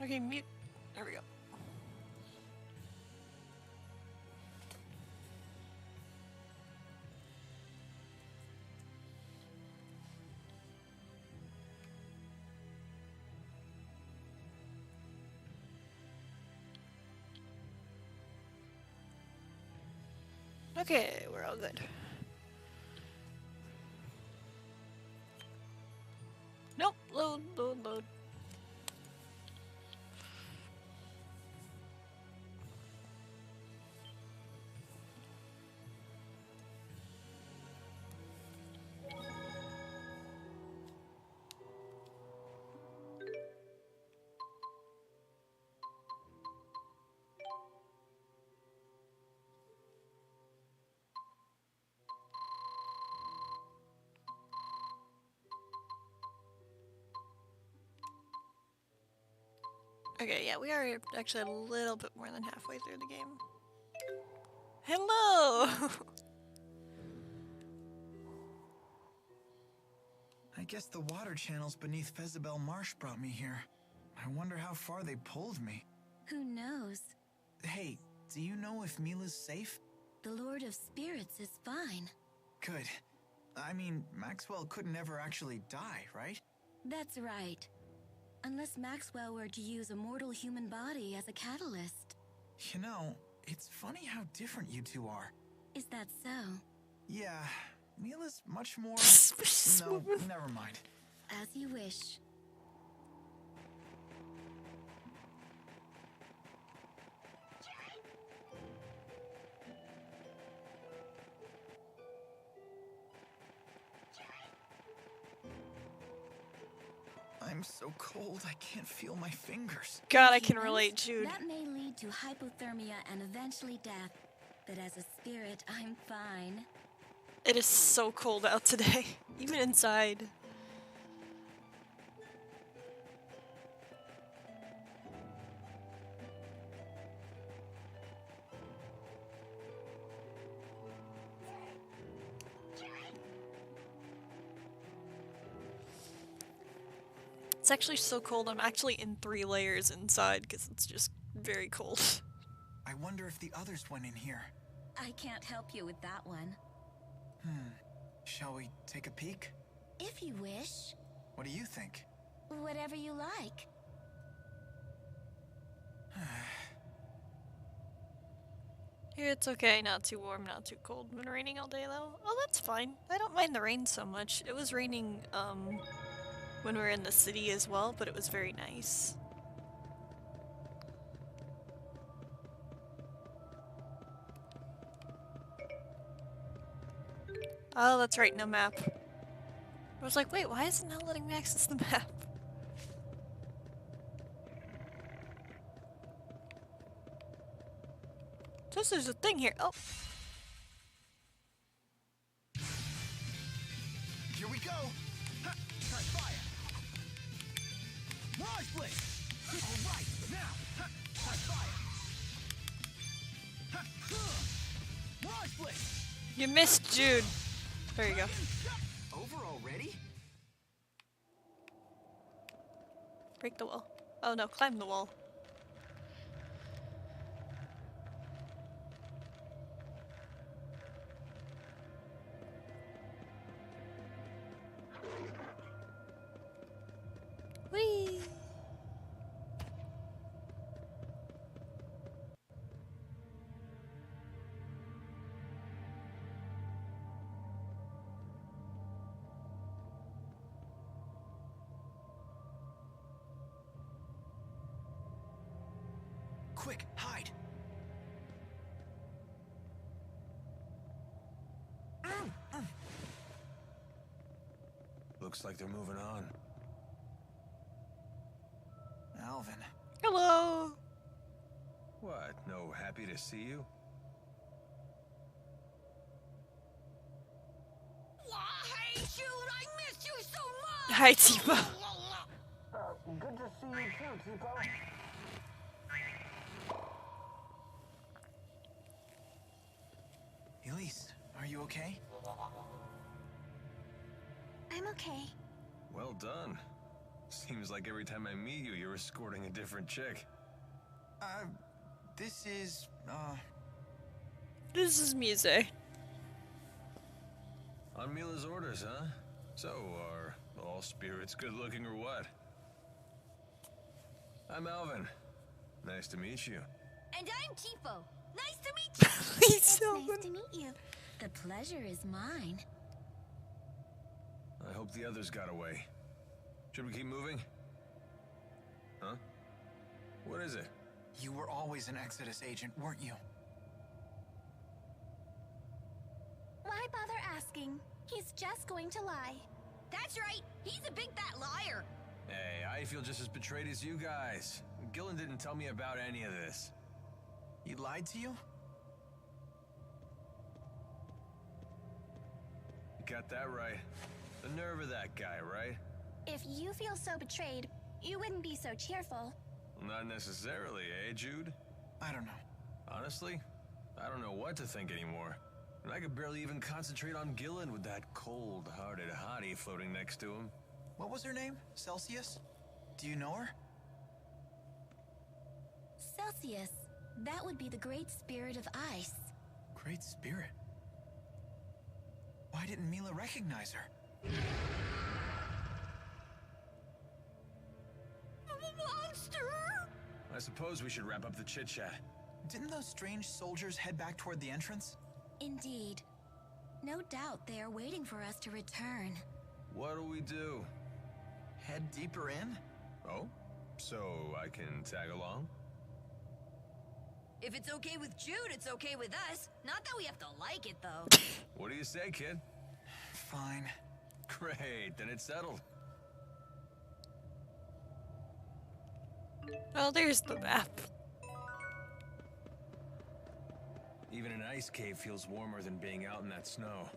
Okay, mute. There we go. Okay, we're all good. Nope, load, load, load. Okay, yeah, we are actually a little bit more than halfway through the game. Hello! I guess the water channels beneath Fezabel Marsh brought me here. I wonder how far they pulled me. Who knows? Hey, do you know if Mila's safe? The Lord of Spirits is fine. Good. I mean, Maxwell couldn't ever actually die, right? That's right. Unless Maxwell were to use a mortal human body as a catalyst. You know, it's funny how different you two are. Is that so? Yeah, Mila's much more... No, never mind. As you wish. I'm so cold, I can't feel my fingers. God, I can relate, Jude. That may lead to hypothermia and eventually death. But as a spirit, I'm fine. It is so cold out today, even inside. It's actually so cold, I'm actually in 3 layers inside because it's just very cold. I wonder if the others went in here. I can't help you with that one. Shall we take a peek? If you wish. What do you think? Whatever you like. Here it's okay, not too warm, not too cold. Been raining all day though. Oh, that's fine. I don't mind the rain so much. It was raining, when we were in the city as well, but it was very nice. Oh, that's right, no map. I was like, wait, why is it not letting me access the map? Just there's a thing here. Oh. Here we go! Ha! Try fire! Mirage Blade! Alright, now! Ha! Try fire! Ha! Mirage Blade! You missed Jude. There you go. Over already? Break the wall. Oh no, climb the wall. Whee! Quick, hide! Looks like they're moving on. Alvin. Hello! What? No happy to see you? Hey, Jude, I missed you so much! Hi, Tifa. Good to see you too, Tipo. Elise, are you okay? I'm okay. Well done. Seems like every time I meet you, you're escorting a different chick. This is, This is music. On Mila's orders, huh? So, are all spirits good looking or what? I'm Alvin. Nice to meet you. And I'm Tifo. Nice to meet you. He's It's so nice to meet you. The pleasure is mine. I hope the others got away. Should we keep moving? Huh? What is it? you were always an Exodus agent, weren't you? Why bother asking? He's just going to lie. That's right. He's a big fat liar. Hey, I feel just as betrayed as you guys. Gillen didn't tell me about any of this. He lied to you? You got that right. The nerve of that guy, right? If you feel so betrayed, you wouldn't be so cheerful. Not necessarily, eh, Jude? I don't know. Honestly, I don't know what to think anymore. And I could barely even concentrate on Gillen with that cold-hearted hottie floating next to him. What was her name? Celsius? Do you know her? Celsius. That would be the Great Spirit of Ice. Great Spirit. Why didn't Mila recognize her? Monster! I suppose we should wrap up the chit-chat. Didn't those strange soldiers head back toward the entrance? Indeed. No doubt they are waiting for us to return. What'll we do? Head deeper in? Oh? So I can tag along? If it's okay with Jude, it's okay with us. Not that we have to like it, though. What do you say, kid? Fine. Great, then it's settled. Oh, there's the map. Even an ice cave feels warmer than being out in that snow.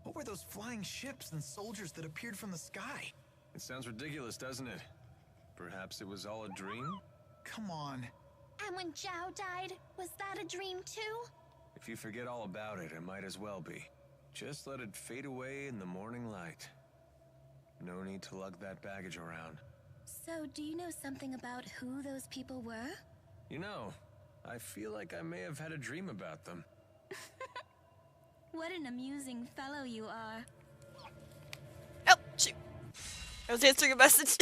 What were those flying ships and soldiers that appeared from the sky? It sounds ridiculous, doesn't it? Perhaps it was all a dream? Come on. And when Zhao died, was that a dream too? If you forget all about it, it might as well be. Just let it fade away in the morning light. No need to lug that baggage around. So, do you know something about who those people were? You know, I feel like I may have had a dream about them. What an amusing fellow you are. Oh, shoot. I was answering a message.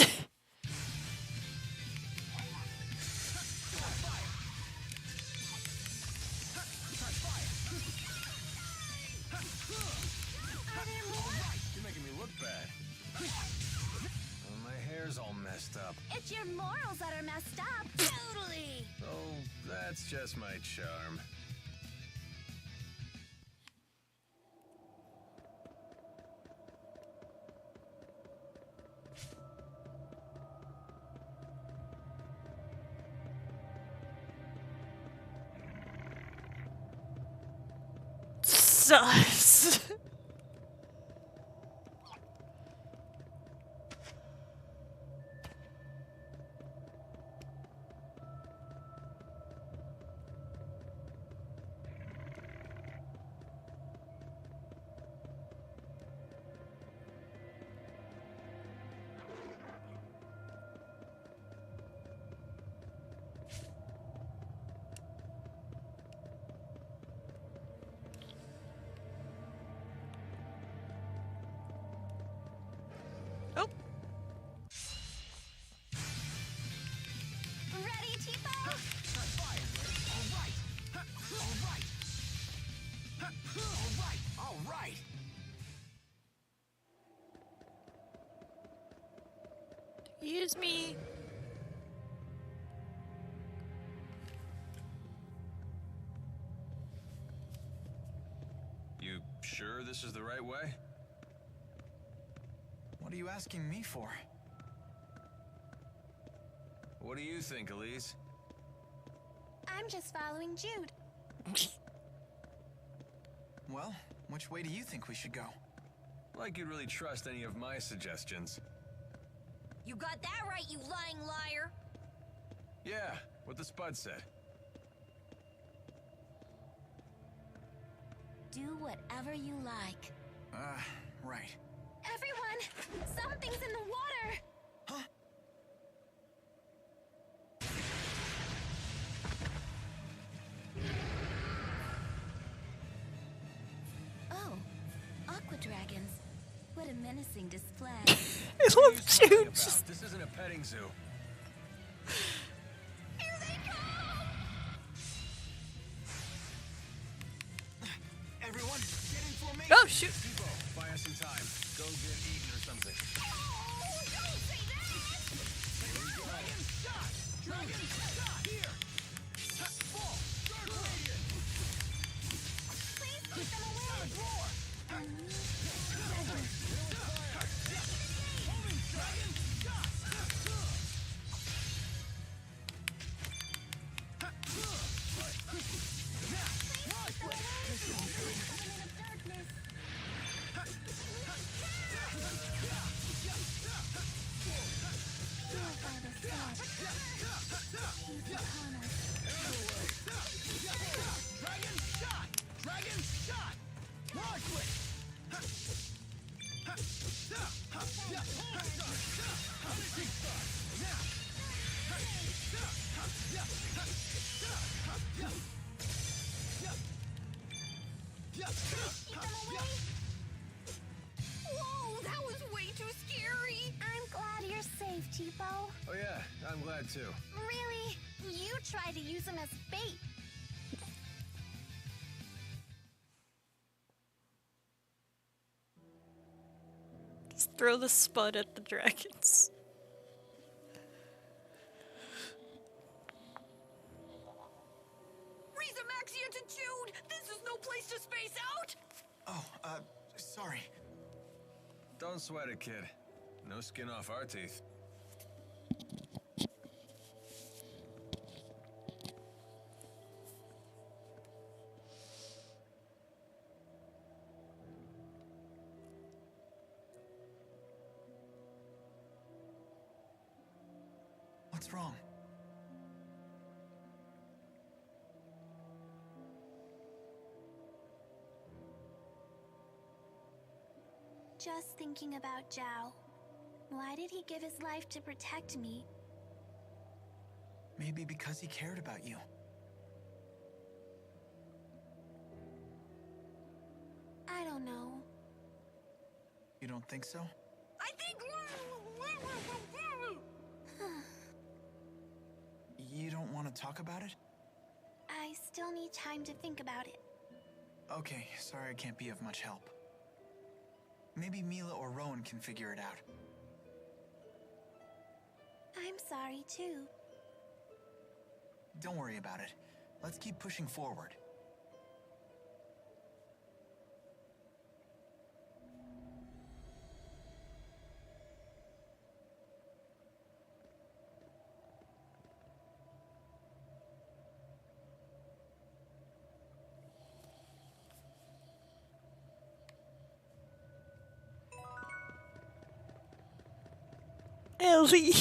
You're making me look bad. Oh, my hair's all messed up. It's your morals that are messed up. Totally! Oh, that's just my charm. Sus. Oh, Ready, Tifo? All right. use me. You sure this is the right way? What are you asking me for? What do you think, Elise? I'm just following Jude. Well, which way do you think we should go? Like you'd really trust any of my suggestions. You got that right, you lying liar. Yeah, what the Spud said. Do whatever you like. Right. Everyone, something's in the water. Huh? Oh, aqua dragons. What a menacing display. I love Talking Jude. about? This isn't a petting zoo. Here they come! Everyone, get in formation. Oh shoot! Depot, buy us some time. Go get eaten or something. Oh, don't say that! Dragon shot! Dragon shot! Here! Fall! Dark radiant! Please keep them away! Dragon shot! Dragon shot! Large blade! Whoa, that was way too scary! I'm glad you're safe, Tipo. Oh yeah, I'm glad too. Really? You tried to use them as bait. Just throw the Spud at the dragons. Riza Maxia to Jude! This is no place to space out! Oh, sorry. Don't sweat it, kid. No skin off our teeth. What's wrong? Just thinking about Zhao. Why did he give his life to protect me? Maybe because he cared about you. I don't know. You don't think so? I think... You don't want to talk about it? I still need time to think about it. Okay, sorry I can't be of much help. Maybe Mila or Rowan can figure it out. I'm sorry too. Don't worry about it. Let's keep pushing forward. Ellie.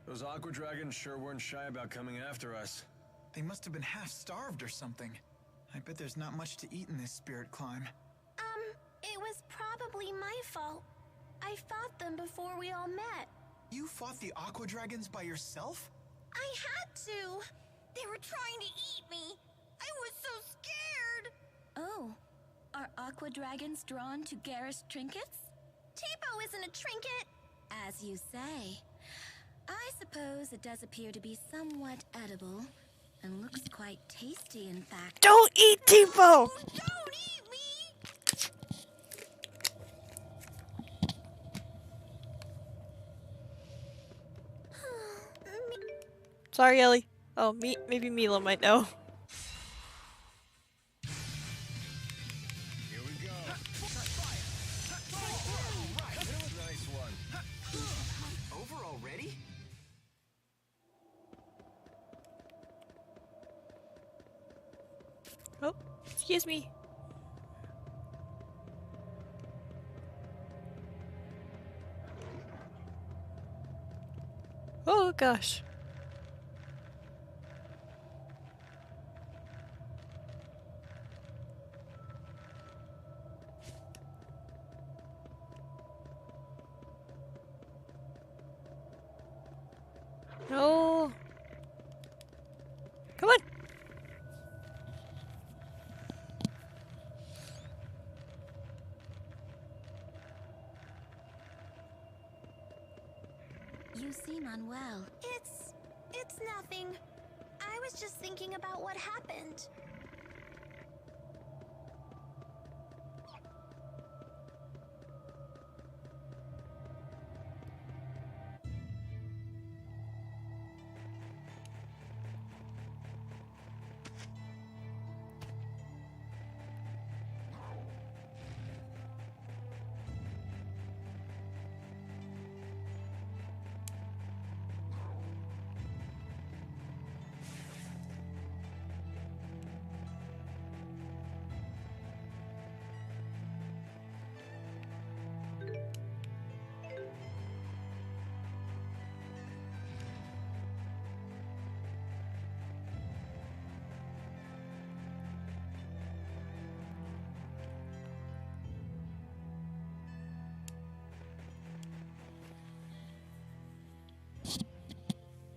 Those aqua dragons sure weren't shy about coming after us. They must have been half-starved or something. I bet there's not much to eat in this spirit climb. It was probably my fault. I fought them before we all met. You fought the aqua dragons by yourself? I had to. They were trying to eat me! I was so scared! Oh, are aqua dragons drawn to garish trinkets? Tipo isn't a trinket! As you say. I suppose it does appear to be somewhat edible, and looks quite tasty, in fact. Don't eat Depot! Don't eat me! Sorry, Ellie. Oh, maybe Mila might know. Here we go. Excuse me. Oh gosh. No. Come on. You seem unwell. It's nothing. I was just thinking about what happened.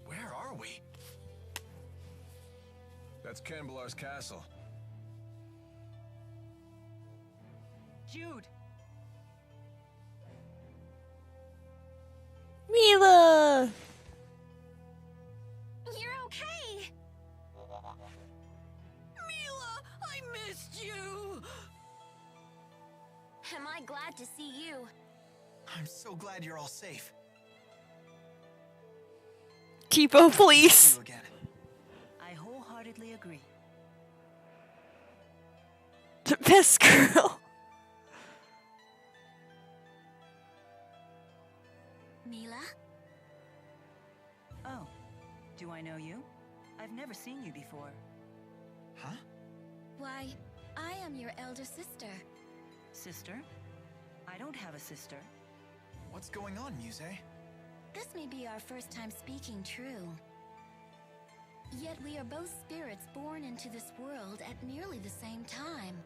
Where are we? That's Canbelar's castle. Jude! Mila! You're okay. Mila, I missed you! Am I glad to see you? I'm so glad you're all safe. Tipo, See please. you again. I wholeheartedly agree. The best girl. Mila? Oh, do I know you? I've never seen you before. Huh? Why, I am your elder sister. Sister? I don't have a sister. What's going on, Muse? This may be our first time speaking true. Yet we are both spirits born into this world at nearly the same time.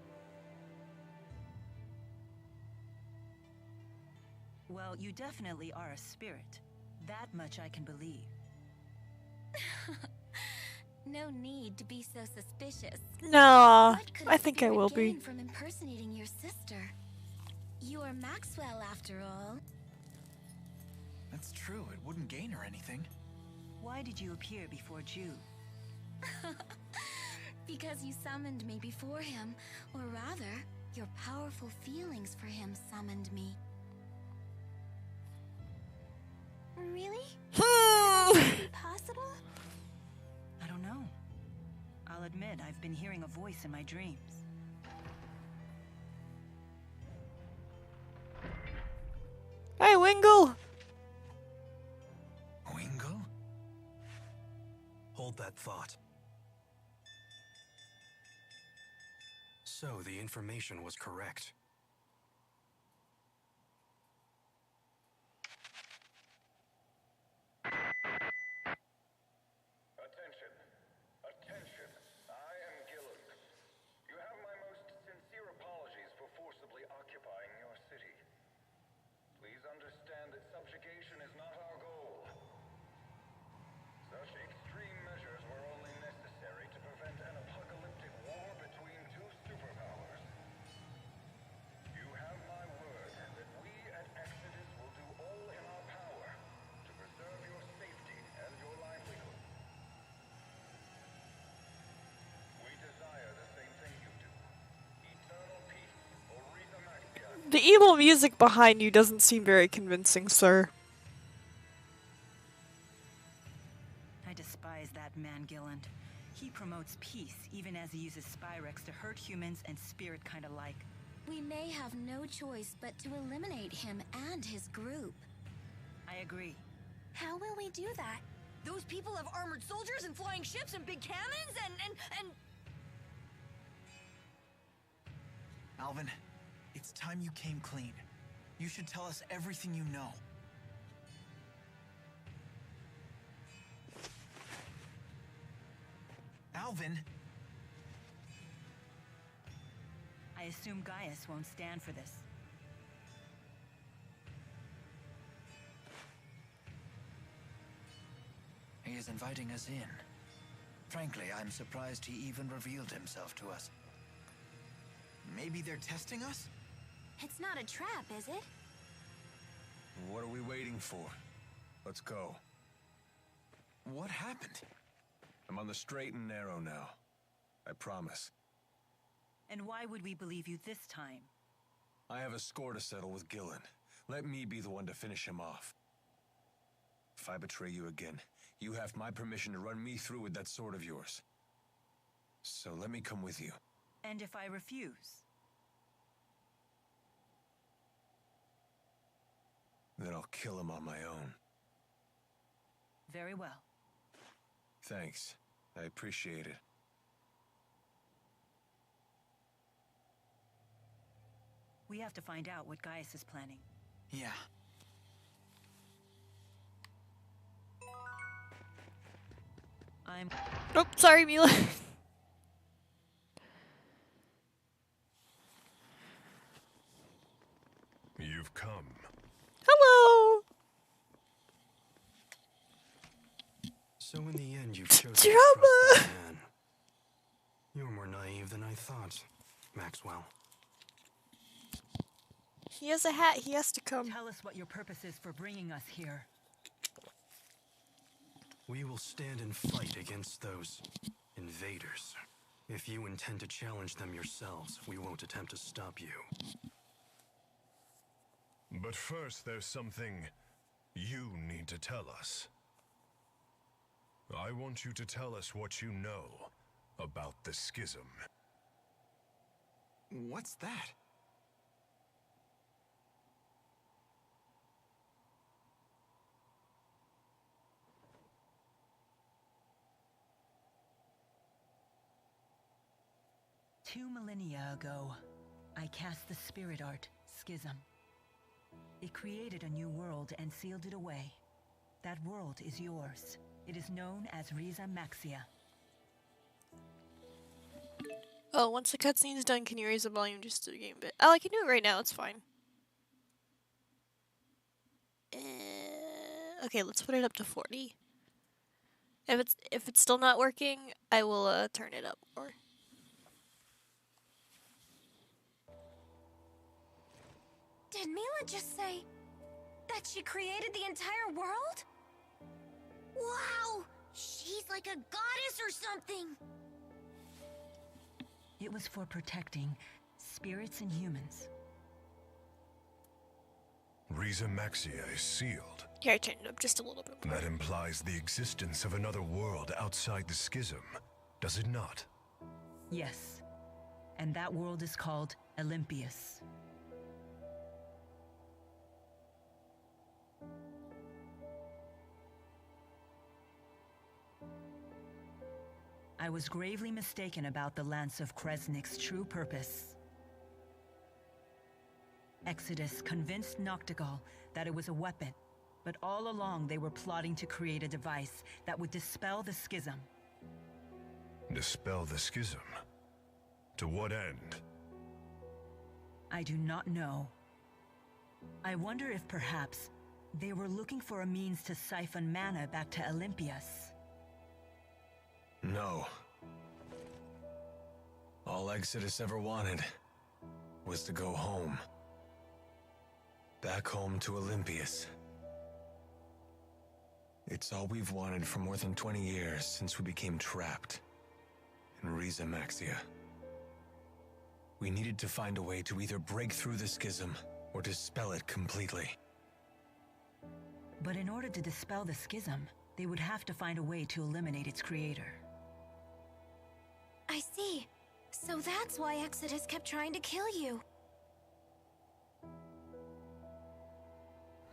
Well, you definitely are a spirit. That much I can believe. No need to be so suspicious. Nah, What could I a think I spirit will be. gain from impersonating your sister? You are Maxwell, after all. That's true, it wouldn't gain her anything. Why did you appear before Jude? Because you summoned me before him, or rather, your powerful feelings for him summoned me. Really? Hmm. Could it be possible? I don't know. I'll admit I've been hearing a voice in my dreams. Hey, Wingle. Wingle? Hold that thought. So the information was correct. Attention. Attention. I am Gillen. You have my most sincere apologies for forcibly occupying your city. Please understand that subjugation is not our goal. Such extreme measures were only necessary to prevent an apocalyptic war between two superpowers. You have my word that we at Exodus will do all in our power to preserve your safety and your livelihood. We desire the same thing you do. Eternal peace or Rhythmaxia. The evil music behind you doesn't seem very convincing, sir. I despise that man, Gilland. He promotes peace, even as he uses Spyrex to hurt humans and spirit kind alike. We may have no choice but to eliminate him and his group. I agree. How will we do that? Those people have armored soldiers and flying ships and big cannons and... Alvin, it's time you came clean. You should tell us everything you know. Alvin! I assume Gaius won't stand for this. He is inviting us in. Frankly, I'm surprised he even revealed himself to us. Maybe they're testing us? It's not a trap, is it? What are we waiting for? Let's go. What happened? I'm on the straight and narrow now. I promise. And why would we believe you this time? I have a score to settle with Gillen. Let me be the one to finish him off. If I betray you again, you have my permission to run me through with that sword of yours. So let me come with you. And if I refuse? Then I'll kill him on my own. Very well. Thanks. I appreciate it. We have to find out what Gaius is planning. Yeah. I'm... Oh, sorry, Mila. You've come. Hello! So in the end, you chose to Drama! trust that man. You're more naive than I thought, Maxwell. He has a hat, he has to come. Tell us what your purpose is for bringing us here. We will stand and fight against those invaders. If you intend to challenge them yourselves, we won't attempt to stop you. But first, there's something you need to tell us. I want you to tell us what you know about the schism. What's that? Two millennia ago, I cast the spirit art, Schism. It created a new world and sealed it away. That world is yours. It is known as Riza Maxia. Oh, once the cutscene's done, can you raise the volume just a game bit? Oh, I can do it right now, it's fine. Okay, let's put it up to 40. If it's still not working, I will turn it up more. Did Mila just say that she created the entire world? Wow! She's like a goddess or something! It was for protecting spirits and humans. Riza Maxia is sealed. Here, I turned it up just a little bit more. That implies the existence of another world outside the schism, does it not? Yes. And that world is called Olympius. I was gravely mistaken about the Lance of Kresnik's true purpose. Exodus convinced Noctigal that it was a weapon, but all along they were plotting to create a device that would dispel the schism. Dispel the schism? To what end? I do not know. I wonder if perhaps they were looking for a means to siphon mana back to Olympius. No. All Exodus ever wanted was to go home. Back home to Olympius. It's all we've wanted for more than 20 years since we became trapped in Riza Maxia. We needed to find a way to either break through the schism or dispel it completely. But in order to dispel the schism, they would have to find a way to eliminate its creator. I see. So that's why Exodus kept trying to kill you.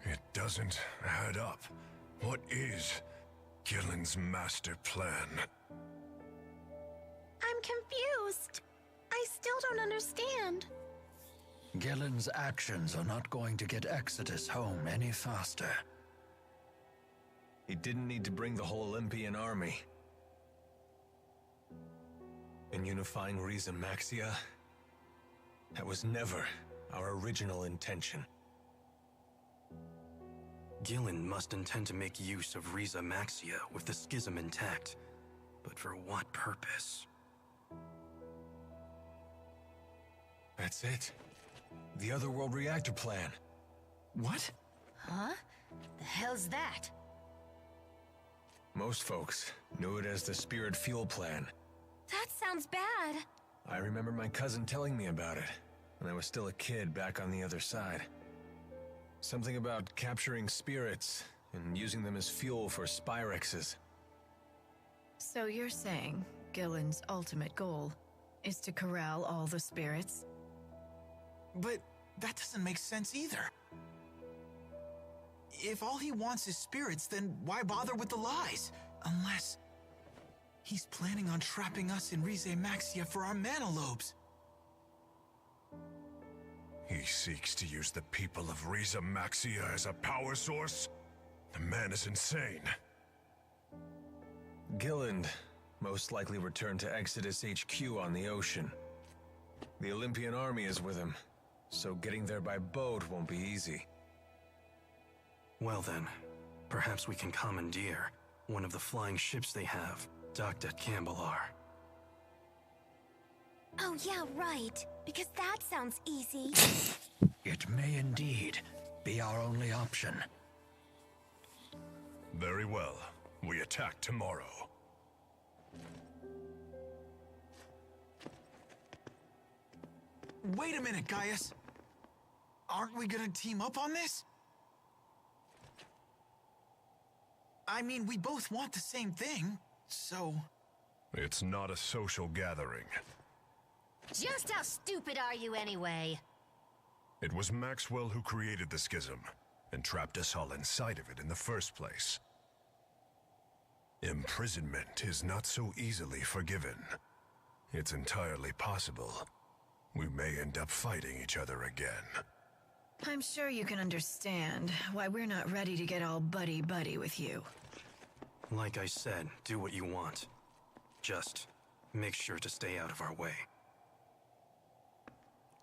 It doesn't add up. What is Gillen's master plan? I'm confused. I still don't understand. Gillen's actions are not going to get Exodus home any faster. He didn't need to bring the whole Olympian army. In unifying Riza Maxia, that was never our original intention. Gillen must intend to make use of Riza Maxia with the schism intact. But for what purpose? That's it. The Otherworld reactor plan. What? Huh? The hell's that? Most folks knew it as the Spirit Fuel Plan. That sounds bad. I remember my cousin telling me about it when I was still a kid back on the other side. Something about capturing spirits and using them as fuel for Spyrexes. So you're saying Gillen's ultimate goal is to corral all the spirits? But that doesn't make sense either. If all he wants is spirits, then why bother with the lies? Unless he's planning on trapping us in Rize Maxia for our mana lobes. He seeks to use the people of Riza Maxia as a power source? The man is insane. Gilland most likely returned to Exodus HQ on the ocean. The Olympian army is with him, so getting there by boat won't be easy. Well then, perhaps we can commandeer one of the flying ships they have, docked at Cambalar. Oh yeah, right. Because that sounds easy. It may indeed be our only option. Very well. We attack tomorrow. Wait a minute, Gaius. Aren't we gonna team up on this? I mean, we both want the same thing, so... It's not a social gathering. Just how stupid are you anyway? It was Maxwell who created the schism, and trapped us all inside of it in the first place. Imprisonment is not so easily forgiven. It's entirely possible we may end up fighting each other again. I'm sure you can understand why we're not ready to get all buddy-buddy with you. Like I said, do what you want. Just make sure to stay out of our way.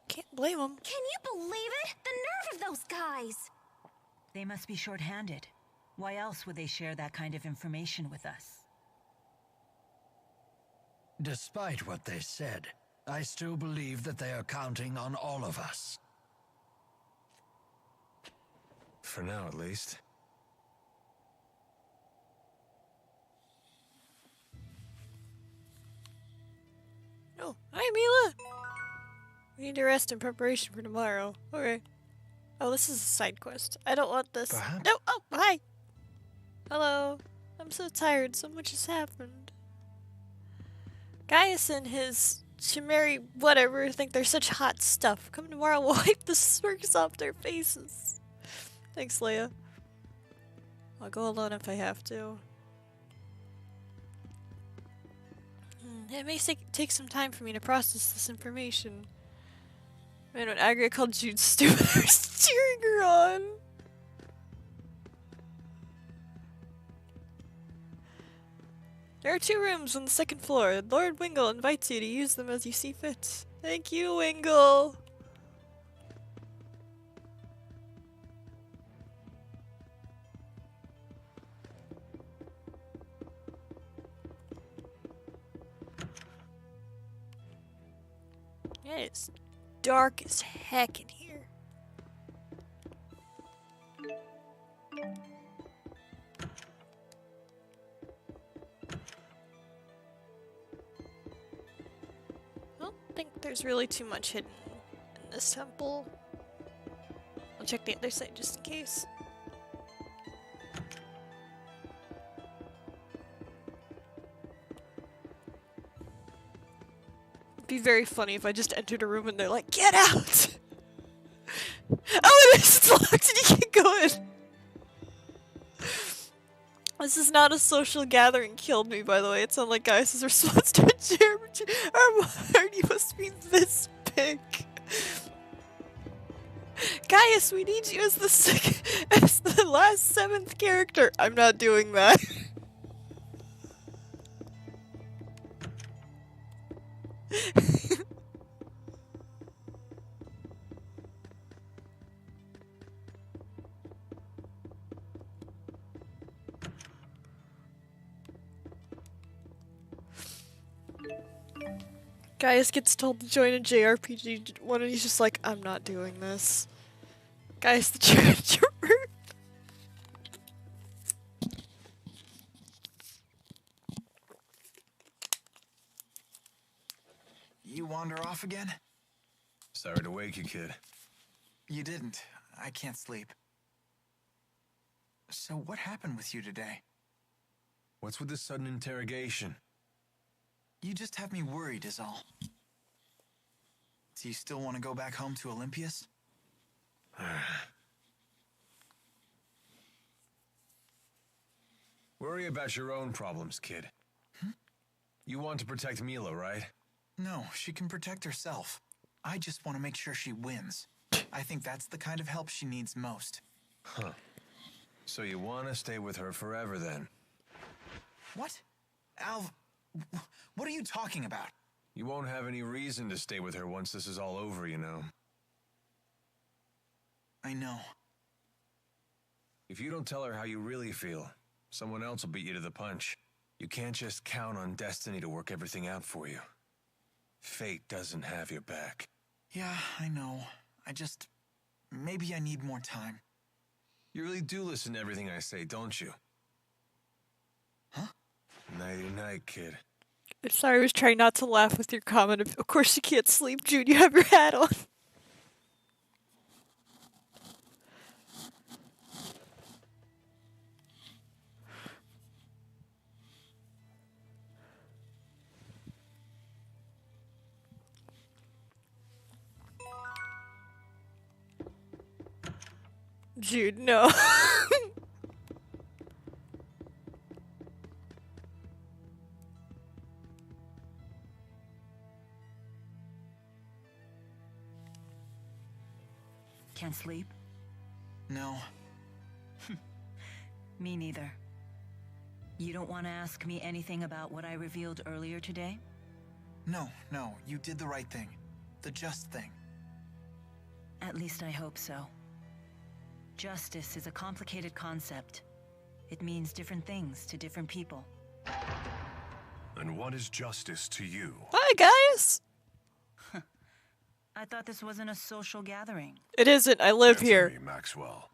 Can't blame him. Can you believe it? The nerve of those guys! They must be short-handed. Why else would they share that kind of information with us? Despite what they said, I still believe that they are counting on all of us. For now, at least. Oh, hi, Mila! We need to rest in preparation for tomorrow. Okay. Oh, this is a side quest. I don't want this. Perhaps. No! Oh, hi! Hello. I'm so tired. So much has happened. Gaius and his Chimeri whatever think they're such hot stuff. Come tomorrow, we'll wipe the smirks off their faces. Thanks, Leia. I'll go alone if I have to. It may take some time for me to process this information. Man, when Agria called Jude stupid, I was cheering her on. There are 2 rooms on the 2nd floor. Lord Wingle invites you to use them as you see fit. Thank you, Wingle. Yeah, it's dark as heck in here. I don't think there's really too much hidden in this temple. I'll check the other side just in case. It'd be very funny if I just entered a room and they're like, "Get out!" Oh, it is locked and you can't go in! This is not a social gathering killed me, by the way. It sounded like Gaius' response to a Jeremy. Our party must be this big. Gaius, we need you as as the last 7th character. I'm not doing that. Gaius gets told to join a JRPG one and he's just like, I'm not doing this. Gaius the Treasurer. You wander off again? Sorry to wake you, kid. You didn't. I can't sleep. So what happened with you today? What's with this sudden interrogation? You just have me worried is all. Do you still want to go back home to Olympias? Worry about your own problems, kid. You want to protect Mila, right? No, she can protect herself. I just want to make sure she wins. I think that's the kind of help she needs most. Huh. So you want to stay with her forever, then? What? Alv, what are you talking about? You won't have any reason to stay with her once this is all over, you know. I know. If you don't tell her how you really feel, someone else will beat you to the punch. You can't just count on destiny to work everything out for you. Fate doesn't have your back. Yeah, I know. Maybe I need more time. You really do listen to everything I say, don't you? Huh? Nighty-night, kid. I'm sorry, I was trying not to laugh with your comment. Of course you can't sleep, Jude. You have your hat on. Jude, no. Can't sleep? No. Me neither. You don't want to ask me anything about what I revealed earlier today? No, you did the right thing. The just thing. At least I hope so. Justice is a complicated concept. It means different things to different people. And what is justice to you? Hi, guys! I thought this wasn't a social gathering. It isn't. I live Answer here. me, Maxwell.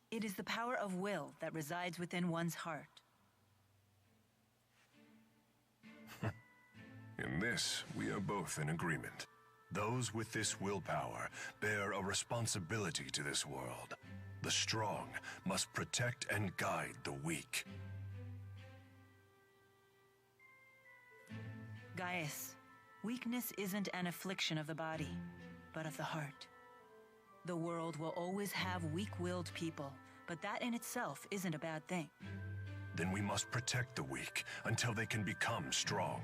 It is the power of will that resides within one's heart. In this, we are both in agreement. Those with this willpower bear a responsibility to this world. The strong must protect and guide the weak. Gaius, weakness isn't an affliction of the body, but of the heart. The world will always have weak-willed people, but that in itself isn't a bad thing. Then we must protect the weak until they can become strong.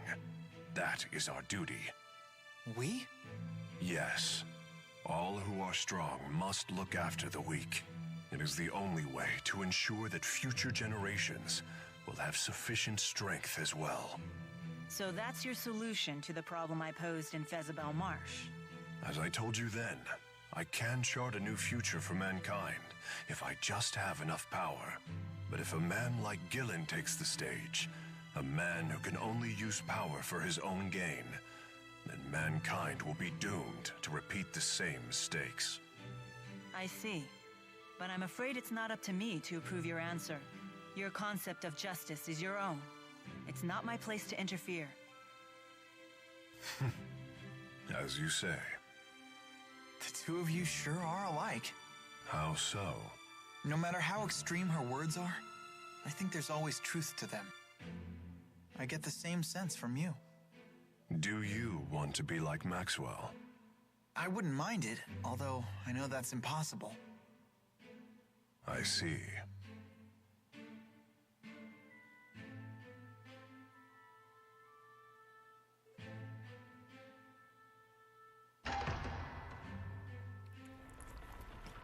That is our duty. We? Yes. All who are strong must look after the weak. It is the only way to ensure that future generations will have sufficient strength as well. So that's your solution to the problem I posed in Fezabel Marsh. As I told you then, I can chart a new future for mankind if I just have enough power. But if a man like Gillen takes the stage, a man who can only use power for his own gain, then mankind will be doomed to repeat the same mistakes. I see. But I'm afraid it's not up to me to approve your answer. Your concept of justice is your own. It's not my place to interfere. As you say. The two of you sure are alike. How so? No matter how extreme her words are, I think there's always truth to them. I get the same sense from you. Do you want to be like Maxwell? I wouldn't mind it, although I know that's impossible. I see.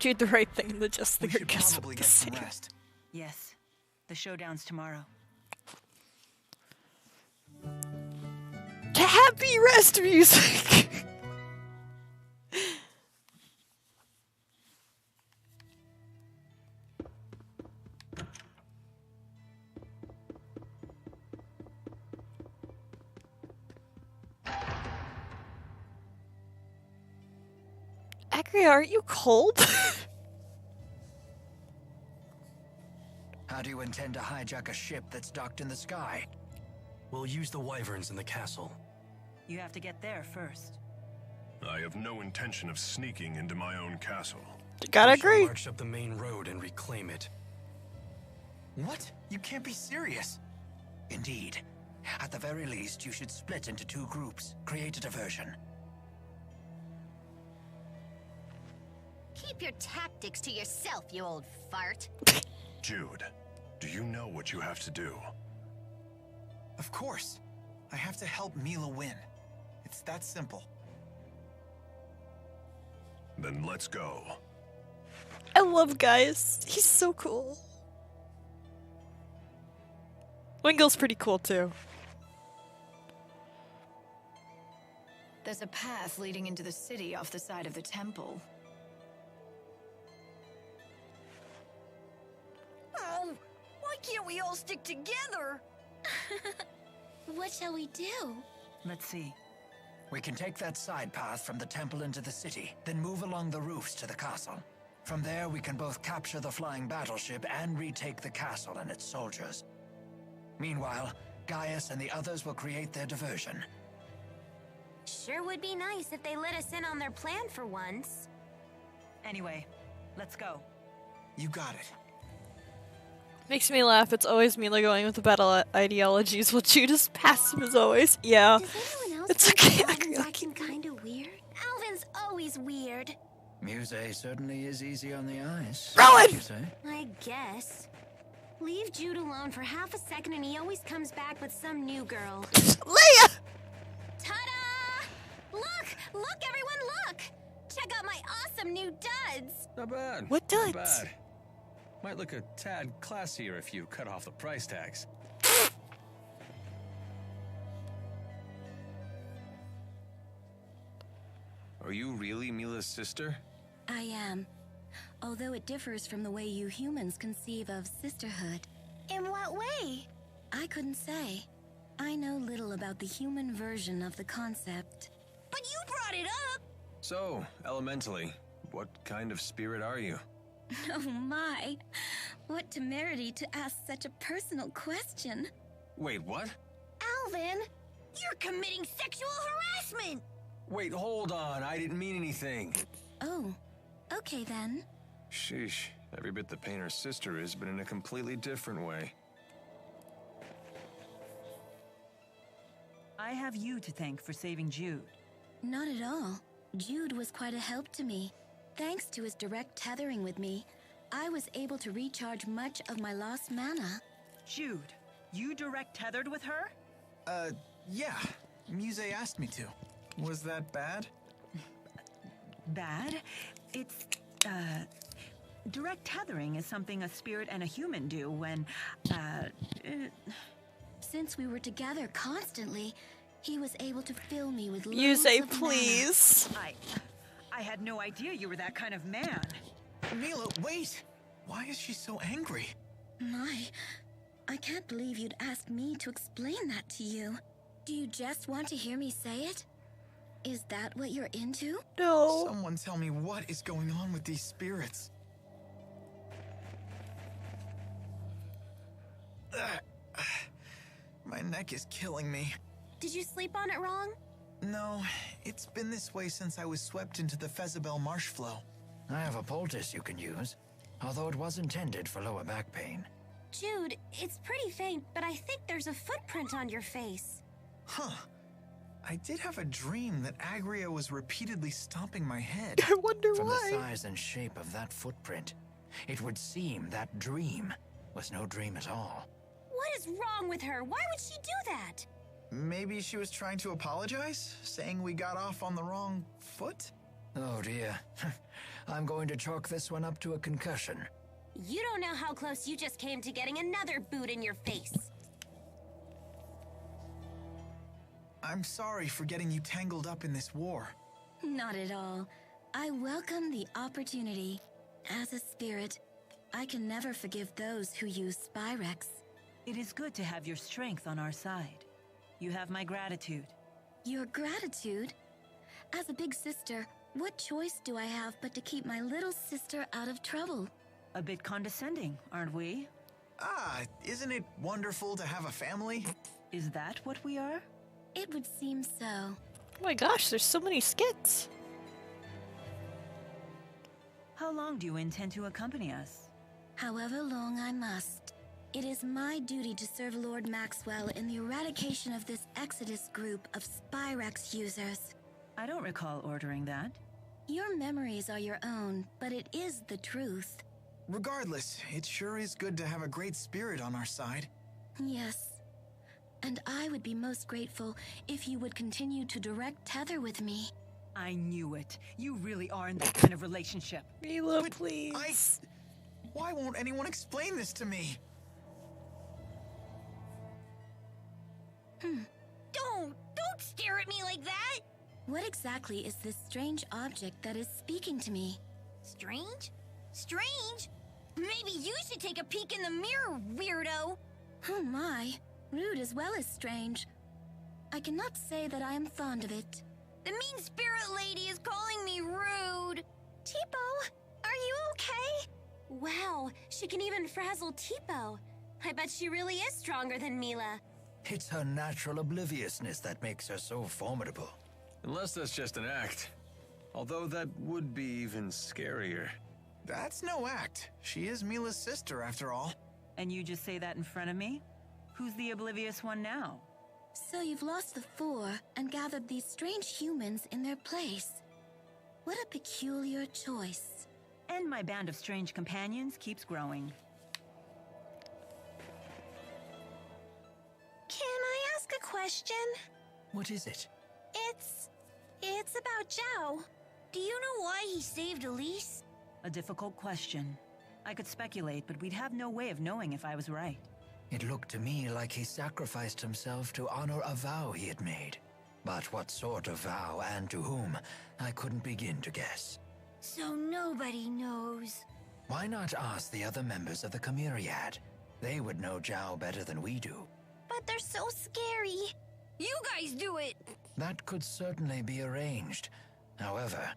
you're the right thing and the just We thing are should guess probably the get some same. rest. Yes. The showdown's tomorrow. Happy rest music! Agria, aren't you cold? How do you intend to hijack a ship that's docked in the sky? We'll use the wyverns in the castle. You have to get there first. I have no intention of sneaking into my own castle. Gotta We shall agree. march up the main road and reclaim it. What? You can't be serious. Indeed. At the very least, you should split into 2 groups. Create a diversion. Keep your tactics to yourself, you old fart. Jude, do you know what you have to do? Of course. I have to help Mila win. It's that simple. Then let's go. I love Gaius. He's so cool. Wingle's pretty cool too. There's a path leading into the city off the side of the temple. Oh, why can't we all stick together? What shall we do? Let's see. We can take that side path from the temple into the city, then move along the roofs to the castle. From there, we can both capture the flying battleship and retake the castle and its soldiers. Meanwhile, Gaius and the others will create their diversion. Sure would be nice if they let us in on their plan for once. Anyway, let's go. You got it. Makes me laugh. It's always Mila going with the battle ideologies, while Judas passive as always. Yeah. Does anyone else It's think okay. Alvin's acting kind of weird? Alvin's always weird. Muse certainly is easy on the eyes. Rowan! You say? I guess. Leave Jude alone for half a second and he always comes back with some new girl. Leia! Ta-da! Look! Look, everyone, look! Check out my awesome new duds! Not bad. What Not duds? bad. Might look a tad classier if you cut off the price tags. Are you really Mila's sister? I am. Although it differs from the way you humans conceive of sisterhood. In what way? I couldn't say. I know little about the human version of the concept. But you brought it up! So, elementally, what kind of spirit are you? Oh my. What temerity to ask such a personal question. Wait, what? Alvin, you're committing sexual harassment! Wait, hold on. I didn't mean anything. Oh, okay then. Sheesh. Every bit the painter's sister is, but in a completely different way. I have you to thank for saving Jude. Not at all. Jude was quite a help to me. Thanks to his direct tethering with me, I was able to recharge much of my lost mana. Jude, you direct tethered with her? Yeah. Muse asked me to. Was that bad? Bad? It's, direct tethering is something a spirit and a human do when, Since we were together constantly, he was able to fill me with You loads say of mana. please. I had no idea you were that kind of man. Mila, wait! Why is she so angry? My, I can't believe you'd ask me to explain that to you. Do you just want to hear me say it? Is that what you're into? No. Someone tell me what is going on with these spirits. My neck is killing me. Did you sleep on it wrong? No, it's been this way since I was swept into the Fezabel marsh flow. I have a poultice you can use, although it was intended for lower back pain. Jude, it's pretty faint, but I think there's a footprint on your face. Huh. I did have a dream that Agria was repeatedly stomping my head. I wonder From why. the size and shape of that footprint, it would seem that dream was no dream at all. What is wrong with her? Why would she do that? Maybe she was trying to apologize, saying we got off on the wrong foot? Oh dear. I'm going to chalk this one up to a concussion. You don't know how close you just came to getting another boot in your face. I'm sorry for getting you tangled up in this war. Not at all. I welcome the opportunity. As a spirit, I can never forgive those who use Spyrex. It is good to have your strength on our side. You have my gratitude. Your gratitude? As a big sister, what choice do I have but to keep my little sister out of trouble? A bit condescending, aren't we? Ah, isn't it wonderful to have a family? Is that what we are? It would seem so. Oh my gosh, there's so many skits. How long do you intend to accompany us? However long I must. It is my duty to serve Lord Maxwell in the eradication of this Exodus group of Spyrex users. I don't recall ordering that. Your memories are your own, but it is the truth. Regardless, it sure is good to have a great spirit on our side. Yes. And I would be most grateful if you would continue to direct tether with me. I knew it. You really are in that kind of relationship. Mila, please. Why won't anyone explain this to me? Don't stare at me like that! What exactly is this strange object that is speaking to me? Strange? Strange? Maybe you should take a peek in the mirror, weirdo! Oh my, rude as well as strange. I cannot say that I am fond of it. The mean spirit lady is calling me rude! Tipo, are you okay? Wow, she can even frazzle Tipo. I bet she really is stronger than Mila. It's her natural obliviousness that makes her so formidable. Unless that's just an act. Although that would be even scarier. That's no act. She is Mila's sister, after all. And you just say that in front of me? Who's the oblivious one now? So you've lost the four and gathered these strange humans in their place. What a peculiar choice. And my band of strange companions keeps growing. Can I ask a question? What is it? It's about Zhao. Do you know why he saved Elise? A difficult question. I could speculate, but we'd have no way of knowing if I was right. It looked to me like he sacrificed himself to honor a vow he had made. But what sort of vow and to whom, I couldn't begin to guess. So nobody knows. Why not ask the other members of the Chimeriad? They would know Zhao better than we do. But they're so scary. You guys do it! That could certainly be arranged. However...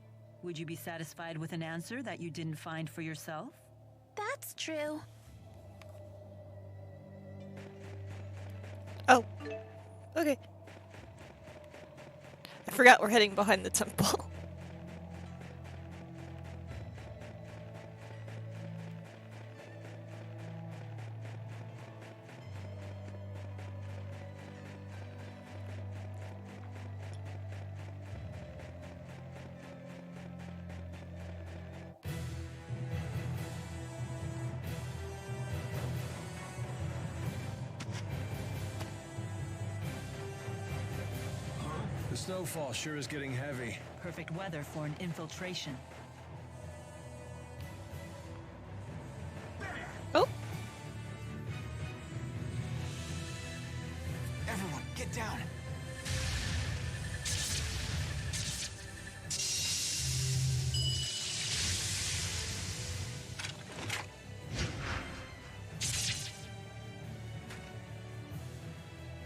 Would you be satisfied with an answer that you didn't find for yourself? That's true. Oh. Okay. I forgot we're heading behind the temple. The snowfall sure is getting heavy. Perfect weather for an infiltration. Oh. Everyone, get down.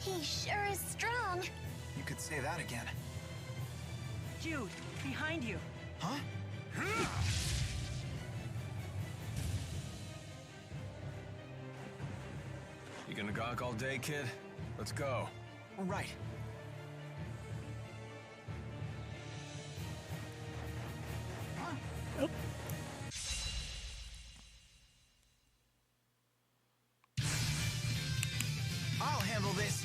He sure is strong. You could say that again. Jude, behind you. Huh? You gonna gawk all day, kid? Let's go. Right. Oh. I'll handle this.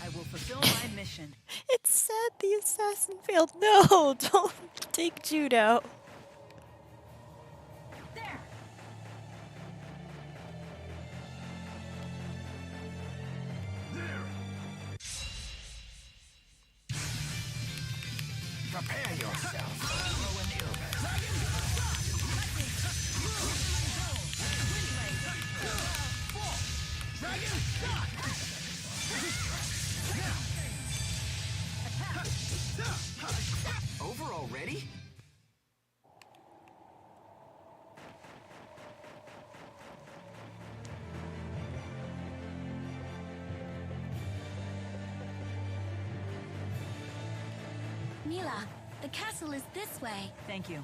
I will fulfill my mission. It's sad The assassin failed. No, don't take Jude out. Prepare yourself for an illness. Over already? Mila, the castle is this way. Thank you.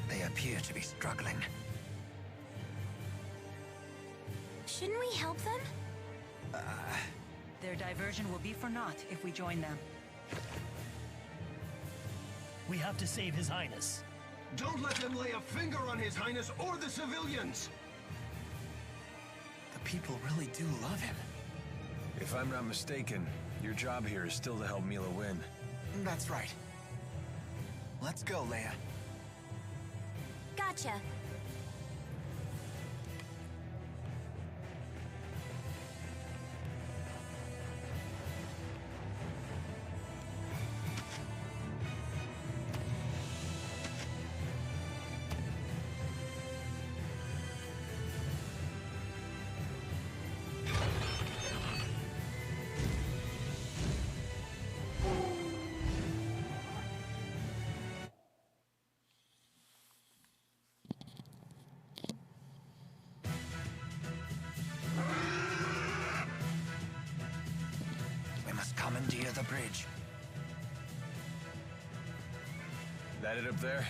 They appear to be struggling. Shouldn't we help them? Their diversion will be for naught if we join them. We have to save His Highness. Don't let them lay a finger on His Highness or the civilians! The people really do love him. If I'm not mistaken, your job here is still to help Mila win. That's right. Let's go, Leia. Gotcha. We must commandeer the bridge. That it up there?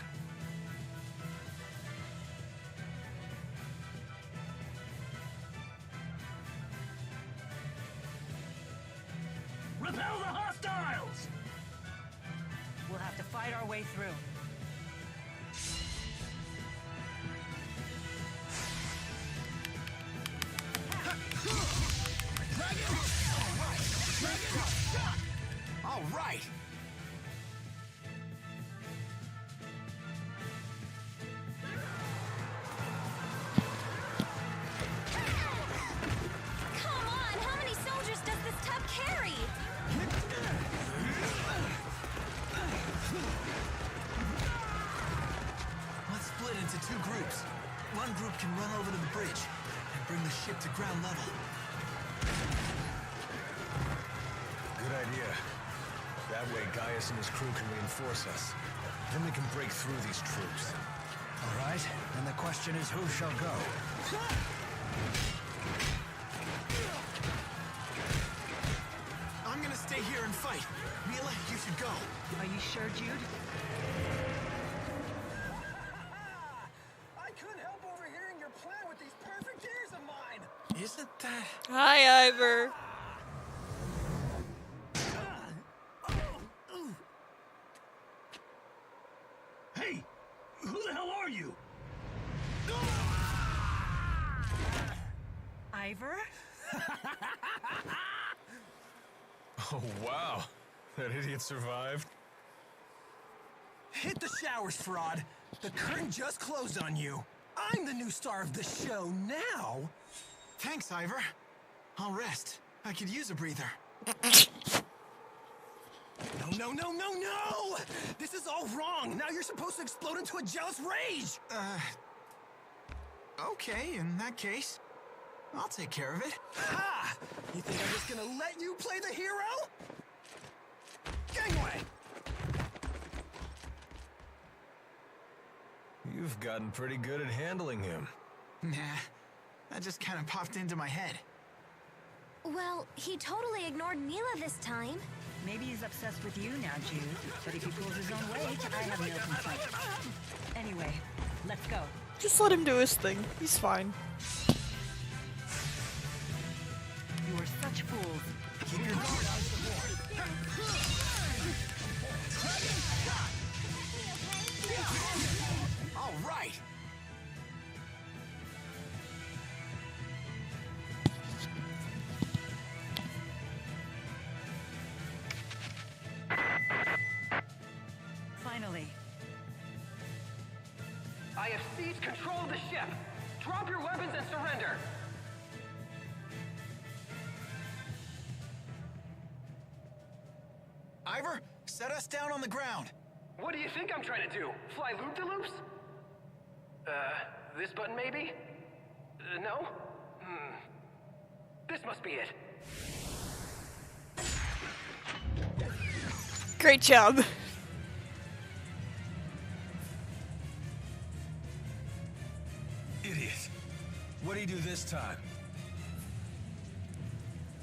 Repel the hostiles! We'll have to fight our way through. All right. Come on, how many soldiers does this tub carry? Let's split into two groups. One group can run over to the bridge and bring the ship to ground level. Good idea. That way Gaius and his crew can reinforce us. Then we can break through these troops. All right, and the question is who shall go? I'm gonna stay here and fight. Mila, you should go. Are you sure, Jude? I couldn't help overhearing your plan with these perfect ears of mine. Isn't that... Hi, Ivor. Hey! Who the hell are you? Ivor? Oh, wow. That idiot survived. Hit the showers, fraud. The curtain just closed on you. I'm the new star of the show now. Thanks, Ivor. I'll rest. I could use a breather. No! This is all wrong. Now you're supposed to explode into a jealous rage. Okay, in that case, I'll take care of it. Ha! You think I'm just gonna let you play the hero? Gangway! You've gotten pretty good at handling him. Nah, that just kind of popped into my head. Well, he totally ignored Mila this time. Maybe he's obsessed with you now, Jude. But if he pulls his own weight, I have no complaint. Anyway, let's go. Just let him do his thing. He's fine. You are such fools. Keep your guard up. All right. I have seized control of the ship. Drop your weapons and surrender. Ivor, set us down on the ground. What do you think I'm trying to do? Fly loop-de-loops? This button maybe? No? This must be it. Great job. Idiot. What do you do this time?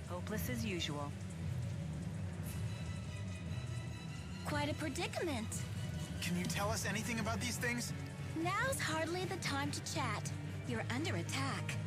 Hopeless as usual. Quite a predicament. Can you tell us anything about these things? Now's hardly the time to chat. You're under attack.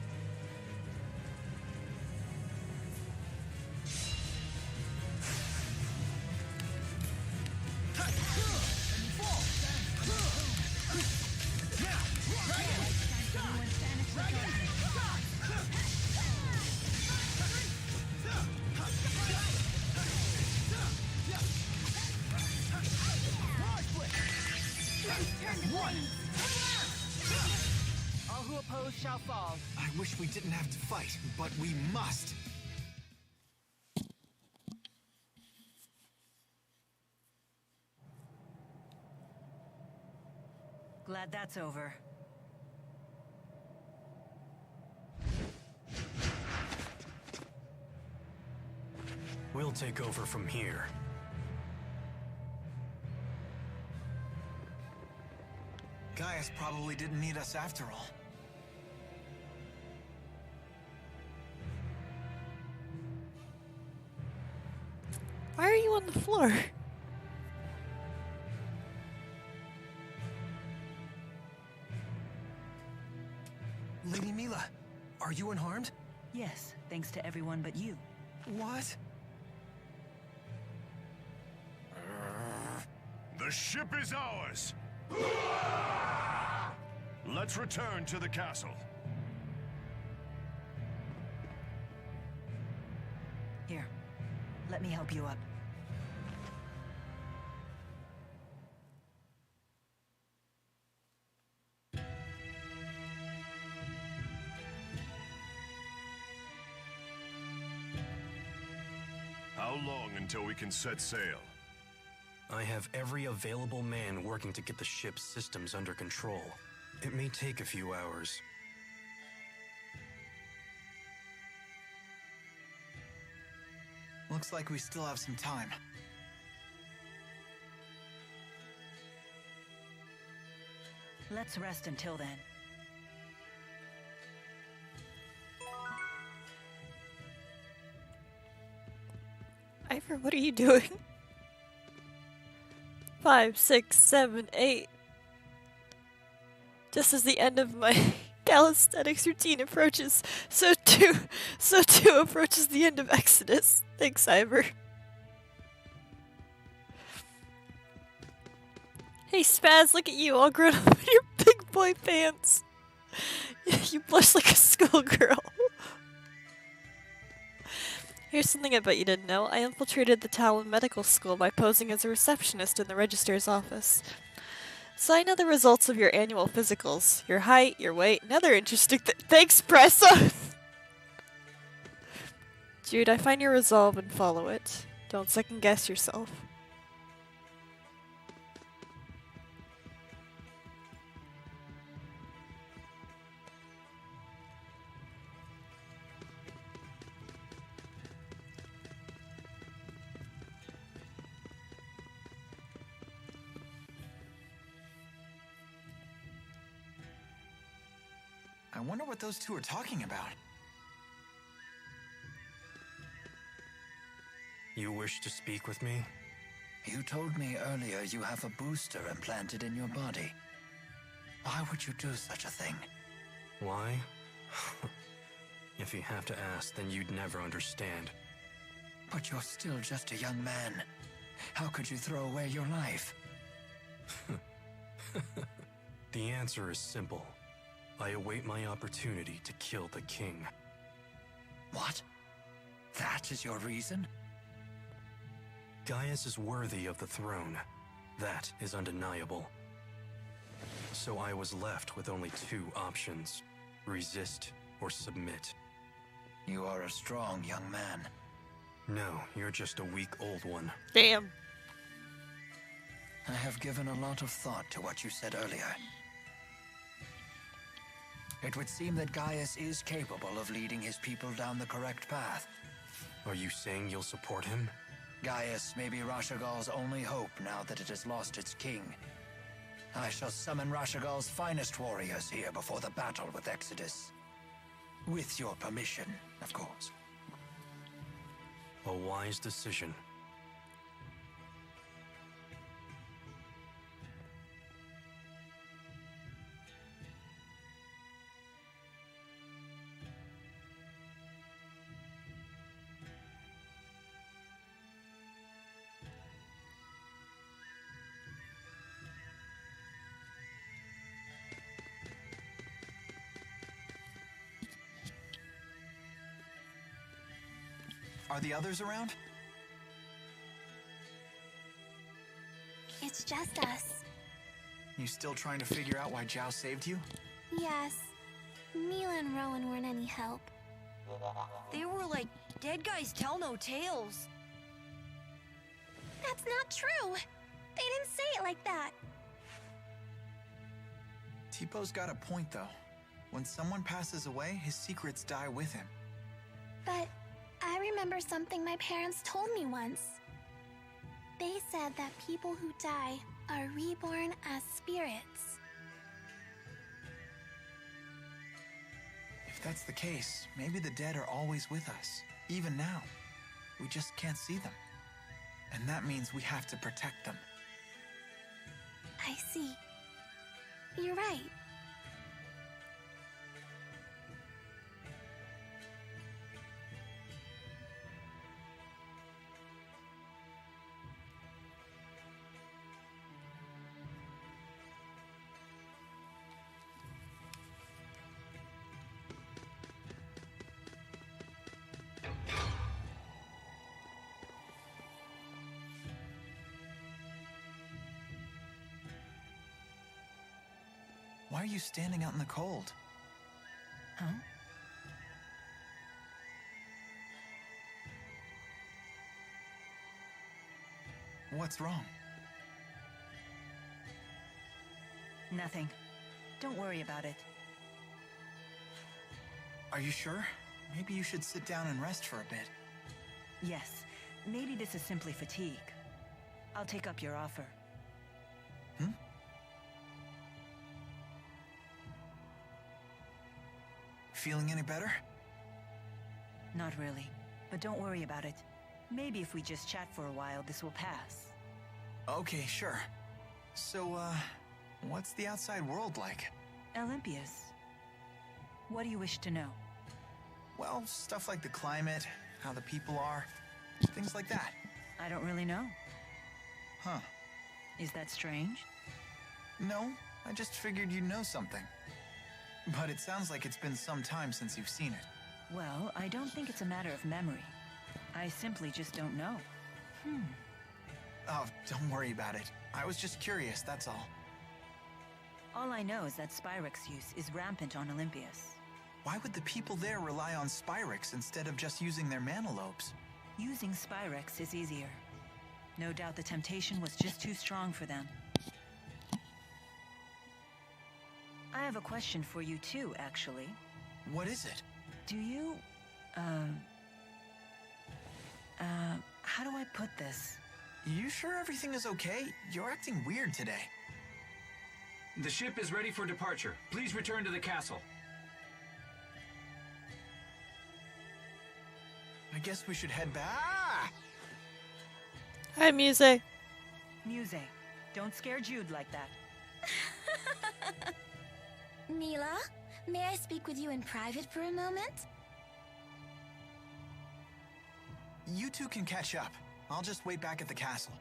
All who oppose shall fall. I wish we didn't have to fight, but we must. Glad that's over. We'll take over from here. Gaius probably didn't need us after all. Why are you on the floor? Lady Mila, are you unharmed? Yes, thanks to everyone but you. What? The ship is ours! Let's return to the castle. Here, let me help you up. How long until we can set sail? I have every available man working to get the ship's systems under control. It may take a few hours. Looks like we still have some time. Let's rest until then. Ivor, what are you doing? 5, 6, 7, 8. Just as the end of my calisthenics routine approaches, so too approaches the end of Exodus. Thanks, Ivor. Hey, Spaz, look at you, all grown up in your big boy pants. You blush like a schoolgirl. Here's something I bet you didn't know. I infiltrated the Talon Medical School by posing as a receptionist in the registrar's office. So I know the results of your annual physicals. Your height, your weight, and other interesting thanks, Pressa! Jude, I find your resolve and follow it. Don't second guess yourself. I wonder what those two are talking about. You wish to speak with me? You told me earlier you have a booster implanted in your body. Why would you do such a thing? Why? If you have to ask, then you'd never understand. But you're still just a young man. How could you throw away your life? The answer is simple. I await my opportunity to kill the king. What? That is your reason? Gaius is worthy of the throne. That is undeniable. So I was left with only two options: resist or submit. You are a strong young man. No, you're just a weak old one. Damn. I have given a lot of thought to what you said earlier. It would seem that Gaius is capable of leading his people down the correct path. Are you saying you'll support him? Gaius may be Rashagal's only hope now that it has lost its king. I shall summon Rashagal's finest warriors here before the battle with Exodus. With your permission, of course. A wise decision. Are the others around? It's just us. You still trying to figure out why Zhao saved you? Yes. Mila and Rowan weren't any help. They were like, dead guys tell no tales. That's not true. They didn't say it like that. Teepo's got a point, though. When someone passes away, his secrets die with him. But I remember something my parents told me once. They said that people who die are reborn as spirits. If that's the case, maybe the dead are always with us, even now. We just can't see them. And that means we have to protect them. I see. You're right. Why are you standing out in the cold? Huh? What's wrong? Nothing. Don't worry about it. Are you sure? Maybe you should sit down and rest for a bit. Yes, maybe this is simply fatigue. I'll take up your offer. Feeling any better? Not really, but don't worry about it. Maybe if we just chat for a while, this will pass. Okay, sure. So, what's the outside world like? Olympias. What do you wish to know? Well, stuff like the climate, how the people are, things like that. I don't really know. Huh. Is that strange? No, I just figured you'd know something. But it sounds like it's been some time since you've seen it. Well, I don't think it's a matter of memory. I simply just don't know. Oh, don't worry about it. I was just curious, that's all. All I know is that Spyrex use is rampant on Olympias. Why would the people there rely on Spyrex instead of just using their mana lobes? Using Spyrex is easier. No doubt the temptation was just too strong for them. I have a question for you too, actually. What is it? Do you, how do I put this? You sure everything is okay? You're acting weird today. The ship is ready for departure. Please return to the castle. I guess we should head back. Ah! Hi, Muse. Muse, don't scare Jude like that. Mila, may I speak with you in private for a moment? You two can catch up. I'll just wait back at the castle.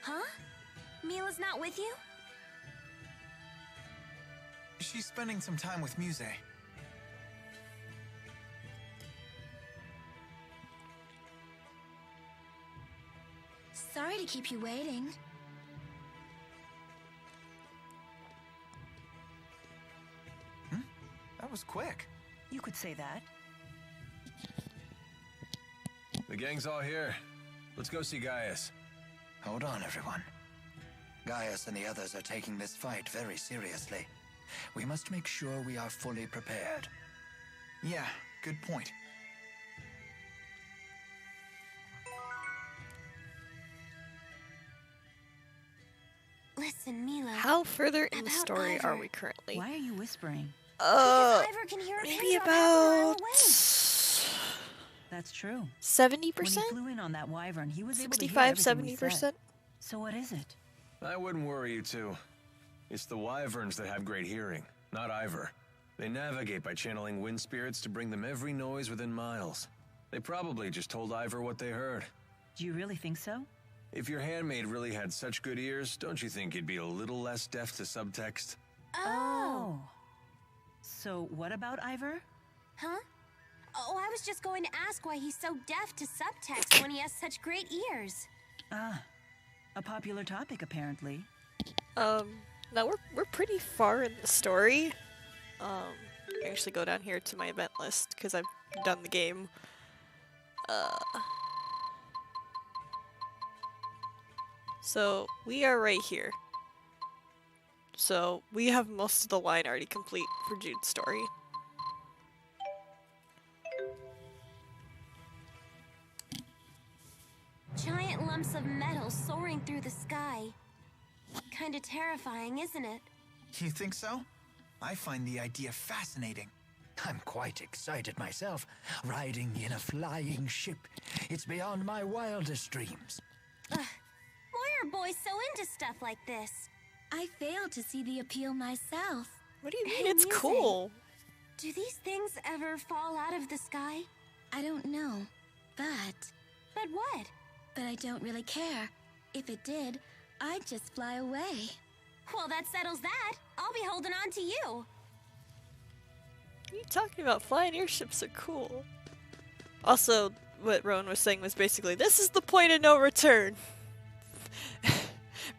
Huh? Mila's not with you? She's spending some time with Muse. Sorry to keep you waiting. That was quick. You could say that. The gang's all here. Let's go see Gaius. Hold on, everyone. Gaius and the others are taking this fight very seriously. We must make sure we are fully prepared. Yeah, good point. Listen, Mila. How further in the About story Ivor. are we currently? Why are you whispering? Because Ivor can hear a Maybe pin drop half a mile about away. That's true. 70%? When he flew in on that wyvern, he was able to hear 65, everything we 70%? said. So what is it? I wouldn't worry you two. It's the wyverns that have great hearing, not Ivor. They navigate by channeling wind spirits to bring them every noise within miles. They probably just told Ivor what they heard. Do you really think so? If your handmaid really had such good ears, don't you think he'd be a little less deaf to subtext? Oh. So what about Ivor? Huh? Oh, I was just going to ask why he's so deaf to subtext when he has such great ears. Ah, a popular topic apparently. Now we're pretty far in the story. I actually go down here to my event list because I've done the game. So we are right here. So we have most of the line already complete for Jude's story. Giant lumps of metal soaring through the sky. Kinda terrifying, isn't it? You think so? I find the idea fascinating. I'm quite excited myself, riding in a flying ship. It's beyond my wildest dreams. Why are boys so into stuff like this? I failed to see the appeal myself. What do you mean Hey, it's Muse, cool? Do these things ever fall out of the sky? I don't know, but... But what? But I don't really care. If it did, I'd just fly away. Well, that settles that. I'll be holding on to you. What are you talking about? Flying airships are cool. Also, what Rowan was saying was basically, this is the point of no return.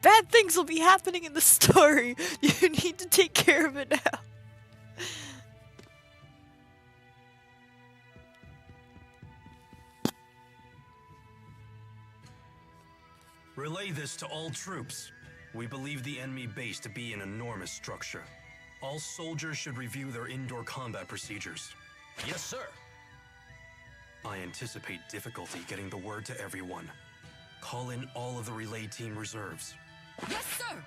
Bad things will be happening in the story. You need to take care of it now. Relay this to all troops. We believe the enemy base to be an enormous structure. All soldiers should review their indoor combat procedures. Yes, sir. I anticipate difficulty getting the word to everyone. Call in all of the relay team reserves. Yes, sir!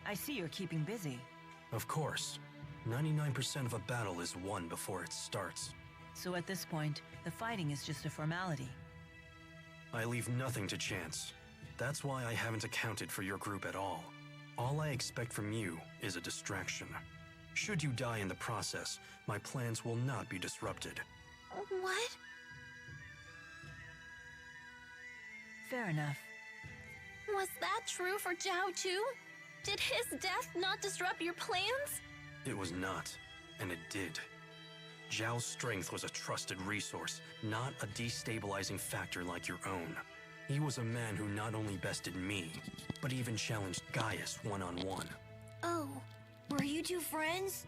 I see you're keeping busy. Of course. 99% of a battle is won before it starts. So at this point, the fighting is just a formality. I leave nothing to chance. That's why I haven't accounted for your group at all. All I expect from you is a distraction. Should you die in the process, my plans will not be disrupted. What? Fair enough. Was that true for Zhao too? Did his death not disrupt your plans? It was not, and it did. Zhao's strength was a trusted resource, not a destabilizing factor like your own. He was a man who not only bested me, but even challenged Gaius one-on-one. Oh, were you two friends?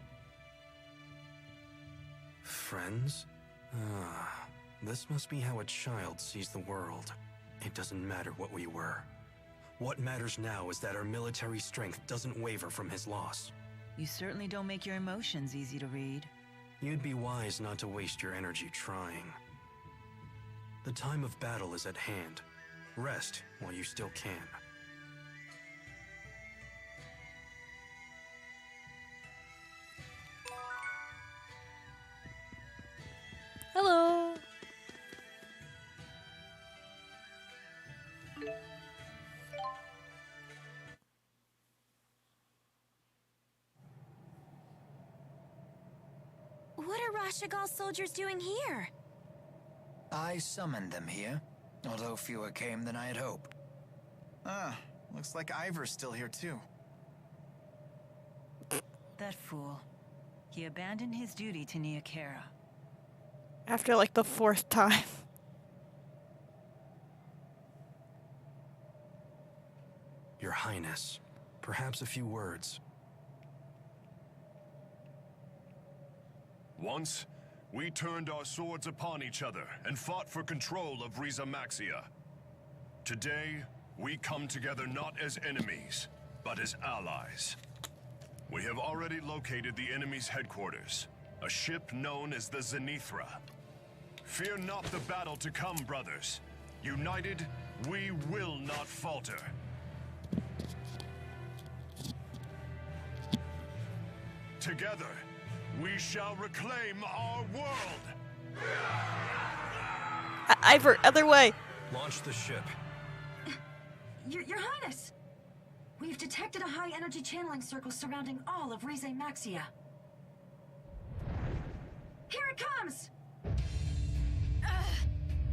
Friends? Ah, this must be how a child sees the world. It doesn't matter what we were. What matters now is that our military strength doesn't waver from his loss. You certainly don't make your emotions easy to read. You'd be wise not to waste your energy trying. The time of battle is at hand. Rest while you still can. Hello. What are Ashigal's soldiers doing here? I summoned them here, although fewer came than I had hoped. Ah, looks like Ivor's still here too. That fool. He abandoned his duty to Neokera. After like the 4th time. Your Highness, perhaps a few words. Once, we turned our swords upon each other and fought for control of Riza Maxia. Today, we come together not as enemies, but as allies. We have already located the enemy's headquarters, a ship known as the Zenithra. Fear not the battle to come, brothers. United, we will not falter. Together, we shall reclaim our world! Ivor, other way! Launch the ship. Your Highness! We've detected a high-energy channeling circle surrounding all of Rize Maxia. Here it comes!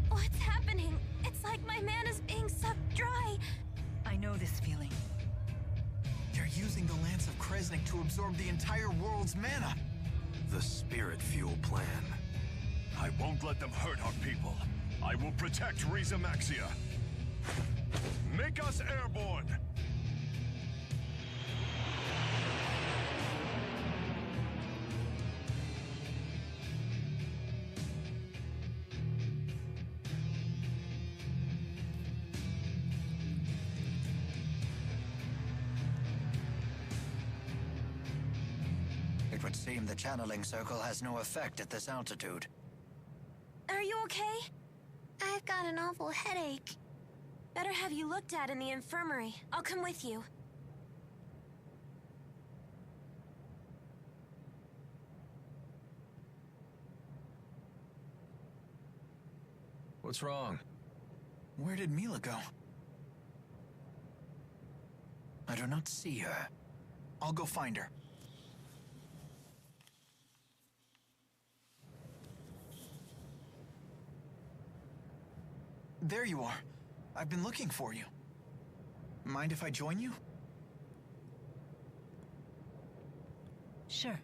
What's happening? It's like my mana is being sucked dry. I know this feeling. They're using the Lance of Kresnik to absorb the entire world's mana. The spirit fuel plan. I won't let them hurt our people. I will protect Riza Maxia. Make us airborne! It would seem the channeling circle has no effect at this altitude. Are you okay? I've got an awful headache. Better have you looked at in the infirmary. I'll come with you. What's wrong? Where did Mila go? I do not see her. I'll go find her. There you are. I've been looking for you. Mind if I join you? Sure.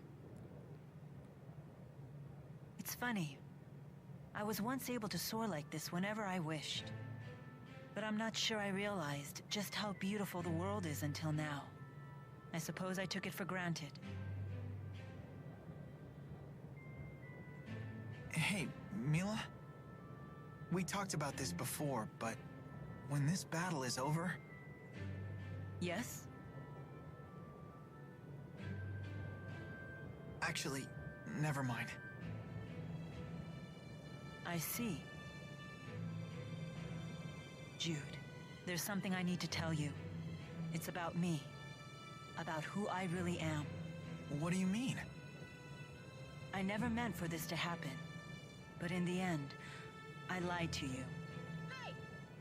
It's funny. I was once able to soar like this whenever I wished. But I'm not sure I realized just how beautiful the world is until now. I suppose I took it for granted. Hey, Mila? We talked about this before, but when this battle is over... Yes? Actually, never mind. I see. Jude, there's something I need to tell you. It's about me. About who I really am. What do you mean? I never meant for this to happen. But in the end, I lied to you. Hey,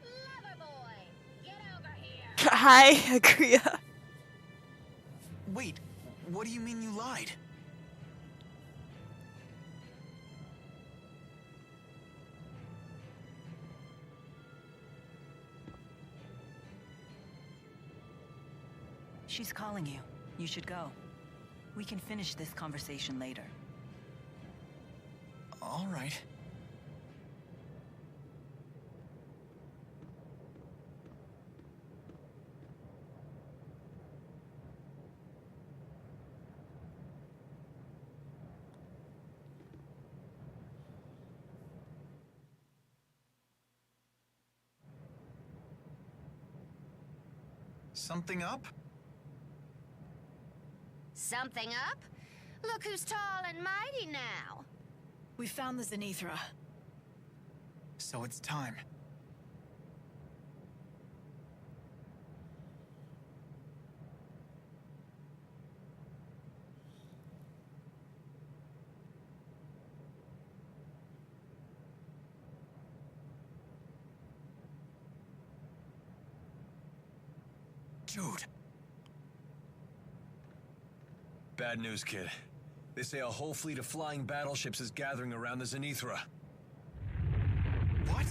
lover boy, get over here. Hi, Agria. Wait, what do you mean you lied? She's calling you. You should go. We can finish this conversation later. All right. Something up? Something up? Look who's tall and mighty now. We found the Zenithra. So it's time. Jude. Bad news, kid. They say a whole fleet of flying battleships is gathering around the Zenithra. What?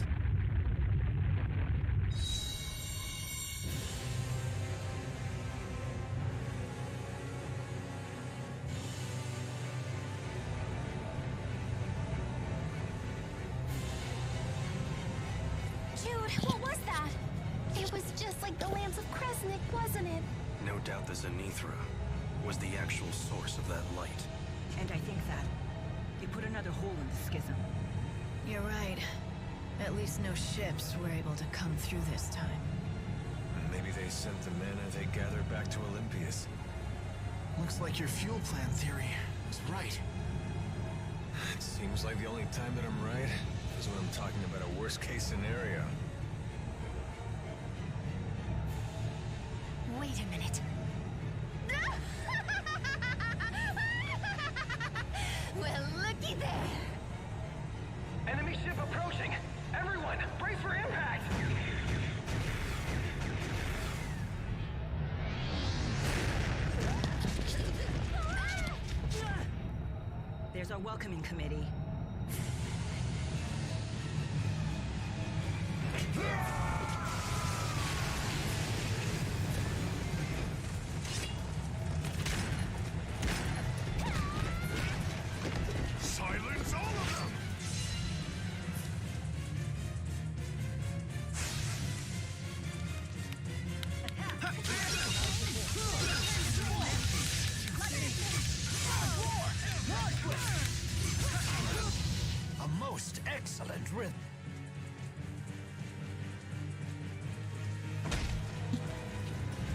Jude, what was that? It was just like the Lance of Kresnik, wasn't it? No doubt the Zenithra was the actual source of that light. And I think that you put another hole in the schism. You're right. At least no ships were able to come through this time. Maybe they sent the mana they gathered back to Olympias. Looks like your fuel plan theory was right. It seems like the only time that I'm right is when I'm talking about a worst-case scenario. Wait a minute. Well, looky there. Enemy ship approaching! Everyone, brace for impact! There's our welcoming committee. Silence all of them! A most excellent rhythm.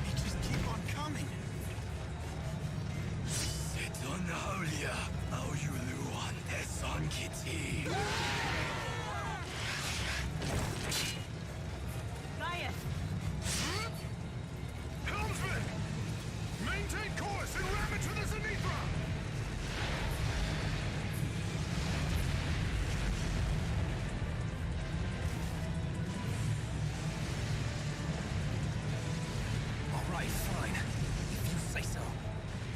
They just keep on coming. Helmsman! Maintain course and ram it to the Zenithra! All right, fine. If you say so.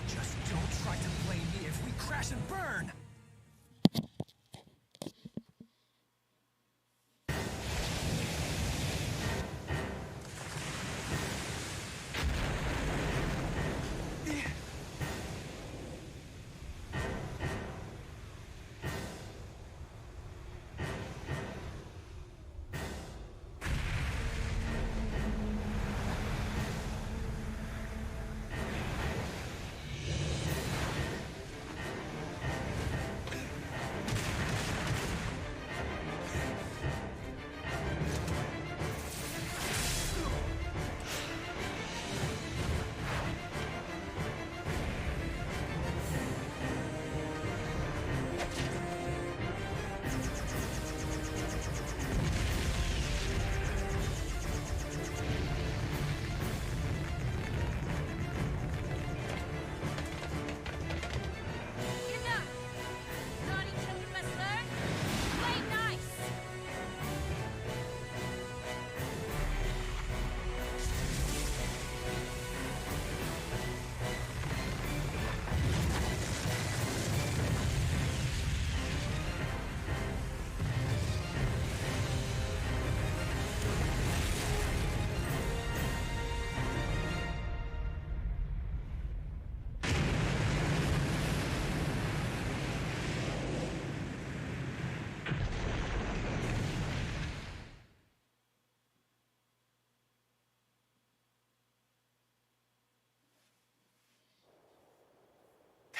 Just don't try to blame me if we crash and burn!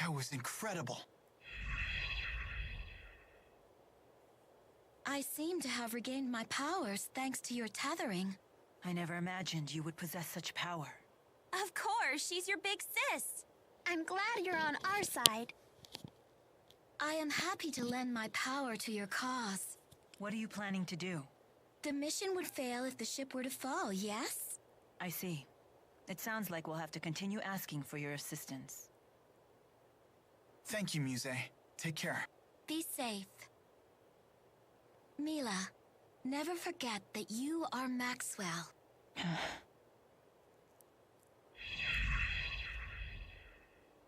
That was incredible. I seem to have regained my powers thanks to your tethering. I never imagined you would possess such power. Of course, she's your big sis. I'm glad you're on our side. I am happy to lend my power to your cause. What are you planning to do? The mission would fail if the ship were to fall, yes? I see. It sounds like we'll have to continue asking for your assistance. Thank you, Muse. Take care. Be safe. Mila, never forget that you are Maxwell.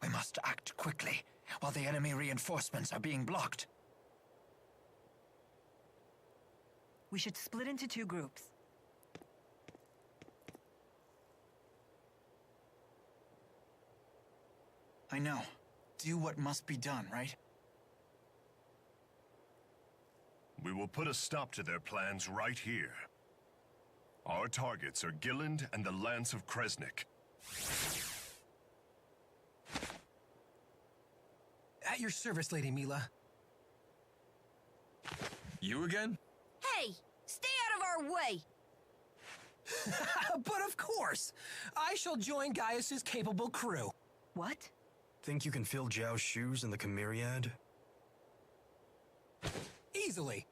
We must act quickly. while the enemy reinforcements are being blocked. We should split into 2 groups. I know. Do what must be done, right? We will put a stop to their plans right here. Our targets are Gilland and the Lance of Kresnik. At your service, Lady Mila. You again? Hey, stay out of our way! But of course! I shall join Gaius's capable crew. What? Think you can fill Zhao's shoes in the Chimeriad? Easily.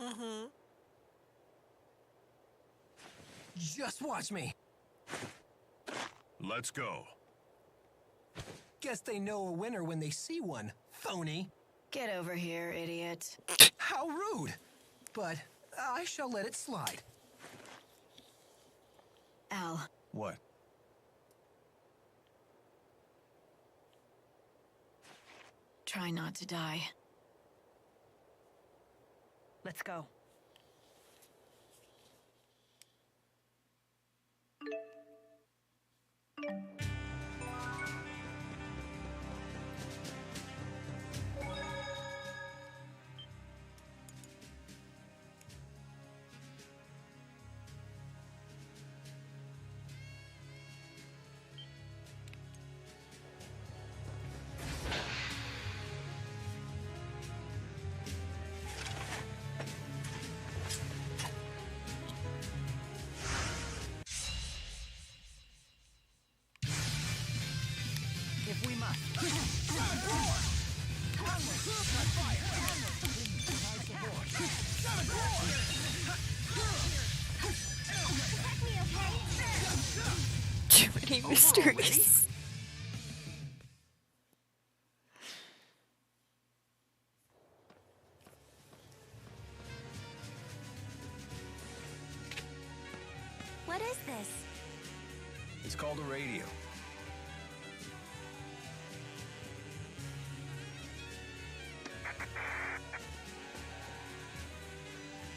Mm-hmm. Just watch me. Let's go. Guess they know a winner when they see one, phony. Get over here, idiot. How rude. But I shall let it slide. Al. What? Try not to die. Let's go. If we must. Too many mysteries. What is this? It's called a radio.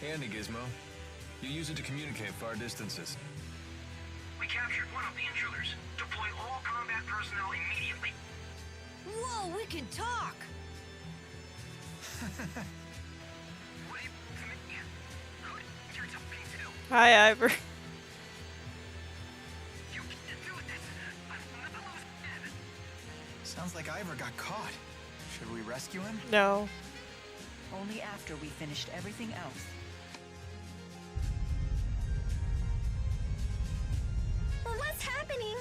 Handy, Gizmo. You use it to communicate far distances. We captured one of the intruders. Deploy all combat personnel immediately. Whoa, we can talk! Hi, Ivor. Sounds like Ivor got caught. Should we rescue him? No. Only after we finished everything else. What's happening?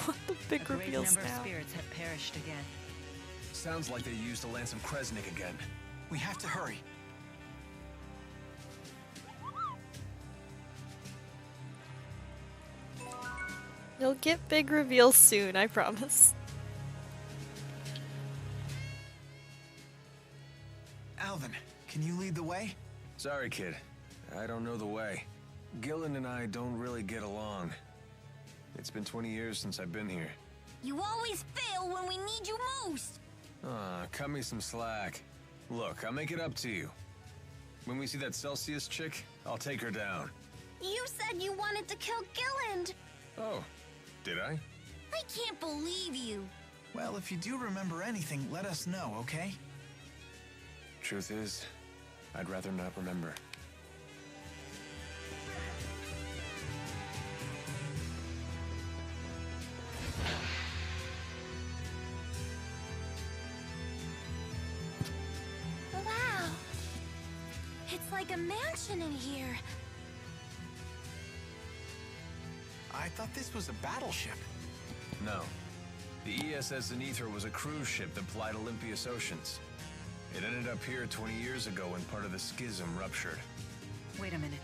What the big A great reveals number now? of spirits have perished again. Sounds like they used the Lance of Kresnik again. We have to hurry. You'll get big reveals soon, I promise. Alvin, can you lead the way? Sorry, kid. I don't know the way. Gillen and I don't really get along. It's been 20 years since I've been here. You always fail when we need you most! Aw, cut me some slack. Look, I'll make it up to you. When we see that Celsius chick, I'll take her down. You said you wanted to kill Gilland. Oh, did I? I can't believe you. Well, if you do remember anything, let us know, okay? Truth is, I'd rather not remember. Wow. It's like a mansion in here. I thought this was a battleship. No. The ESS Zenithra was a cruise ship that plied Olympia's oceans. It ended up here 20 years ago when part of the schism ruptured. Wait a minute.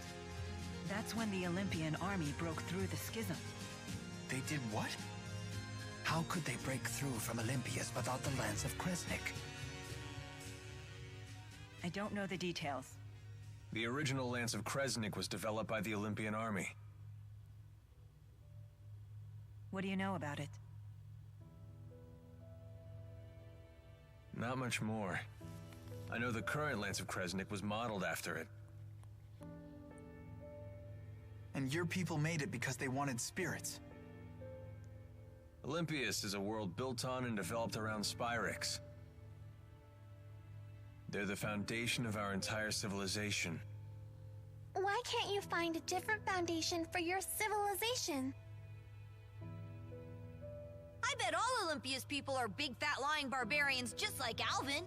That's when the Olympian army broke through the schism. They did what? How could they break through from Olympias without the Lance of Kresnik? I don't know the details. The original Lance of Kresnik was developed by the Olympian army. What do you know about it? Not much more. I know the current Lance of Kresnik was modeled after it. And your people made it because they wanted spirits. Olympias is a world built on and developed around Spyrix. They're the foundation of our entire civilization. Why can't you find a different foundation for your civilization? I bet all Olympia's people are big fat lying barbarians just like Alvin.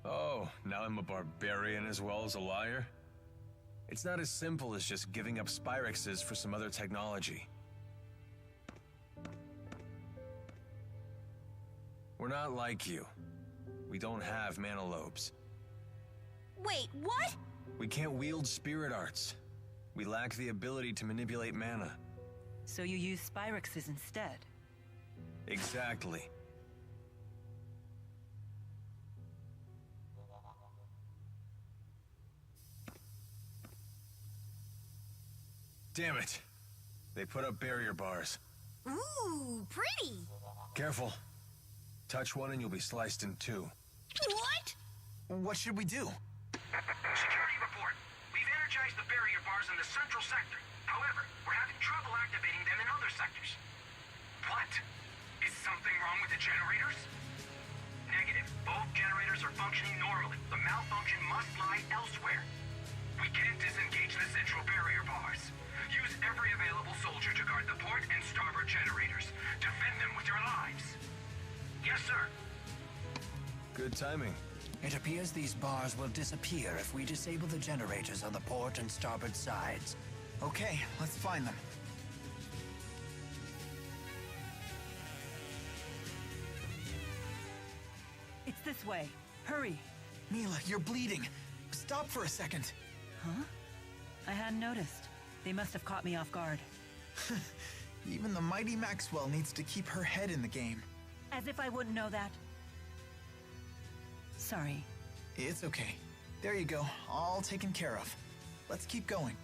Oh, now I'm a barbarian as well as a liar? It's not as simple as just giving up Spyrixes for some other technology. We're not like you. We don't have mana lobes. Wait, what? We can't wield spirit arts. We lack the ability to manipulate mana. So you use Spyrixes instead? Exactly. Damn it! They put up barrier bars. Ooh, pretty! Careful. Touch one and you'll be sliced in two. What? What should we do? Security report. We've energized the barrier bars in the central sector. However, we're having trouble activating them in other sectors. What? Is something wrong with the generators? Negative. Both generators are functioning normally. The malfunction must lie elsewhere. We can't disengage the central barrier bars. Use every available soldier to guard the port and starboard generators. Defend them with your lives. Yes, sir. Good timing. It appears these bars will disappear if we disable the generators on the port and starboard sides. Okay, let's find them. It's this way. Hurry. Mila, you're bleeding. Stop for a second. Huh? I hadn't noticed. They must have caught me off guard. Even the mighty Maxwell needs to keep her head in the game. As if I wouldn't know that. Sorry. It's okay. There you go, all taken care of. Let's keep going.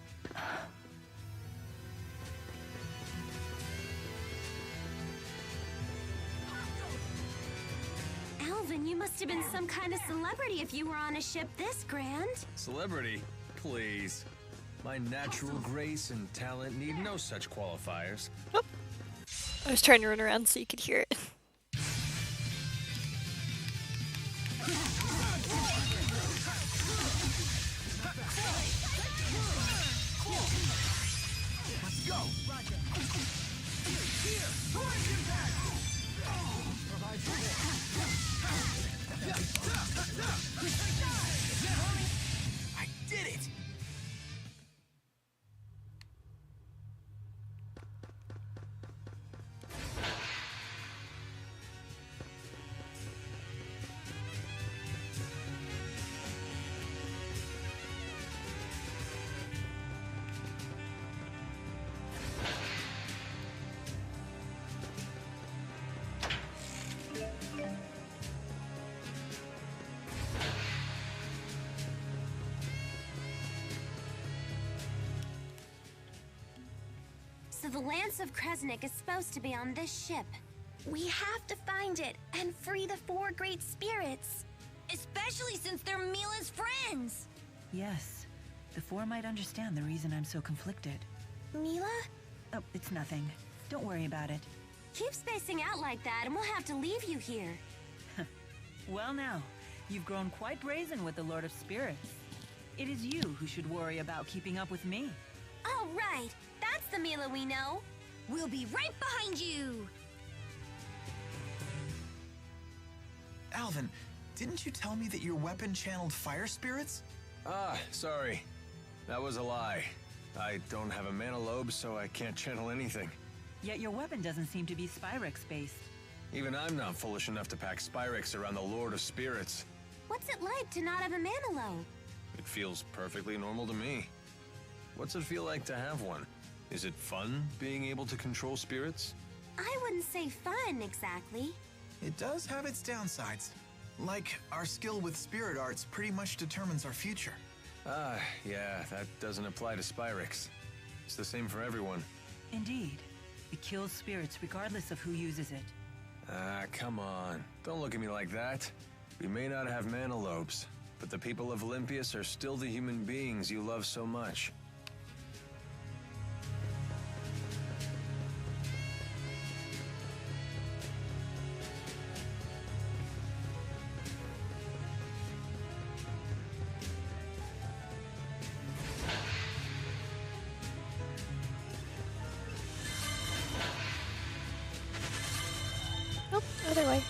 Alvin, you must have been some kind of celebrity if you were on a ship this grand. Celebrity? Please. My natural grace and talent need no such qualifiers. Oh. I was trying to run around so you could hear it. Let's go! I did it! So the Lance of Kresnik is supposed to be on this ship. We have to find it and free the four great spirits. Especially since they're Mila's friends. Yes. The four might understand the reason I'm so conflicted. Mila? Oh, it's nothing. Don't worry about it. Keep spacing out like that and we'll have to leave you here. Well now, you've grown quite brazen with the Lord of Spirits. It is you who should worry about keeping up with me. Oh, right. That's the Mila we know. We'll be right behind you. Alvin, didn't you tell me that your weapon channeled fire spirits? Ah, sorry. That was a lie. I don't have a mana lobe, so I can't channel anything. Yet your weapon doesn't seem to be Spyrix-based. Even I'm not foolish enough to pack Spyrix around the Lord of Spirits. What's it like to not have a mana lobe? It feels perfectly normal to me. What's it feel like to have one? Is it fun being able to control spirits? I wouldn't say fun, exactly. It does have its downsides. Like, our skill with spirit arts pretty much determines our future. Ah, yeah, that doesn't apply to Spyrix. It's the same for everyone. Indeed. It kills spirits regardless of who uses it. Ah, come on. Don't look at me like that. We may not have manalopes, but the people of Olympias are still the human beings you love so much. Nope, other way.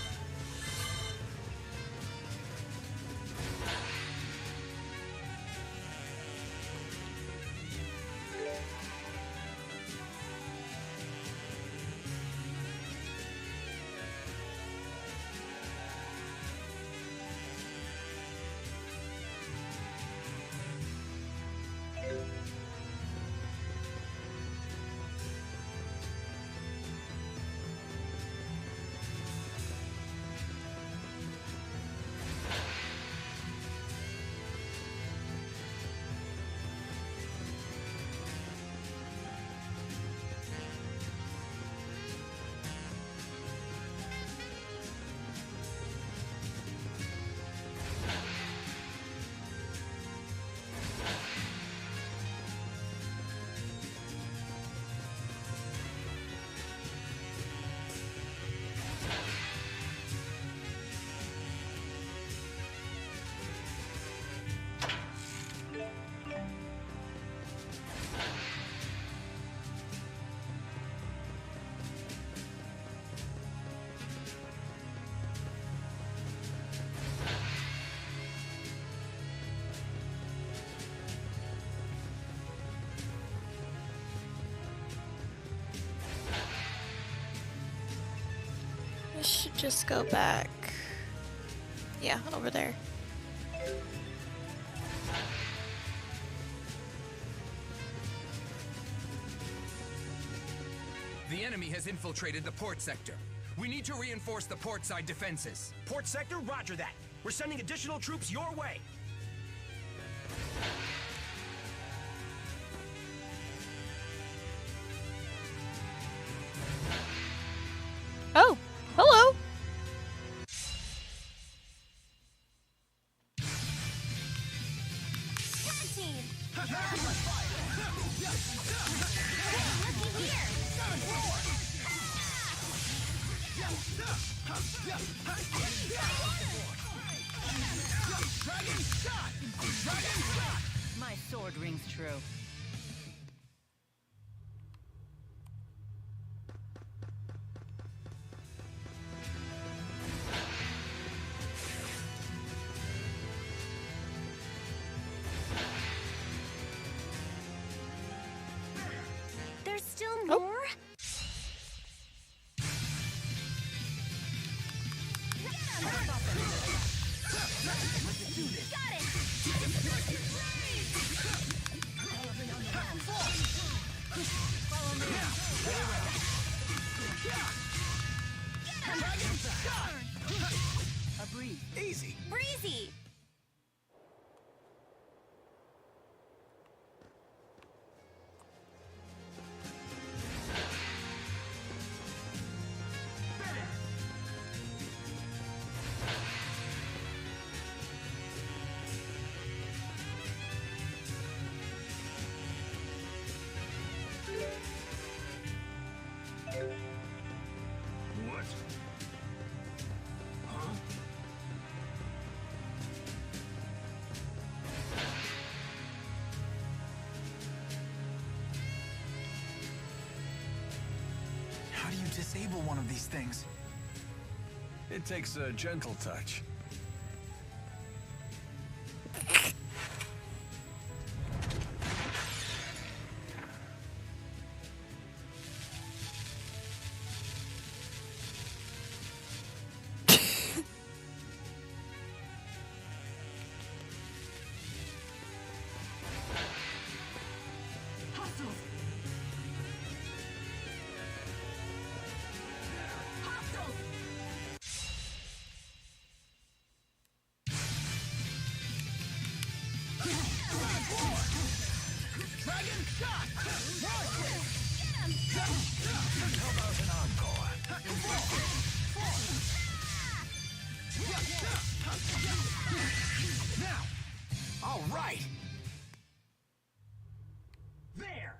I should just go back. Yeah, over there. The enemy has infiltrated the port sector. We need to reinforce the port side defenses. Port sector, roger that. We're sending additional troops your way. Oh, hello. Tag team! Looky here! Dragon shot! Dragon shot! My sword rings true. There's still more? Got it! A breeze. Easy. Breezy! What? Huh? How do you disable one of these things? It takes a gentle touch. Dragon shot! Get him! How about an encore? Now! All right! There!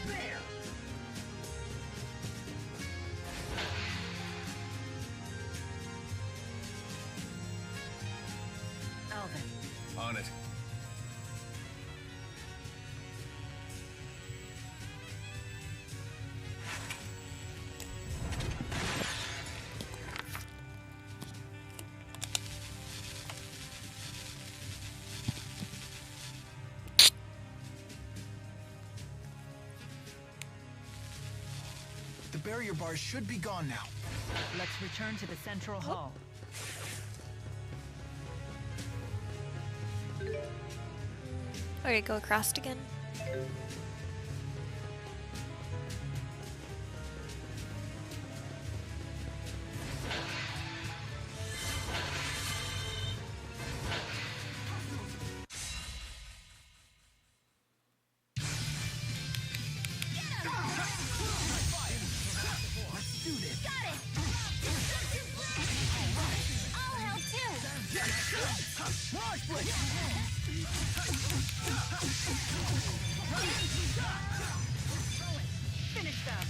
There! Alvin. On it. The barrier bars should be gone now. Let's return to the central hall. Okay, go across again. Let's do this. Got it! I'll help too! Launch blitz! Finish them.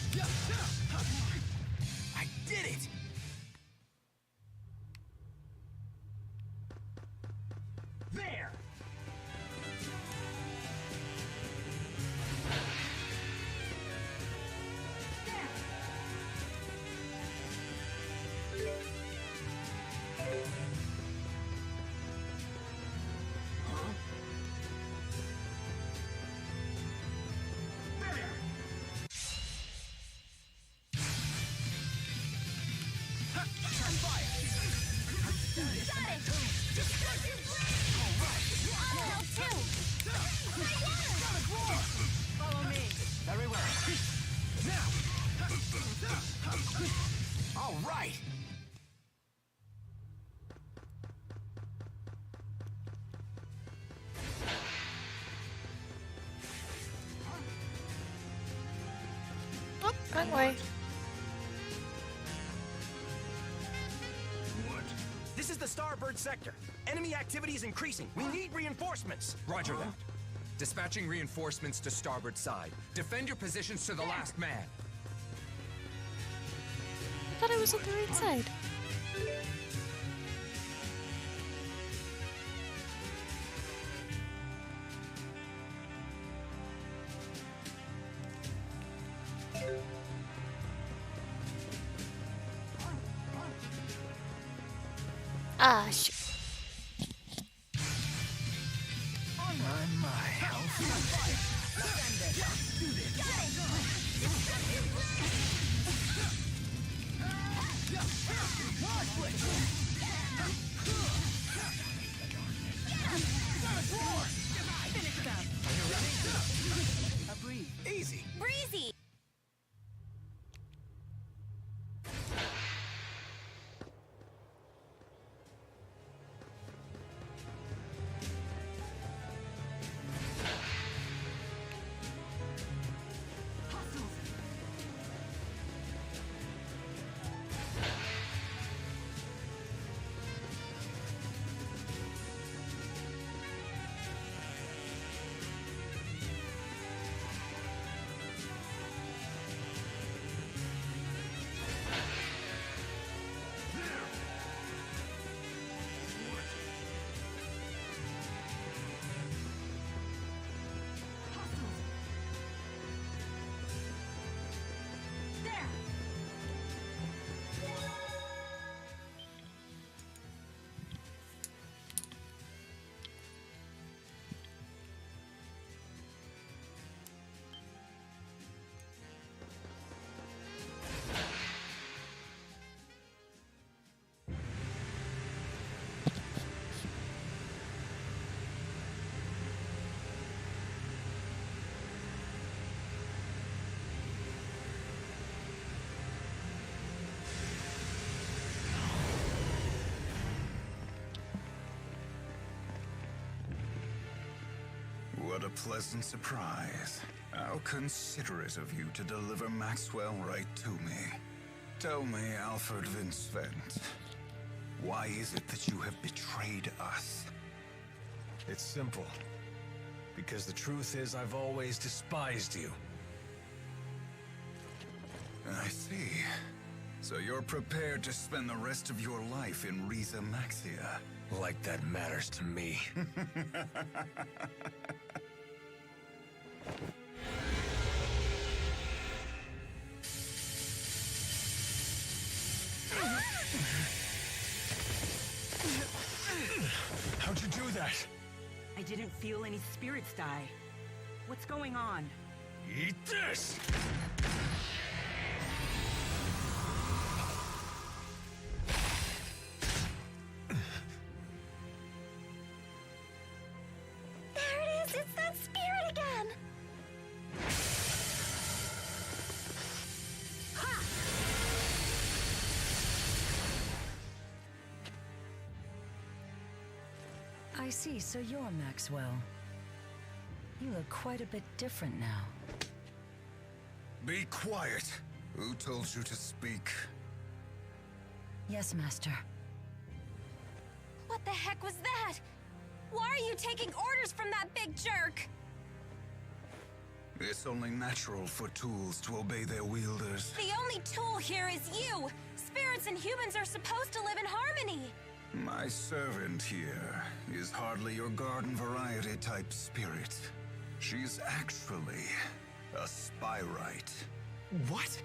I did it! There! Follow me. Very well. All right! Oh, wrong way. This is the starboard sector. Enemy activity is increasing. We need reinforcements. Roger that. Dispatching reinforcements to starboard side. Defend your positions to the last man. I thought I was on the right side. Ah, shoot. My, Finish them. Are you ready? A breeze. Easy. Breezy! What a pleasant surprise. How considerate of you to deliver Maxwell right to me. Tell me, Alfred Vincent, why is it that you have betrayed us? It's simple. Because the truth is, I've always despised you. I see. So you're prepared to spend the rest of your life in Riza Maxia? Like that matters to me. How'd you do that? I didn't feel any spirits die. What's going on? Eat this! There it is! It's that spirit again! Ha! I see, so you're Maxwell. You look quite a bit different now. Be quiet. Who told you to speak? Yes, Master. What the heck was that? Why are you taking orders from that big jerk? It's only natural for tools to obey their wielders. The only tool here is you! Spirits and humans are supposed to live in harmony! My servant here is hardly your garden variety type spirit. She's actually a spyrite. What?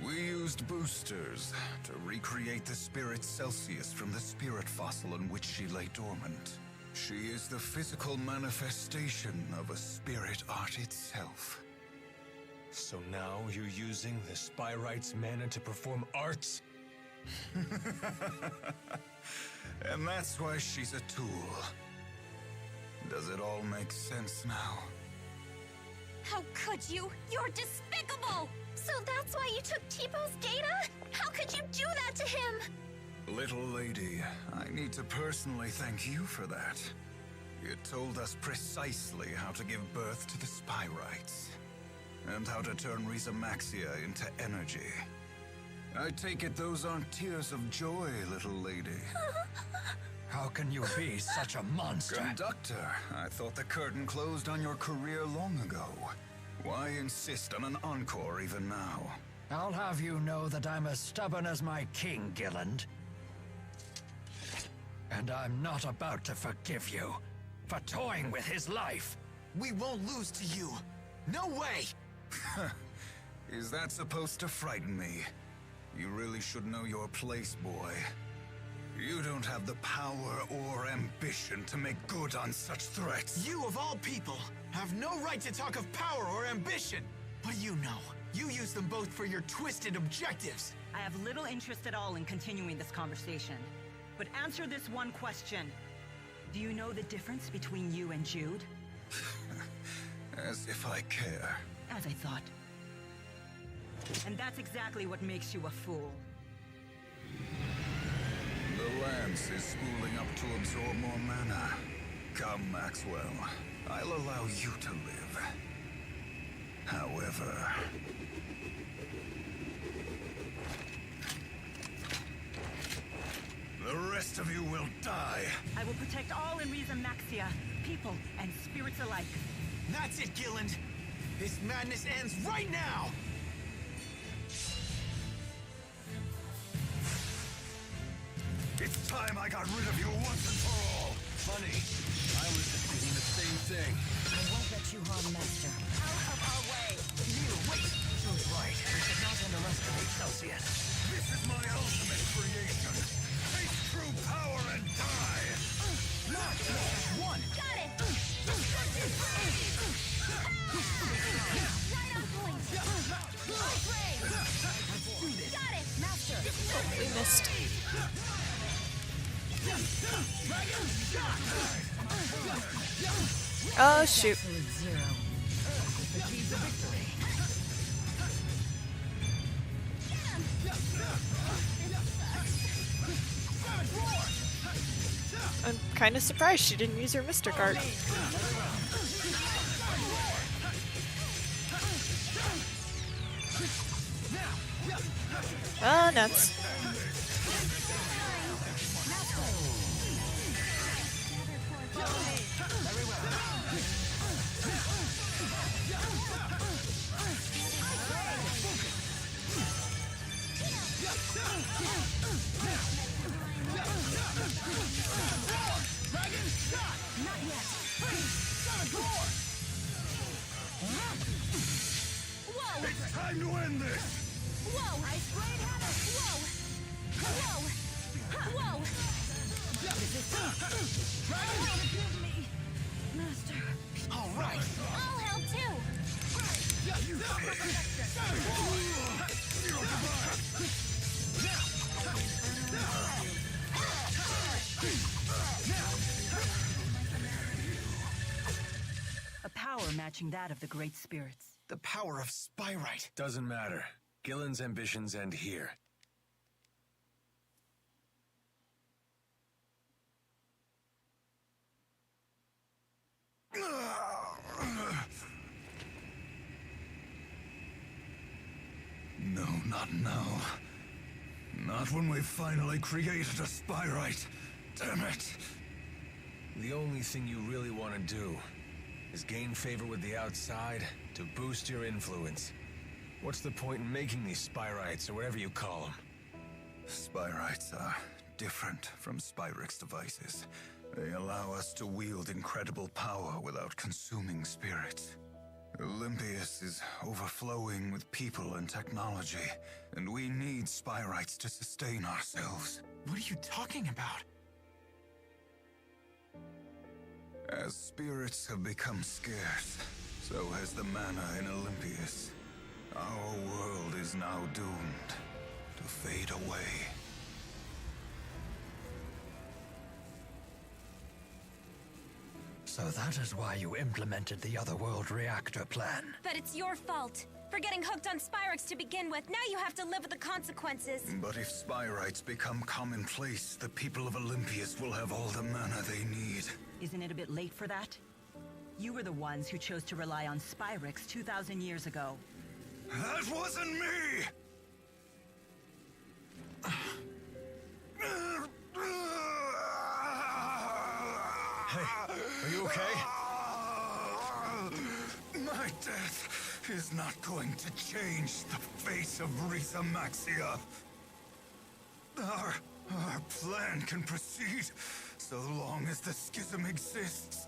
We used boosters to recreate the spirit Celsius from the spirit fossil in which she lay dormant. She is the physical manifestation of a spirit art itself. So now you're using the Spyrite's mana to perform arts? And that's why she's a tool. Does it all make sense now? How could you? You're despicable! So that's why you took T-Bow's data? How could you do that to him? Little lady, I need to personally thank you for that. You told us precisely how to give birth to the Spyrites, and how to turn Rizamaxia into energy. I take it those aren't tears of joy, little lady. How can you be such a monster? Conductor, I thought the curtain closed on your career long ago. Why insist on an encore even now? I'll have you know that I'm as stubborn as my king, Gilland. And I'm not about to forgive you for toying with his life. We won't lose to you. No way! Is that supposed to frighten me? You really should know your place, boy. You don't have the power or ambition to make good on such threats. You, of all people, have no right to talk of power or ambition. What do you know? You use them both for your twisted objectives. I have little interest at all in continuing this conversation. But answer this one question. Do you know the difference between you and Jude? As if I care. As I thought. And that's exactly what makes you a fool. The lance is spooling up to absorb more mana. Come, Maxwell. I'll allow you to live. However... the rest of you will die. I will protect all in Rizamaxia, people and spirits alike. That's it, Gilland. This madness ends right now! It's time I got rid of you once and for all. Funny. I was just thinking the same thing. I won't let you harm Master. Out of our way! You, wait! Jude's right. We should not underestimate Celsius. This is my ultimate creation. Take true power and die! One! Got it! Destructive blade! Right on point! Blade! Got it! Master! We missed. Oh shoot. Absolute zero. The key to victory. I'm kind of surprised she didn't use her Mystic Art. Ah, nuts. It's time to end this! Whoa! Ice Blade Hammer! Whoa! Whoa! Whoa! Forgive me, Master. All right. I'll help too. A power matching that of the Great Spirits. The power of Spyrite. Doesn't matter. Gillen's ambitions end here. No, not now. Not when we've finally created a Spyrite. Damn it. The only thing you really want to do is gain favor with the outside to boost your influence. What's the point in making these Spyrites, or whatever you call them? Spyrites are different from Spyrix devices. They allow us to wield incredible power without consuming spirits. Olympias is overflowing with people and technology, and we need Spyrites to sustain ourselves. What are you talking about? As spirits have become scarce, so has the mana in Olympias. Our world is now doomed to fade away. So that is why you implemented the Otherworld reactor plan. But it's your fault. For getting hooked on Spyrix to begin with, now you have to live with the consequences. But if Spyrites become commonplace, the people of Olympias will have all the mana they need. Isn't it a bit late for that? You were the ones who chose to rely on Spyrix 2,000 years ago. That wasn't me! Hey, are you okay? My death is not going to change the fate of Risa Maxia. Our plan can proceed so long as the schism exists.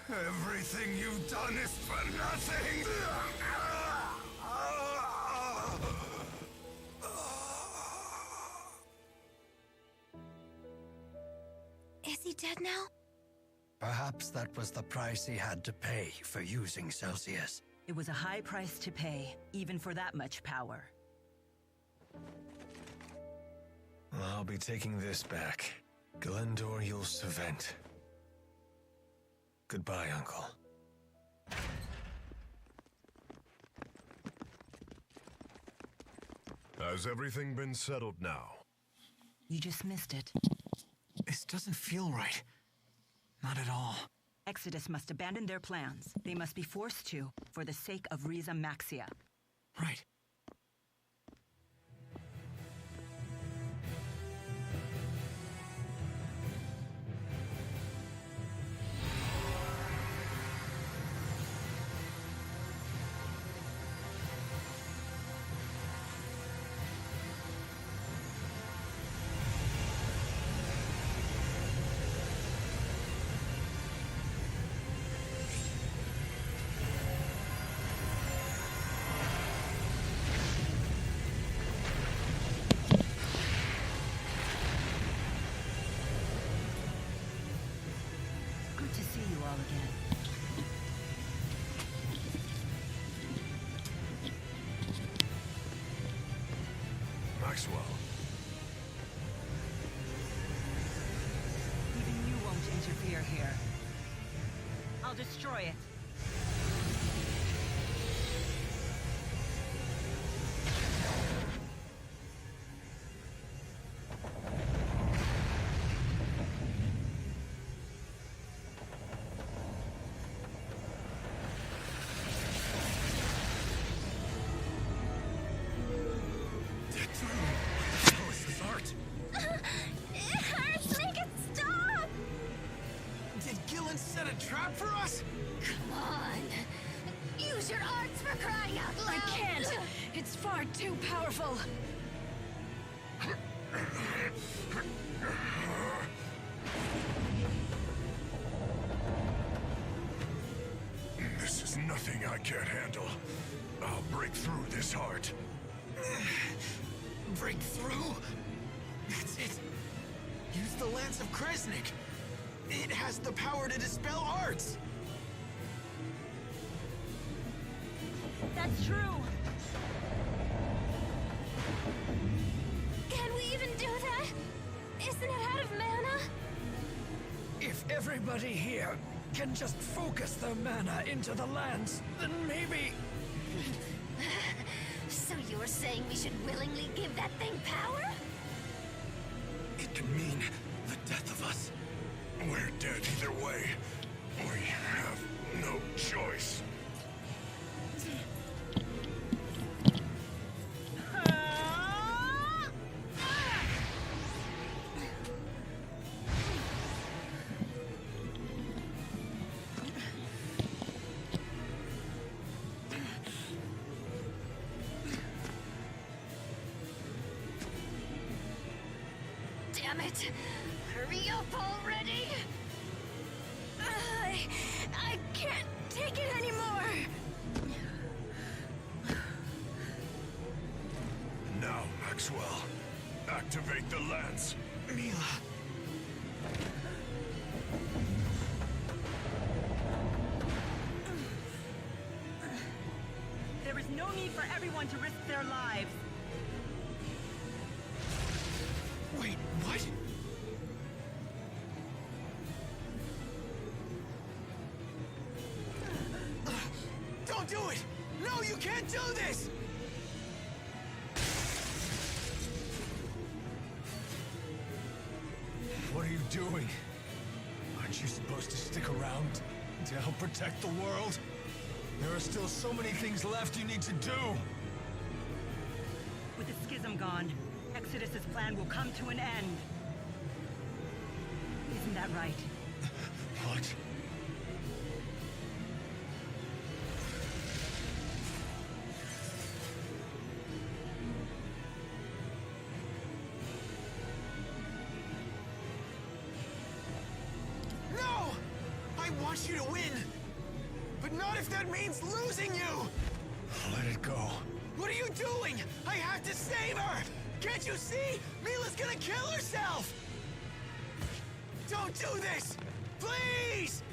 Everything you've done is for nothing. Is he dead now? Perhaps that was the price he had to pay for using Celsius. It was a high price to pay, even for that much power. I'll be taking this back. Galendor Yul-Savent. Goodbye, Uncle. Has everything been settled now? You just missed it. This doesn't feel right. Not at all. Exodus must abandon their plans. They must be forced to, for the sake of Risa Maxia. Right. Good to see you all again. Maxwell. Even you won't interfere here. I'll destroy it. a trap for us? Come on. Use your arts for crying out loud. I can't! It's far too powerful! This is nothing I can't handle. I'll break through this heart. Break through? That's it. Use the Lance of Kresnik. It has the power to dispel arts. That's true. Can we even do that? Isn't it out of mana? If everybody here can just focus their mana into the lance, then maybe... So you're saying we should willingly give that thing power? It can mean the death of us. We're dead either way. We have no choice. Damn it! Hurry up already! I can't take it anymore! Now, Maxwell, activate the lance. Mila. There is no need for everyone to risk their lives. Wait, what? Don't do it! No, you can't do this! What are you doing? Aren't you supposed to stick around to help protect the world? There are still so many things left you need to do. With the schism gone, Exodus's plan will come to an end. Isn't that right? What? No! I want you to win! But not if that means losing you! Let it go. What are you doing? I have to save her! Can't you see? Mila's gonna kill herself! Don't do this! Please!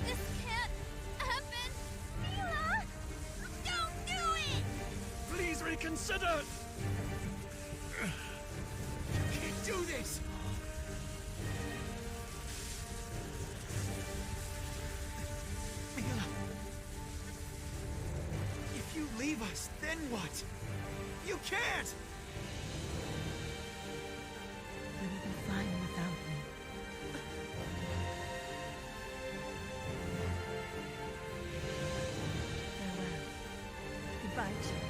This can't happen! Mila! Don't do it! Please reconsider! You can't do this! Mila... If you leave us, then what? You can't! You will be fine without me. Farewell. Goodbye, Jill.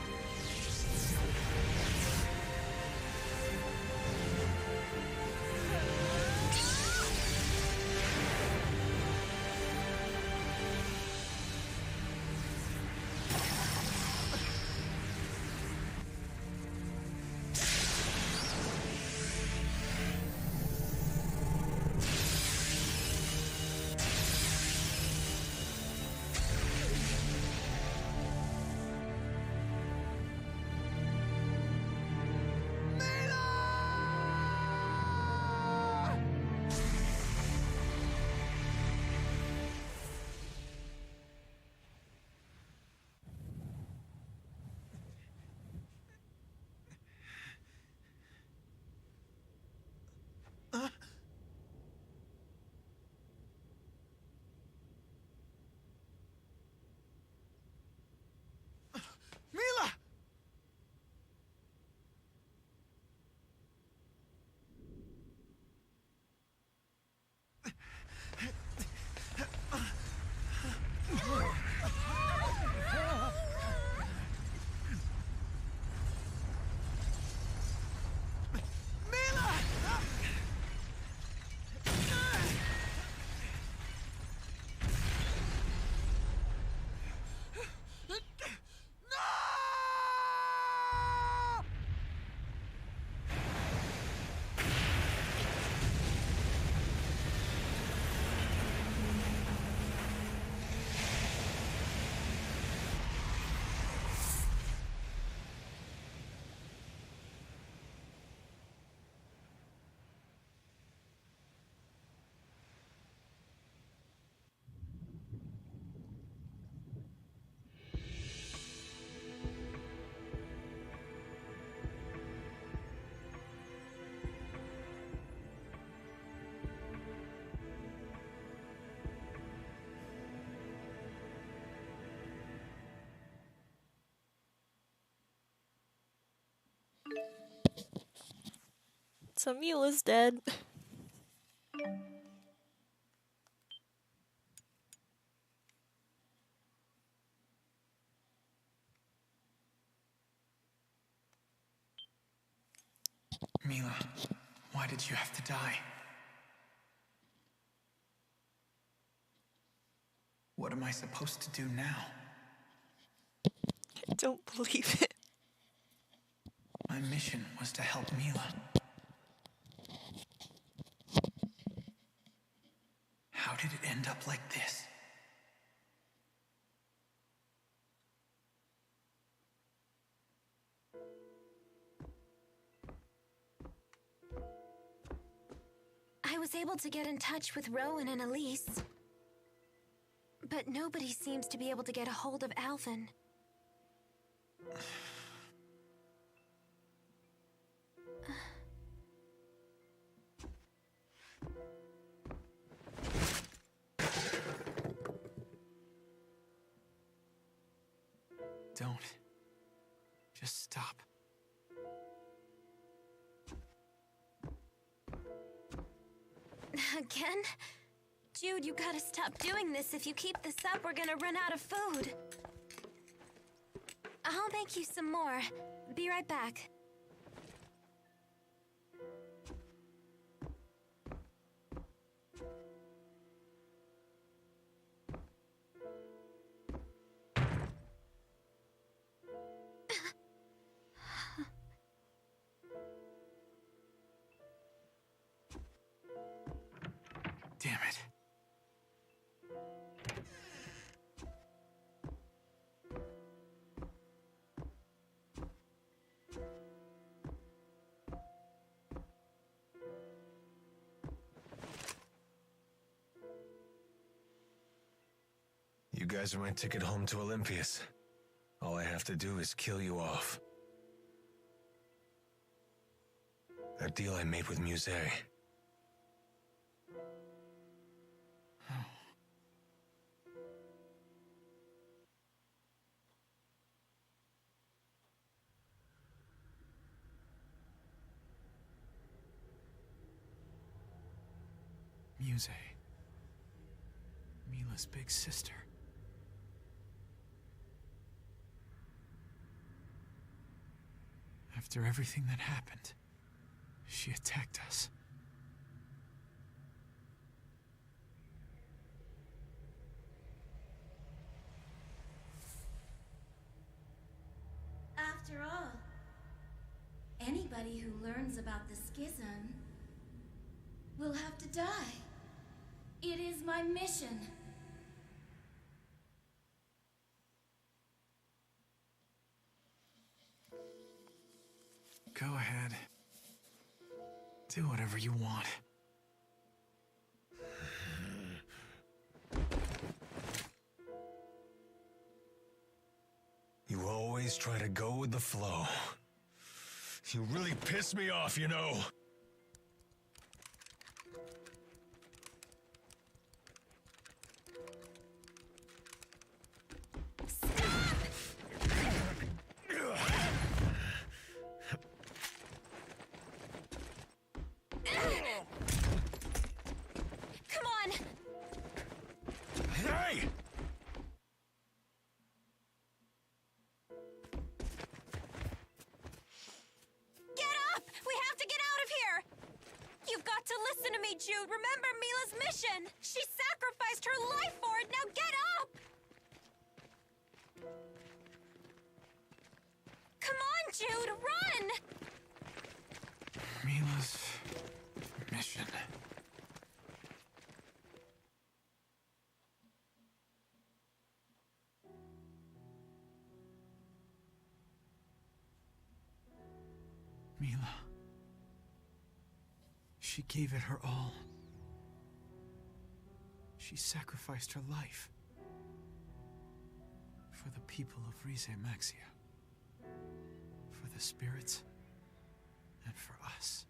So Mila's dead. Mila, why did you have to die? What am I supposed to do now? I don't believe it. My mission was to help Mila. How did it end up like this? I was able to get in touch with Rowan and Elise. But nobody seems to be able to get a hold of Alvin. Don't. Just stop. Again? Jude, you gotta stop doing this. If you keep this up, we're gonna run out of food. I'll make you some more. Be right back. Damn it. You guys are my ticket home to Olympias. All I have to do is kill you off. That deal I made with Muse. Muse. Mila's big sister. After everything that happened, she attacked us. After all, anybody who learns about the schism will have to die. It is my mission. Go ahead. Do whatever you want. You always try to go with the flow. You really piss me off, you know. Come on! Hey! Get up! We have to get out of here! You've got to listen to me, Jude. Remember Mila's mission. She sacrificed her life for it. Now get up! Come on, Jude, run! Mila's mission. Mila. She gave it her all. She sacrificed her life for the people of Rize Maxia, for the spirits, and for us.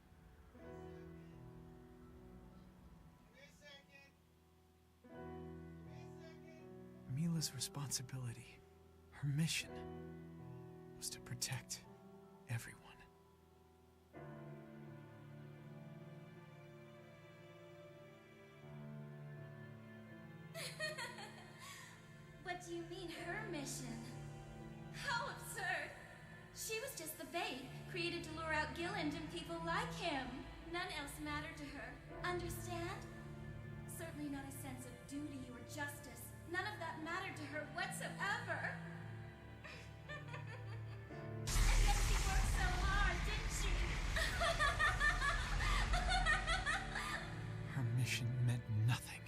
Mila's responsibility, her mission, was to protect everyone. created to lure out Gilland and people like him. None else mattered to her. Understand? Certainly not a sense of duty or justice. None of that mattered to her whatsoever. And yet she worked so hard, didn't she? Her mission meant nothing.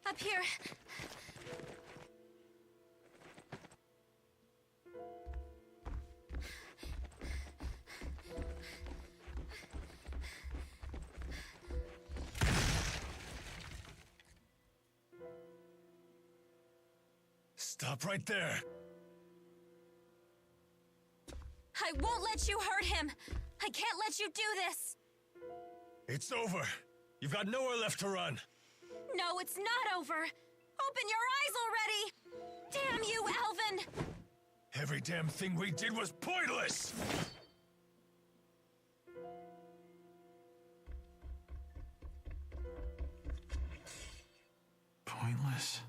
Up here. Stop right there! I won't let you hurt him! I can't let you do this! It's over! You've got nowhere left to run! No, it's not over! Open your eyes already! Damn you, Alvin! Every damn thing we did was pointless! Pointless?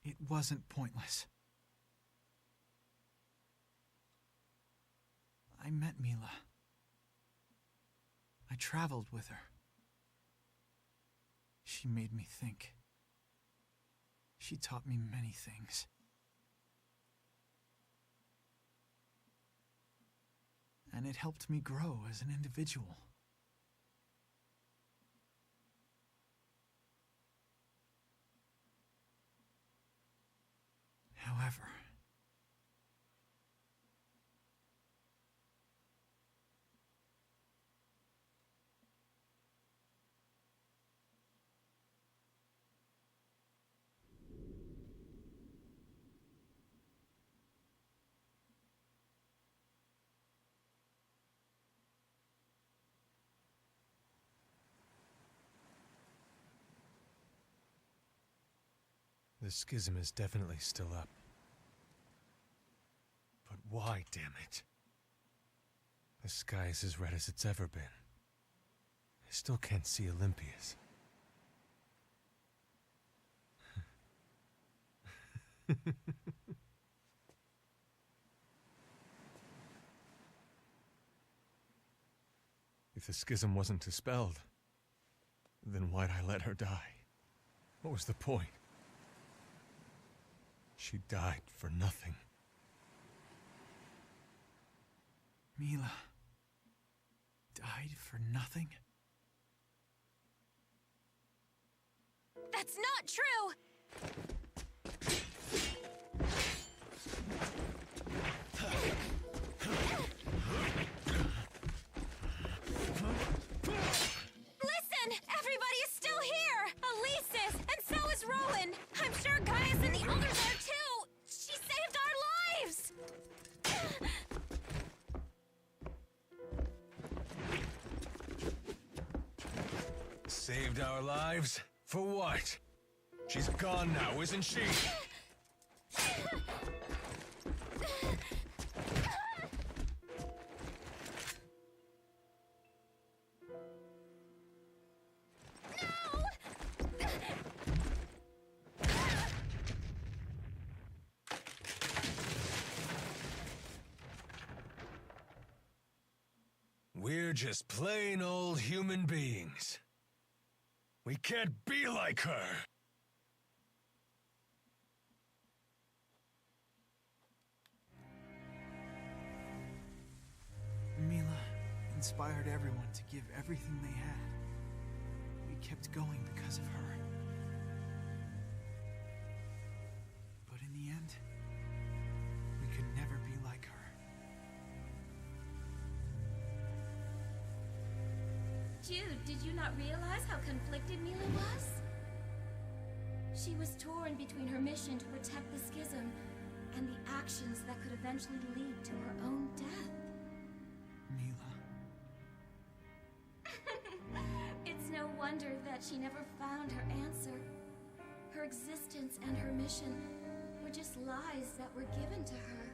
It wasn't pointless. I met Mila. I traveled with her. She made me think. She taught me many things. And it helped me grow as an individual. However, the schism is definitely still up. But why, damn it? The sky is as red as it's ever been. I still can't see Olympias. If the schism wasn't dispelled, then why'd I let her die? What was the point? She died for nothing. Mila died for nothing? That's not true! Listen! Everybody is still here! Elise is, and so is Rowan! I'm sure Gaius and the others are too! She saved our lives! Saved our lives? For what? She's gone now, isn't she? We're just plain old human beings. We can't be like her! Mila inspired everyone to give everything they had. We kept going because of her. But in the end, we could never be like her. Jude, did you not realize how conflicted Mila was? She was torn between her mission to protect the schism and the actions that could eventually lead to her own death. Mila. It's no wonder that she never found her answer. Her existence and her mission were just lies that were given to her.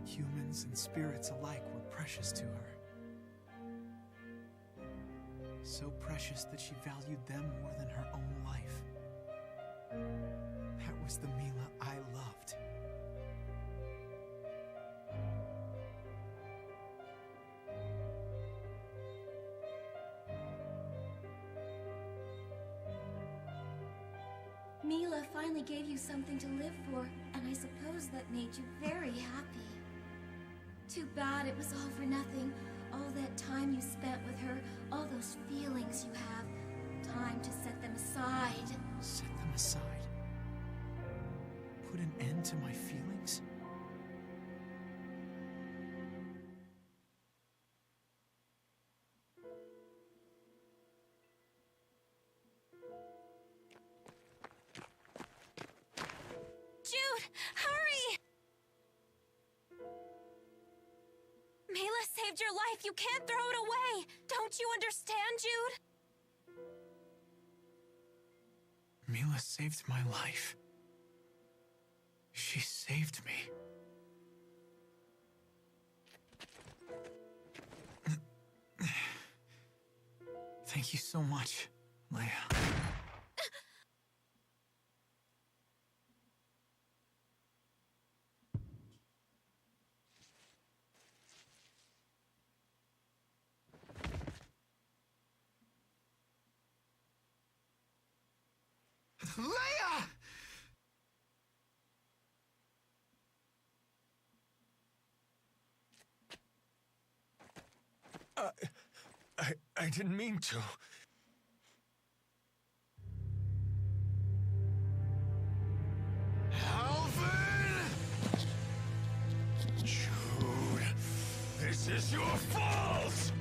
Humans and spirits alike were precious to her. So precious that she valued them more than her own life. That was the Mila I loved. Mila finally gave you something to live for, and I suppose that made you very happy. Too bad it was all for nothing. All that time you spent with her, all those feelings you have. Time to set them aside. Set them aside? Put an end to my feelings? Jude, hurry! Mila saved your life. You can't throw it away. Don't you understand, Jude? Mila saved my life. She saved me. Thank you so much, Leia. Leia! I didn't mean to. Alvin! Jude, this is your fault!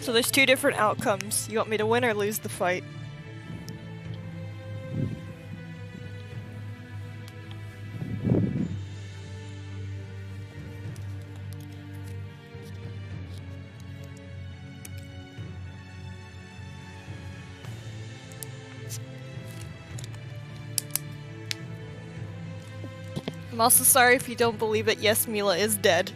So there's two different outcomes. You want me to win or lose the fight? I'm also sorry if you don't believe it. Yes, Mila is dead.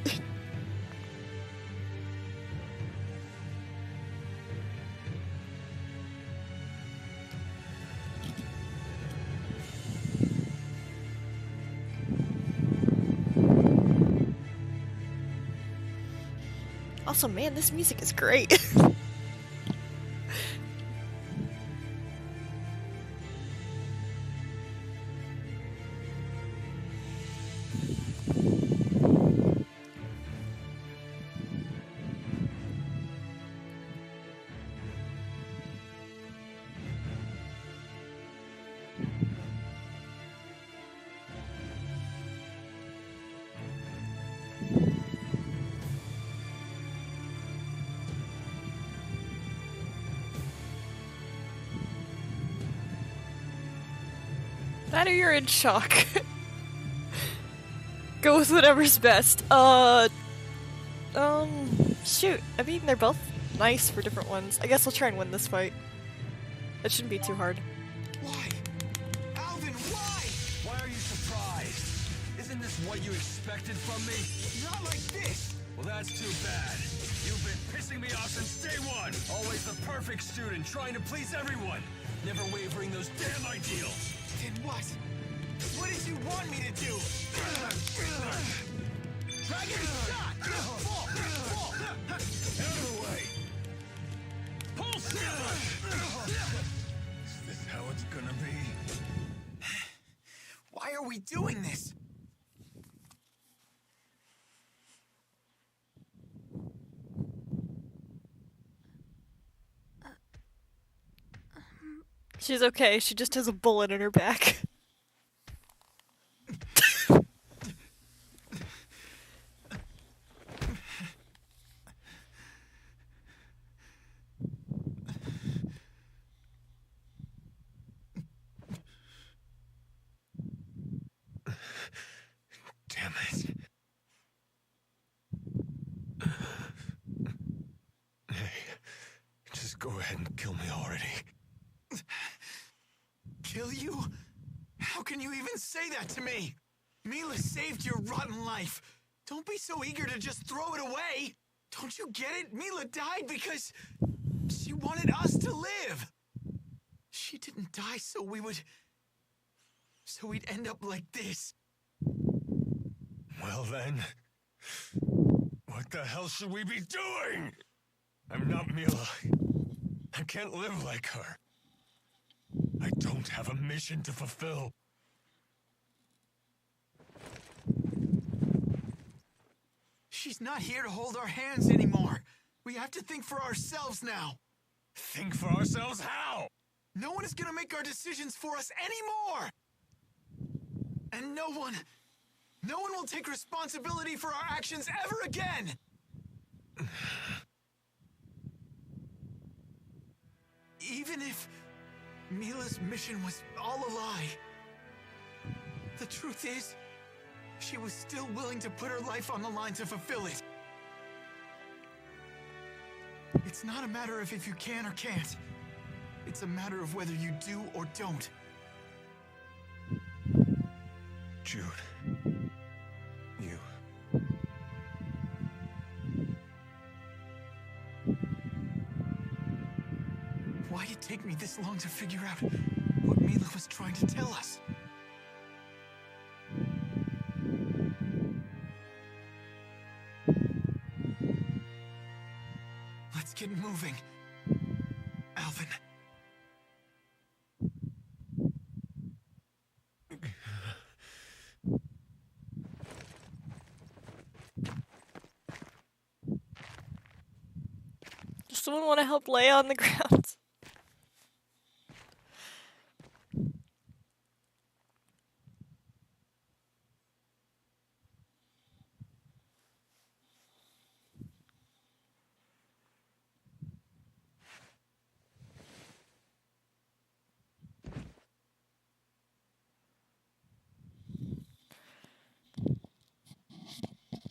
Also, man, this music is great. That or you're in shock. Go with whatever's best. Shoot. I mean, they're both nice for different ones. I guess I'll try and win this fight. It shouldn't be too hard. Why? Alvin, why? Why are you surprised? Isn't this what you expected from me? Not like this! Well, that's too bad. You've been pissing me off since day one! Always the perfect student, trying to please everyone! Never wavering those damn ideals! Then what? What did you want me to do? Dragon shot! Fall! Fall! Out of the way! Pull Xilla! Is this how it's gonna be? Why are we doing this? She's okay, she just has a bullet in her back. Damn it. Hey, just Go ahead and kill me already. Kill you? How can you even say that to me? Mila saved your rotten life. Don't be so eager to just throw it away. Don't you get it? Mila died because she wanted us to live. She didn't die so we'd end up like this. Well then, what the hell should we be doing? I'm not Mila. I can't live like her. I don't have a mission to fulfill. She's not here to hold our hands anymore. We have to think for ourselves now. Think for ourselves how? No one is gonna make our decisions for us anymore! And no one will take responsibility for our actions ever again! Even if Mila's mission was all a lie, the truth is, she was still willing to put her life on the line to fulfill it. It's not a matter of if you can or can't. It's a matter of whether you do or don't. Jude. You. Why'd it take me this long to figure out what Mila was trying to tell us? Let's get moving. Alvin. Does someone want to help Leia on the ground?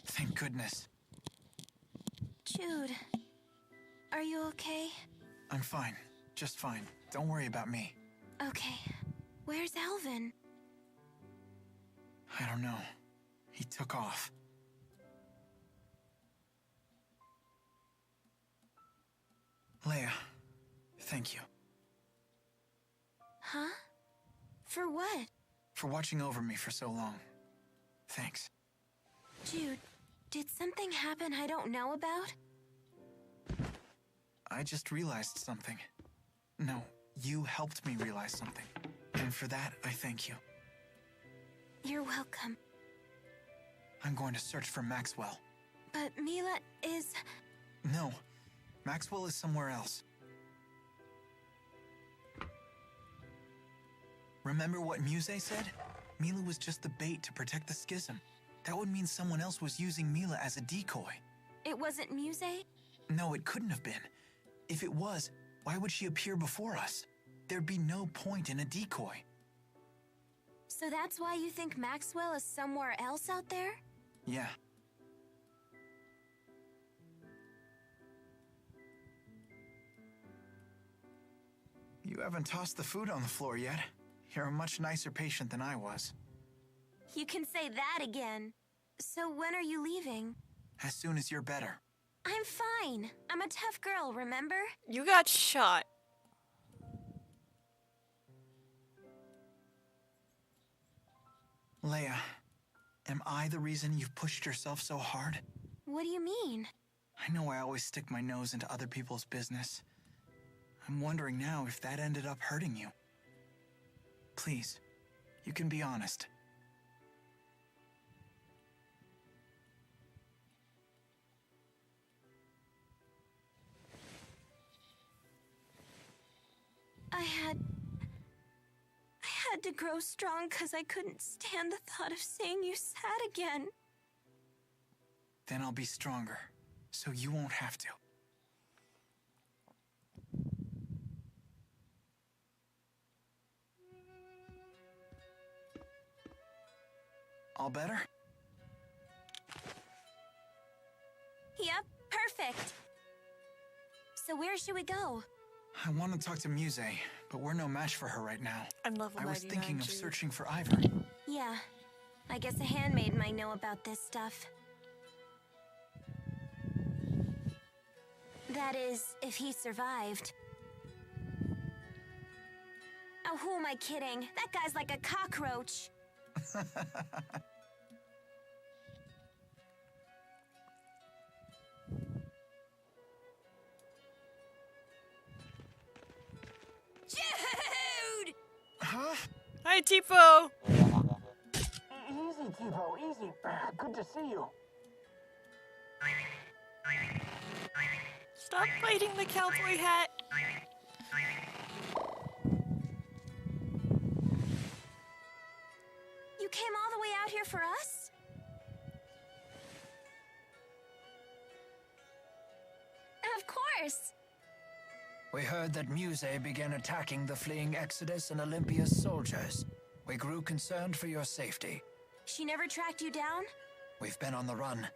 Thank goodness. Jude, are you okay? I'm fine. Just fine. Don't worry about me. Okay. Where's Alvin? I don't know. He took off. Leia, thank you. Huh? For what? For watching over me for so long. Thanks. Jude, did something happen I don't know about? I just realized something. No, you helped me realize something. And for that, I thank you. You're welcome. I'm going to search for Maxwell. But Mila is... No, Maxwell is somewhere else. Remember what Muse said? Mila was just the bait to protect the schism. That would mean someone else was using Mila as a decoy. It wasn't Muse? No, it couldn't have been. If it was, why would she appear before us? There'd be no point in a decoy. So that's why you think Maxwell is somewhere else out there? Yeah. You haven't tossed the food on the floor yet. You're a much nicer patient than I was. You can say that again. So when are you leaving? As soon as you're better. I'm fine. I'm a tough girl, remember? You got shot. Leia, am I the reason you've pushed yourself so hard? What do you mean? I know I always stick my nose into other people's business. I'm wondering now if that ended up hurting you. Please, you can be honest. I had to grow strong because I couldn't stand the thought of seeing you sad again. Then I'll be stronger, so you won't have to. All better? Yep, perfect. So where should we go? I want to talk to Muse, but we're no match for her right now. I'm level I was 99, thinking of Jude. searching for Ivor. Yeah, I guess a handmaid might know about this stuff. That is, if he survived. Oh, who am I kidding? That guy's like a cockroach. Jude! Huh? Hi, Tipo! Easy, Tipo, easy. Good to see you. Stop biting the cowboy hat! You came all the way out here for us? Of course. We heard that Muse began attacking the fleeing Exodus and Olympia's soldiers. We grew concerned for your safety. She never tracked you down? We've been on the run.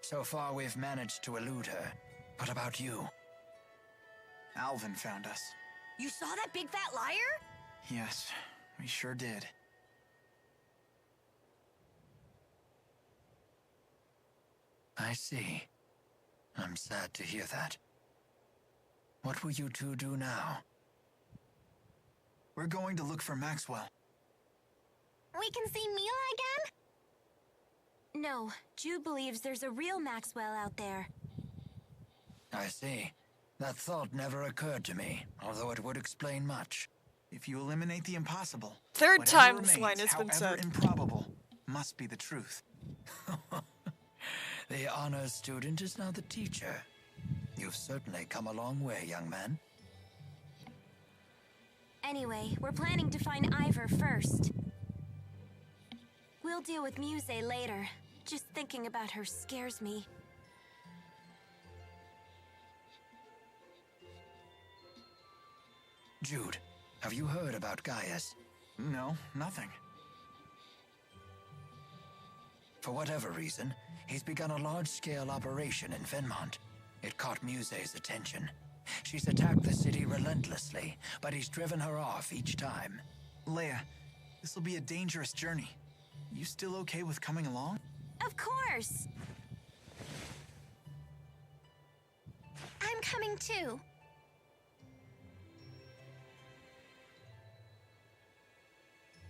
So far, we've managed to elude her. What about you? Alvin found us. You saw that big fat liar? Yes, we sure did. I see. I'm sad to hear that. What will you two do now? We're going to look for Maxwell. We can see Mila again? No, Jude believes there's a real Maxwell out there. I see. That thought never occurred to me, although it would explain much. If you eliminate the impossible, Third whatever time this remains, line has been however said. improbable, must be the truth. The honors student is now the teacher. You've certainly come a long way, young man. Anyway, we're planning to find Ivor first. We'll deal with Muse later. Just thinking about her scares me. Jude, have you heard about Gaius? No, nothing. For whatever reason, he's begun a large-scale operation in Venmont. It caught Muse's attention. She's attacked the city relentlessly, but he's driven her off each time. Leia, this will be a dangerous journey. You still okay with coming along? Of course! I'm coming too.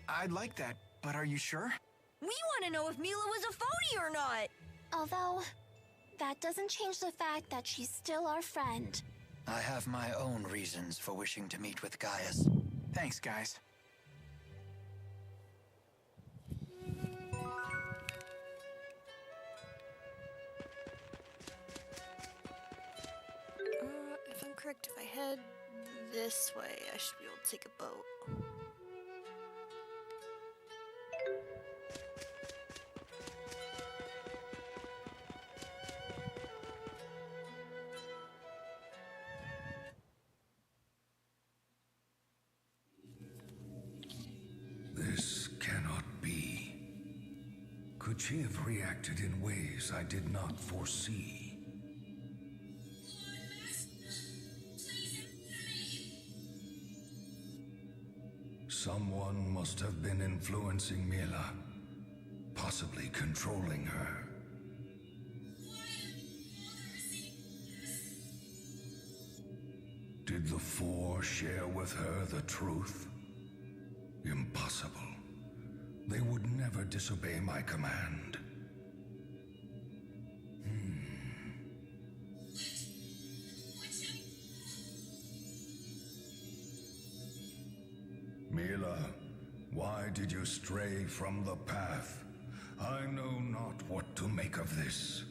I'd like that, but are you sure? We want to know if Mila was a phony or not. Although, that doesn't change the fact that she's still our friend. I have my own reasons for wishing to meet with Gaius. Thanks, guys. If I'm correct, if I head this way, I should be able to take a boat. This cannot be. Could she have reacted in ways I did not foresee? Someone must have been influencing Mila, possibly controlling her. Did the Four share with her the truth? Impossible. They would never disobey my command. Mila, why did you stray from the path? I know not what to make of this.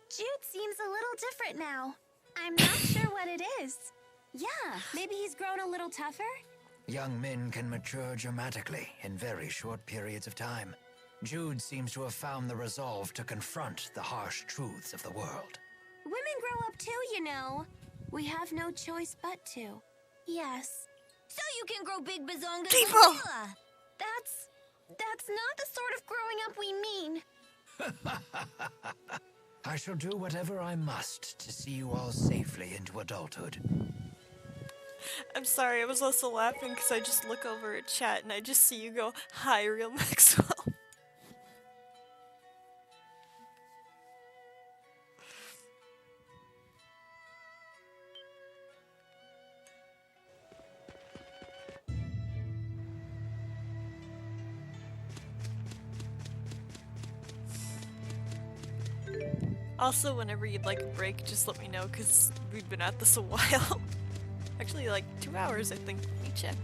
Jude seems a little different now. I'm not sure what it is. Yeah, maybe he's grown a little tougher? Young men can mature dramatically in very short periods of time. Jude seems to have found the resolve to confront the harsh truths of the world. Women grow up too, you know. We have no choice but to. Yes. So you can grow big bazongas Tipo! like Xilla. That's not the sort of growing up we mean. I shall do whatever I must to see you all safely into adulthood. I'm sorry, I was also laughing because I just look over at chat and I just see you go, "Hi, real Maxwell." Also, whenever you'd like a break, just let me know, because we've been at this a while. Actually, like 2 hours, I think. Let me check.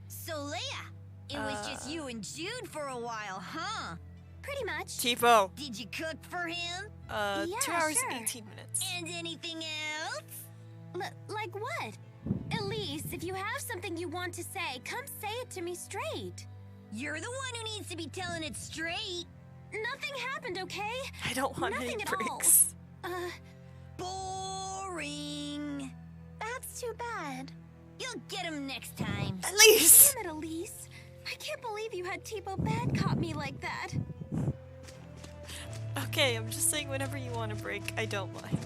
So, Leia, it was just you and Jude for a while, huh? Pretty much. Tipo! Did you cook for him? Yeah, 2 hours sure. and 18 minutes. And anything else? Like what? Elise, if you have something you want to say, come say it to me straight. You're the one who needs to be telling it straight. Nothing happened, okay? I don't want Nothing any at breaks. Boring. That's too bad. You'll get him next time. Elise! Damn it, Elise. I can't believe you had Tipo bad cop me like that. Okay, I'm just saying whenever you want a break, I don't mind.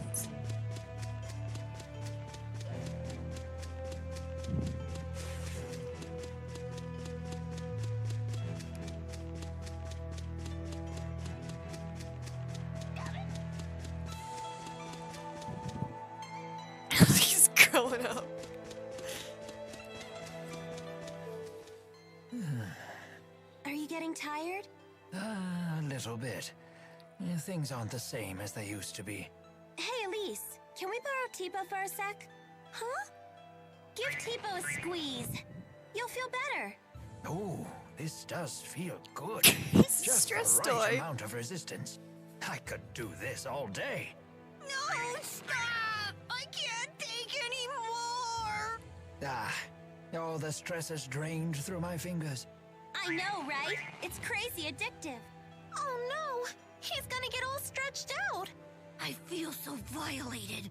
He's growing up. Are you getting tired? A little bit. Things aren't the same as they used to be. Hey, Elise, can we borrow Tipo for a sec? Huh? Give Tipo a squeeze. You'll feel better. Oh, this does feel good. He's a Just stress the right toy. amount of resistance. I could do this all day. No, stop! I can't take anymore! All the stress is drained through my fingers. I know, right? It's crazy addictive. Oh no! He's gonna get all stretched out! I feel so violated.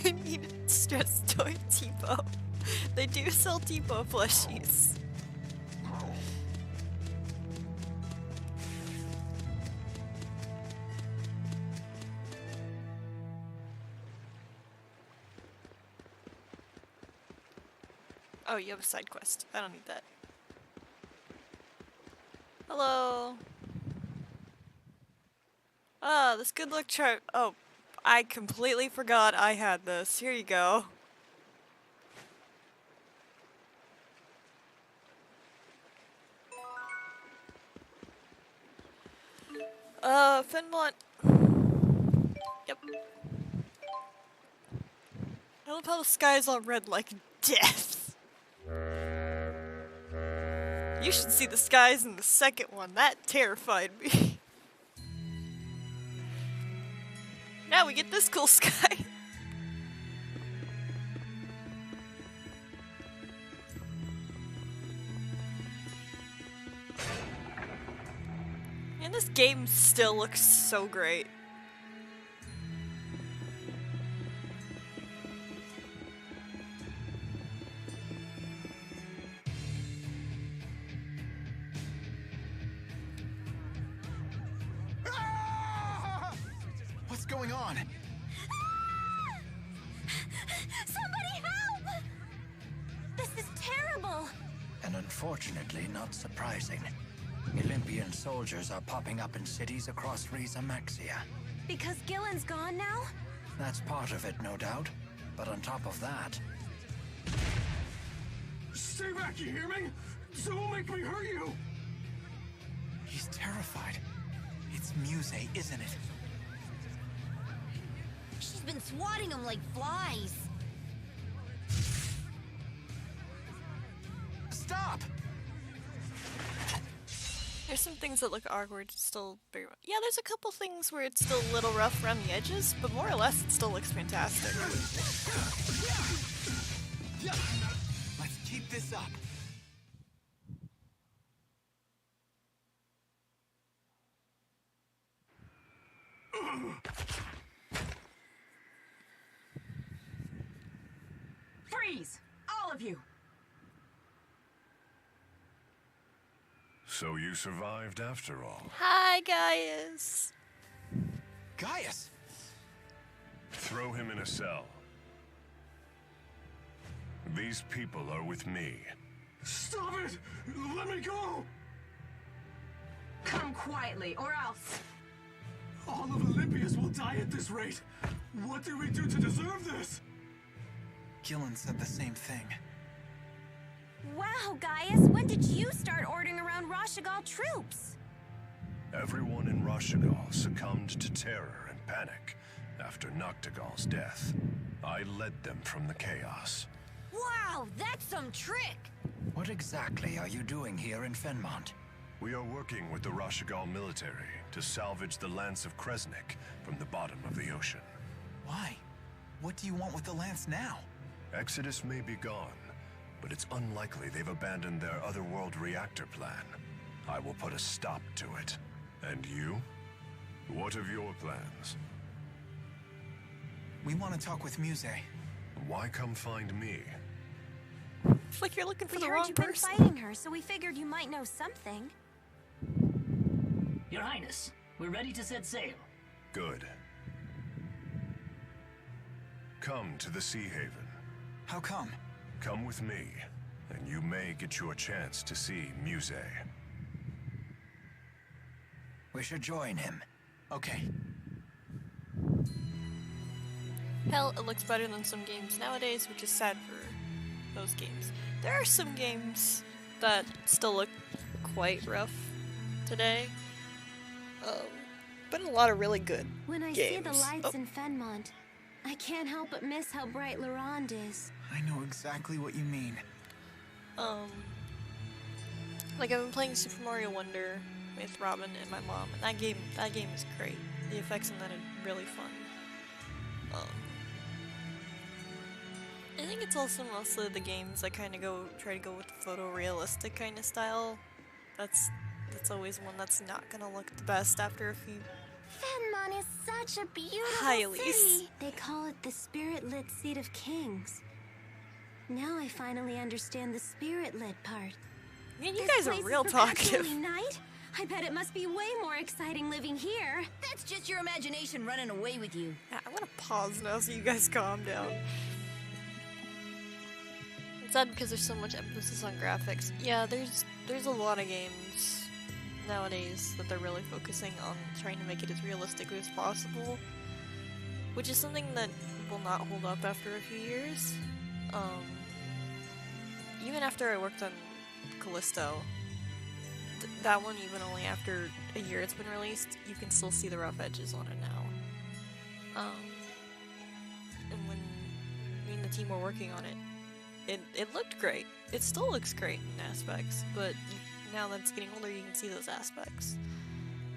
I need a stress toy Tipo. They do sell Tipo plushies. Oh, you have a side quest. I don't need that. Hello. Ah, this good luck chart. Oh, I completely forgot I had this. Here you go. Finmont. Yep. I love how the sky's all red like death. You should see the skies in the second one. That terrified me. Now we get this cool sky. And this game still looks so great. What's going on? Somebody help! This is terrible! And unfortunately, not surprising. Olympian soldiers are popping up in cities across Riza Maxia. Because Gillen's gone now? That's part of it, no doubt. But on top of that... Stay back, you hear me? Someone make me hurt you! He's terrified. It's Muse, isn't it? She's been swatting them like flies. Stop! There's some things that look awkward, still very much. Yeah, there's a couple things where it's still a little rough around the edges, but more or less it still looks fantastic. Let's keep this up. Freeze! All of you! So you survived after all. Hi, Gaius. Gaius? Throw him in a cell. These people are with me. Stop it! Let me go! Come quietly, or else... All of Olympias will die at this rate. What did we do to deserve this? Gillen said the same thing. Wow, Gaius, when did you start ordering around Rashagal troops? Everyone in Rashagal succumbed to terror and panic after Noctigal's death. I led them from the chaos. Wow, that's some trick! What exactly are you doing here in Fenmont? We are working with the Rashagal military to salvage the Lance of Kresnik from the bottom of the ocean. Why? What do you want with the lance now? Exodus may be gone, but it's unlikely they've abandoned their otherworld reactor plan. I will put a stop to it. And you? What of your plans? We want to talk with Muse. Why come find me? It's like you're looking for We the heard wrong you've been person. fighting her, so we figured you might know something. Your Highness, we're ready to set sail. Good. Come to the Sea Haven. How come? Come with me, and you may get your chance to see Muse. We should join him. Okay. Hell, it looks better than some games nowadays, which is sad for those games. There are some games that still look quite rough today, but a lot of really good When I games. see the lights in Fenmont, I can't help but miss how bright Laurent is. I know exactly what you mean. Like I've been playing Super Mario Wonder with Robin and my mom, and that game is great. The effects in that are really fun. I think it's also mostly the games that kind of try to go with the photorealistic kind of style. That's always one that's not gonna look the best after a few. Fenmont is such a beautiful Hi, Elise. city. They call it the spirit-lit seat of kings. Now I finally understand the spirit-lit part. Man, you This guys place are is real perpetually talkative. night? I bet it must be way more exciting living here. That's just your imagination running away with you. Yeah, I'm gonna pause now so you guys calm down. It's sad because there's so much emphasis on graphics. Yeah, there's a lot of games nowadays that they're really focusing on trying to make it as realistic as possible, which is something that will not hold up after a few years. Even after I worked on Callisto, that one, even only after a year it's been released, you can still see the rough edges on it now. And when me and the team were working on it, it looked great. It still looks great in aspects, but now that it's getting older, you can see those aspects.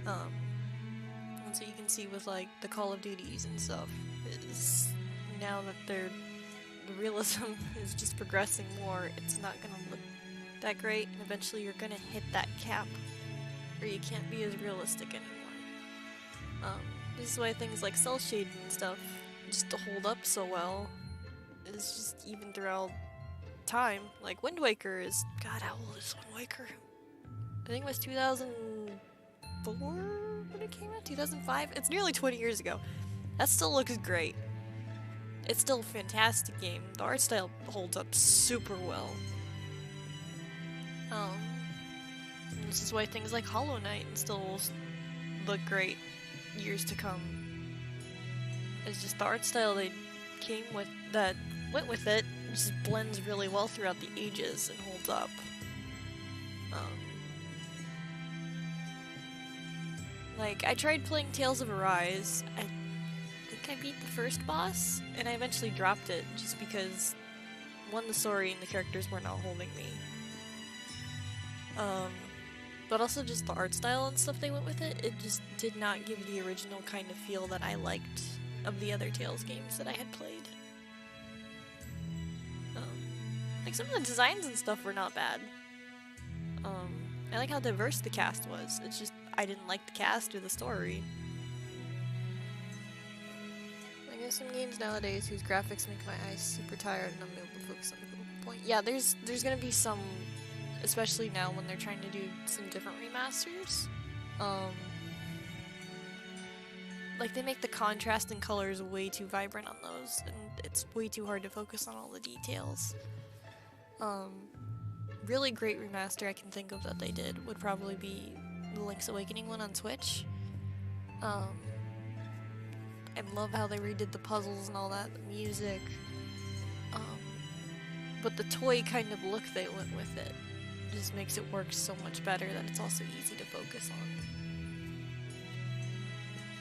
And so you can see with like the Call of Duties and stuff, is now that the realism is just progressing more, it's not gonna look that great, and eventually you're gonna hit that cap where you can't be as realistic anymore. This is why things like cell shading and stuff just to hold up so well is just even throughout time. Like Wind Waker is, God, how old is Wind Waker? I think it was 2004 when it came out, 2005? It's nearly 20 years ago. That still looks great. It's still a fantastic game. The art style holds up super well. And this is why things like Hollow Knight and still look great years to come. It's just the art style they came with, that went with it, just blends really well throughout the ages and holds up. Like, I tried playing Tales of Arise. I think I beat the first boss, and I eventually dropped it just because, one, the story and the characters were not holding me. But also just the art style and stuff they went with it, it just did not give the original kind of feel that I liked of the other Tales games that I had played. Like, some of the designs and stuff were not bad. I like how diverse the cast was. It's just, I didn't like the cast or the story. I guess some games nowadays whose graphics make my eyes super tired and I'm able to focus on the point. Yeah, there's gonna be some, especially now when they're trying to do some different remasters. Like, they make the contrast and colors way too vibrant on those, and it's way too hard to focus on all the details. Really great remaster I can think of that they did would probably be the Link's Awakening one on Switch. I love how they redid the puzzles and all that, the music. But the toy kind of look they went with it just makes it work so much better that it's also easy to focus on.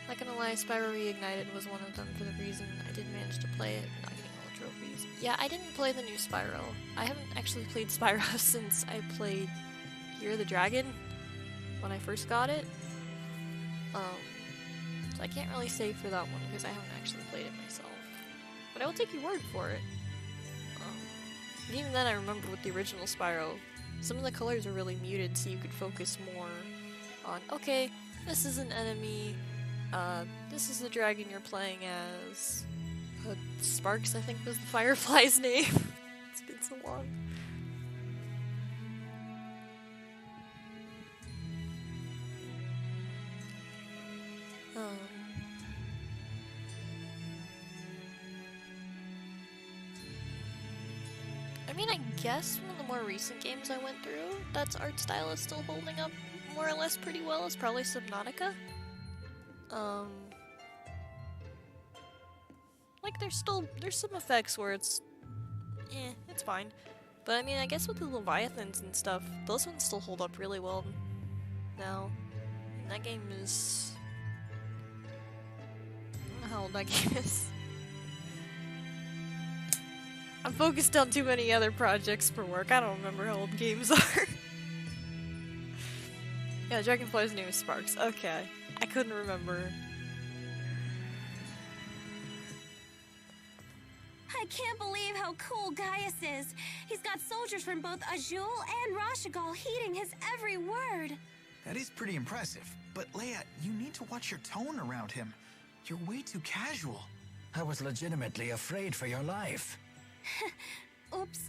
Not gonna lie, Spyro Reignited was one of them for the reason I didn't manage to play it, not getting all the trophies. Yeah, I didn't play the new Spyro. I haven't actually played Spyro since I played Year of the Dragon when I first got it. So I can't really say for that one because I haven't actually played it myself. But I will take your word for it. And even then I remember with the original Spyro, some of the colors are really muted so you could focus more on, okay, this is an enemy, this is the dragon you're playing as. Sparks, I think, was the Firefly's name. It's been so long. I mean, I guess one of the more recent games I went through, that's art style is still holding up more or less pretty well, is probably Subnautica. Like, there's some effects where it's fine. But I mean, I guess with the Leviathans and stuff, those ones still hold up really well now. And that game is... I don't know how old that game is. I'm focused on too many other projects for work. I don't remember how old games are. Yeah, Dragonfly's name is Sparks. Okay. I couldn't remember. I can't believe how cool Gaius is. He's got soldiers from both Azul and Rashigal heeding his every word. That is pretty impressive. But Leia, you need to watch your tone around him. You're way too casual. I was legitimately afraid for your life. Oops.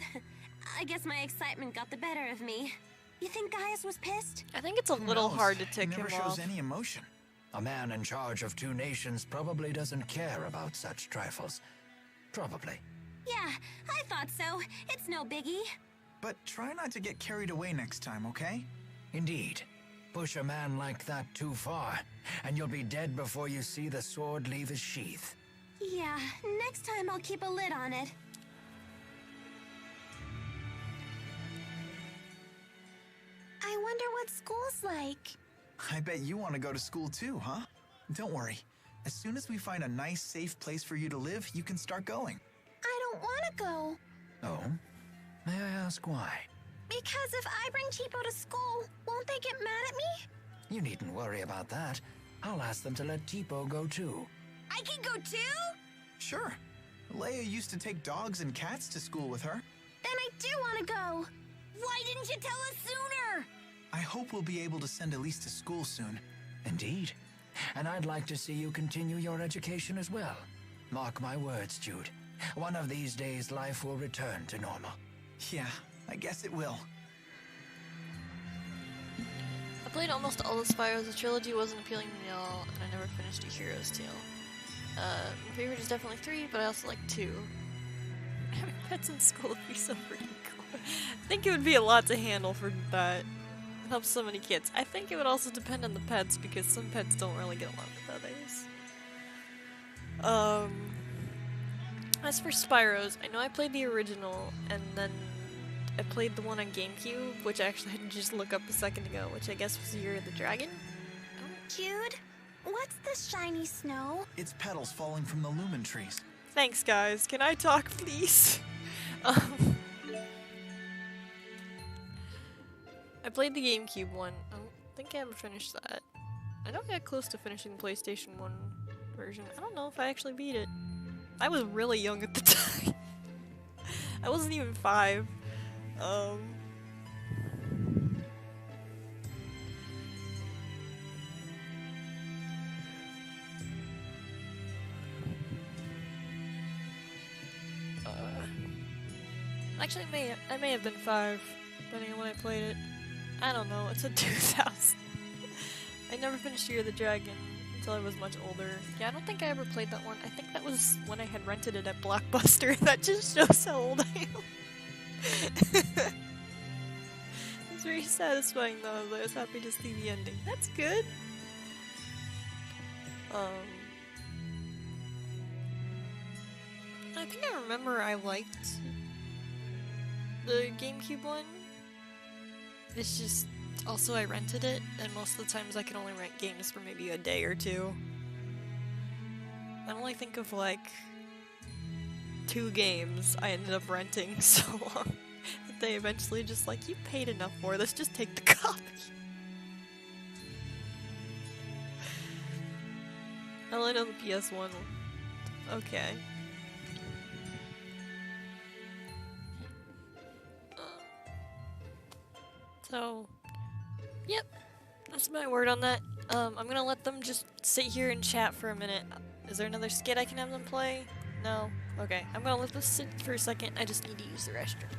I guess my excitement got the better of me. You think Gaius was pissed? I think it's a little hard to tick him He never shows off. any emotion. A man in charge of 2 nations probably doesn't care about such trifles. Probably. Yeah, I thought so. It's no biggie. But try not to get carried away next time, okay? Indeed. Push a man like that too far, and you'll be dead before you see the sword leave his sheath. Yeah, next time I'll keep a lid on it. I wonder what school's like. I bet you want to go to school too, huh? Don't worry. As soon as we find a nice, safe place for you to live, you can start going. I don't want to go. Oh? May I ask why? Because if I bring Cheapo to school, won't they get mad at me? You needn't worry about that. I'll ask them to let Tipo go too. I can go too? Sure. Leia used to take dogs and cats to school with her. Then I do want to go. Why didn't you tell us sooner? I hope we'll be able to send Elise to school soon. Indeed. And I'd like to see you continue your education as well. Mark my words, Jude. One of these days, life will return to normal. Yeah, I guess it will. I played almost all the Spyros. The trilogy wasn't appealing to me at all, and I never finished A Hero's Tale. My favorite is definitely 3, but I also like 2. Having pets in school would be so freaking cool. I think it would be a lot to handle for that. It helps so many kids. I think it would also depend on the pets, because some pets don't really get along with others. As for Spyros, I know I played the original, and then I played the one on GameCube, which I actually had to just look up a second ago, which I guess was Year of the Dragon. Jude, what's this shiny snow? It's petals falling from the lumen trees. Thanks, guys. Can I talk, please? I played the GameCube one. I don't think I ever finished that. I know I got close to finishing the PlayStation 1 version. I don't know if I actually beat it. I was really young at the time. I wasn't even 5. Um. Actually, I may have been 5, depending on when I played it. I don't know. It's a 2000. I never finished Year of the Dragon until I was much older. Yeah, I don't think I ever played that one. I think that was when I had rented it at Blockbuster. That just shows how old I am. It's very satisfying though. I was happy to see the ending. That's good. I think I remember I liked the GameCube one. It's just, also I rented it, and most of the times I can only rent games for maybe a day or two. I only think of like 2 games I ended up renting so long that they eventually just like, you paid enough for this, just take the copy. I only know the PS1. Okay. So, yep, that's my word on that. I'm gonna let them just sit here and chat for a minute. Is there another skit I can have them play? No? Okay, I'm gonna let this sit for a second. I just need to use the restroom.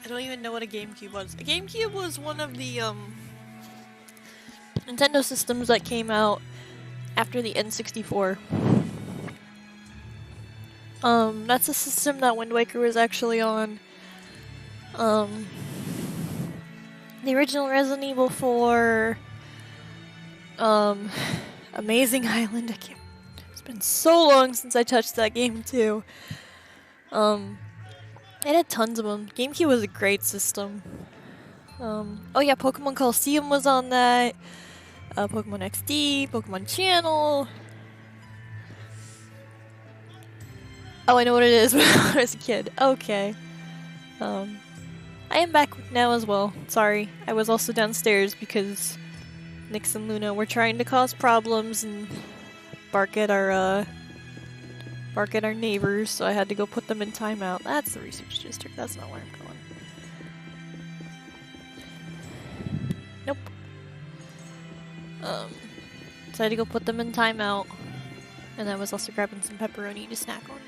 don't even know what a GameCube was. A GameCube was one of the Nintendo systems that came out after the N64. That's a system that Wind Waker was actually on. The original Resident Evil 4, Amazing Island. It's been so long since I touched that game too. It had tons of them. GameCube was a great system. Oh yeah, Pokemon Coliseum was on that. Pokemon XD, Pokemon Channel. Oh, I know what it is when I was a kid. Okay. I am back now as well. Sorry, I was also downstairs because Nyx and Luna were trying to cause problems and bark at our neighbors, so I had to go put them in timeout. That's the research district. That's not where I'm going. Nope. So I had to go put them in timeout, and I was also grabbing some pepperoni to snack on.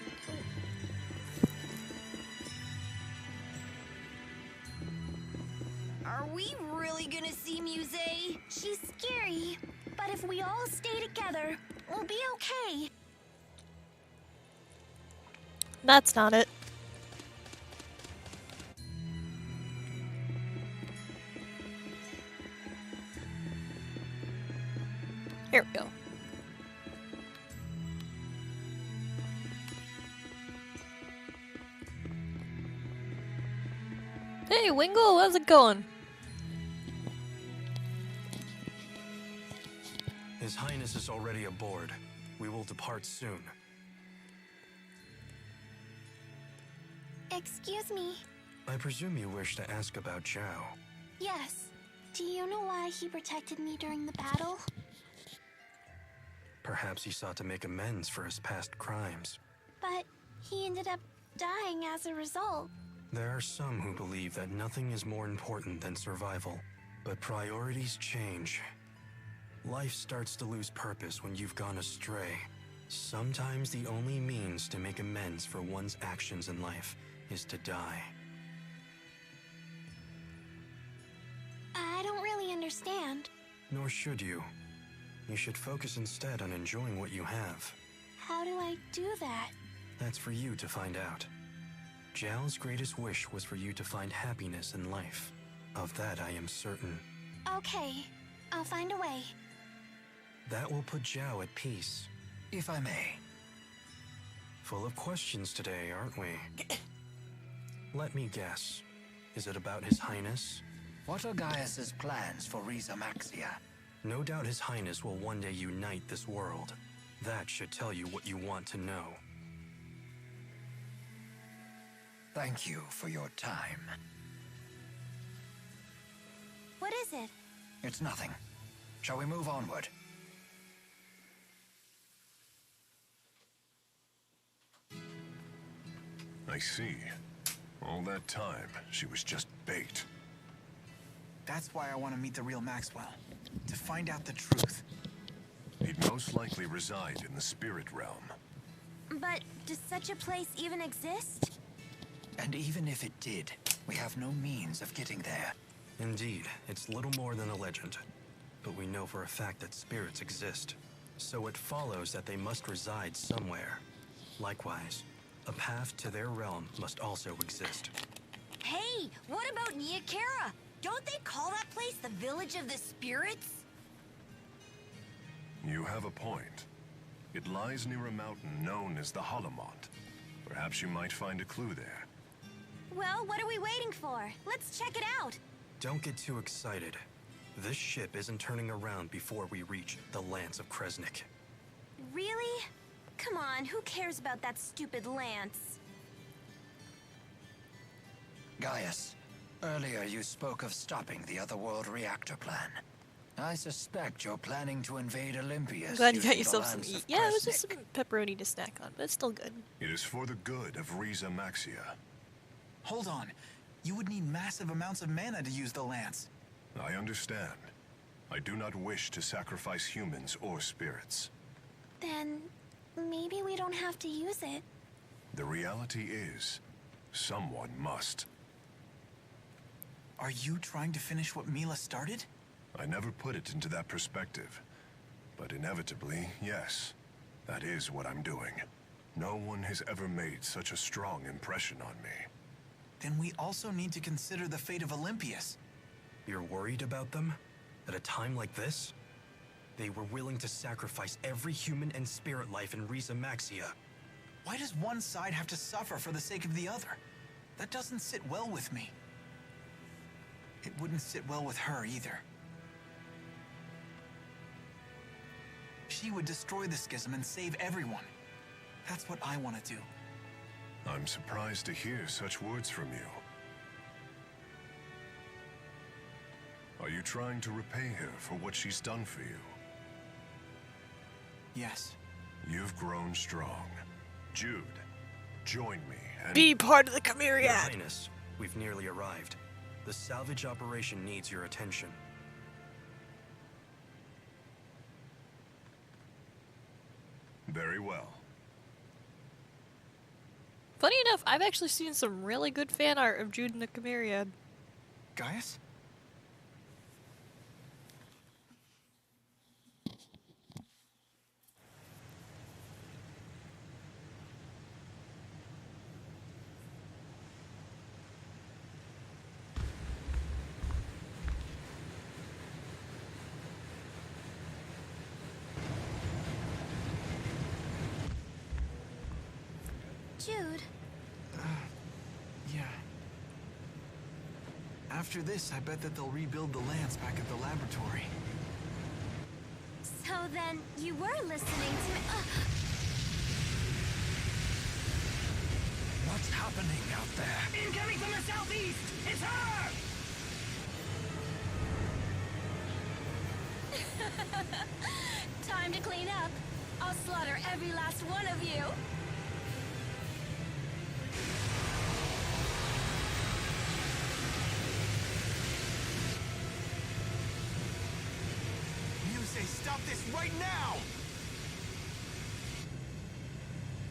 Are we really gonna see Muse? She's scary, but if we all stay together, we'll be okay. That's not it. Here we go. Hey, Wingle, how's it going? His Highness is already aboard. We will depart soon. Excuse me. I presume you wish to ask about Zhao. Yes. Do you know why he protected me during the battle? Perhaps he sought to make amends for his past crimes. But he ended up dying as a result. There are some who believe that nothing is more important than survival. But priorities change. Life starts to lose purpose when you've gone astray. Sometimes the only means to make amends for one's actions in life is to die. I don't really understand. Nor should you. You should focus instead on enjoying what you have. How do I do that? That's for you to find out. Zhao's greatest wish was for you to find happiness in life. Of that I am certain. Okay, I'll find a way. That will put Zhao at peace. If I may. Full of questions today, aren't we? Let me guess. Is it about His Highness? What are Gaius's plans for Riza Maxia? No doubt His Highness will one day unite this world. That should tell you what you want to know. Thank you for your time. What is it? It's nothing. Shall we move onward? I see. All that time, she was just bait. That's why I want to meet the real Maxwell. To find out the truth. He'd most likely reside in the spirit realm. But does such a place even exist? And even if it did, we have no means of getting there. Indeed, it's little more than a legend. But we know for a fact that spirits exist. So it follows that they must reside somewhere. Likewise, a path to their realm must also exist. Hey, what about Niakara? Don't they call that place the Village of the Spirits? You have a point. It lies near a mountain known as the Hollomont. Perhaps you might find a clue there. Well, what are we waiting for? Let's check it out. Don't get too excited. This ship isn't turning around before we reach the Lance of Kresnik. Really? Come on, who cares about that stupid lance? Gaius, earlier you spoke of stopping the Otherworld reactor plan. I suspect you're planning to invade Olympia. I'm glad you got yourself some eat. Yeah, it was just some pepperoni to snack on, but it's still good. It is for the good of Riza Maxia. Hold on. You would need massive amounts of mana to use the lance. I understand. I do not wish to sacrifice humans or spirits. Then maybe we don't have to use it. The reality is, someone must. Are you trying to finish what Mila started? I never put it into that perspective. But inevitably, yes. That is what I'm doing. No one has ever made such a strong impression on me. Then we also need to consider the fate of Olympius. You're worried about them? At a time like this? They were willing to sacrifice every human and spirit life in Riza Maxia. Why does one side have to suffer for the sake of the other? That doesn't sit well with me. It wouldn't sit well with her either. She would destroy the schism and save everyone. That's what I want to do. I'm surprised to hear such words from you. Are you trying to repay her for what she's done for you? Yes. You've grown strong. Jude, join me and... Be part of the Chimeriad! Your Highness, we've nearly arrived. The salvage operation needs your attention. Very well. Funny enough, I've actually seen some really good fan art of Jude and the Chimeriad. Gaius? Jude. Yeah. After this, I bet that they'll rebuild the lands back at the laboratory. So then, you were listening to me. What's happening out there? Incoming from the southeast! It's her! Time to clean up. I'll slaughter every last one of you. Muse, stop this right now!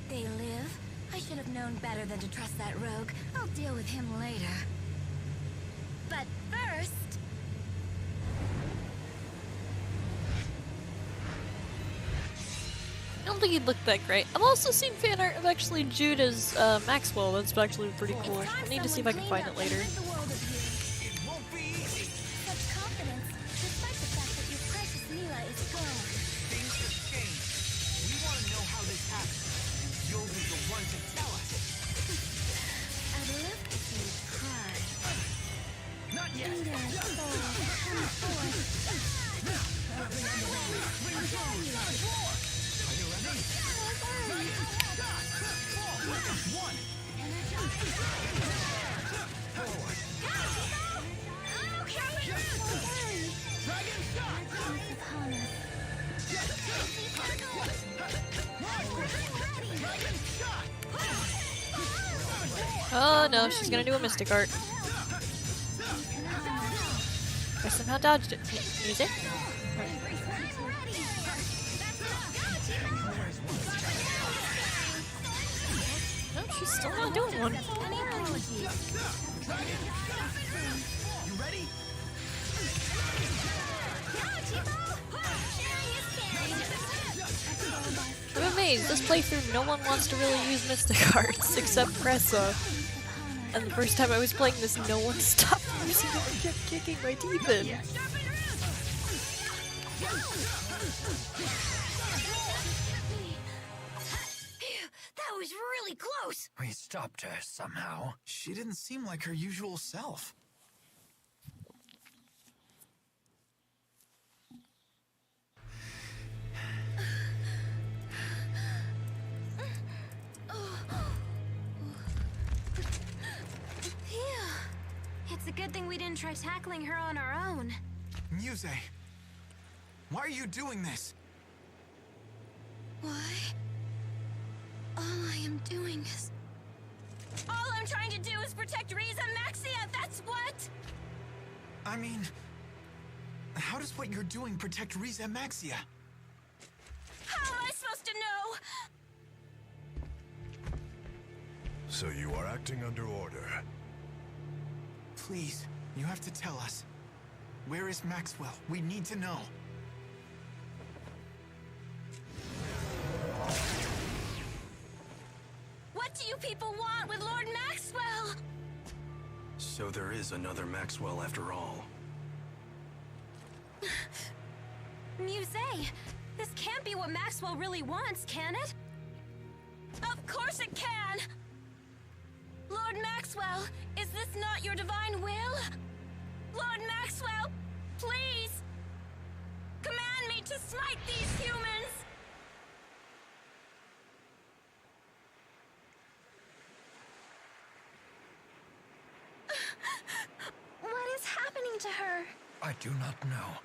They live? I should have known better than to trust that rogue. I'll deal with him later. But first... I don't think he'd look that great. I've also seen fan art of actually Jude as Maxwell. That's actually pretty cool. I need to see if I can find it later. It won't be easy! Such confidence, despite the fact that your precious Mila is gone. Things have changed. We want to know how this happened. You'll be the one to tell us. I'd love to see you cry. Not yet! In their soul, come forth. Are you ready? One! Forward! Dragon shot! Dragon shot! Oh no, she's gonna do a Mystic Art. I somehow dodged it. Use it? No, she's still not doing one. You ready? I'm amazed. This playthrough, no one wants to really use Mystic Arts except Pressa. And the first time I was playing this, no one stopped using it and kept kicking my teeth in. That was really close! We stopped her somehow. She didn't seem like her usual self. It's a good thing we didn't try tackling her on our own. Muse, why are you doing this? Why? All I am doing is... All I'm trying to do is protect Riza Maxia, that's what! I mean, how does what you're doing protect Riza Maxia? How am I supposed to know? So you are acting under order. Please, You have to tell us. Where is Maxwell? We need to know. What do you people want with Lord Maxwell? So there is another Maxwell after all. Muse, this can't be what Maxwell really wants, can it? Of course it can! Lord Maxwell, is this not your divine will? Lord Maxwell, please! Command me to smite these humans! What is happening to her? I do not know.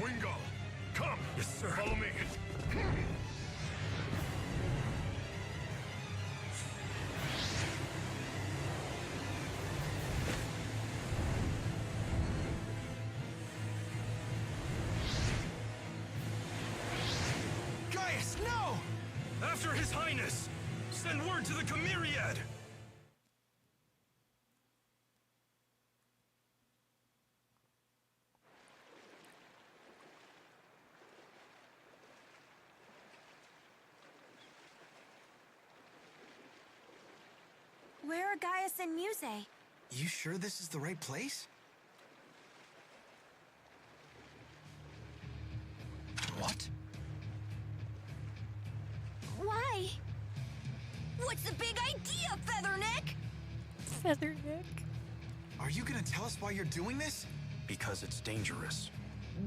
Wingo, come! Yes, sir. Follow me. Gaius, no! After His Highness! Send word to the Chimeriad! Where are Gaius and Muse? You sure this is the right place? What? Why? What's the big idea, Featherneck? Featherneck? Are you gonna tell us why you're doing this? Because it's dangerous.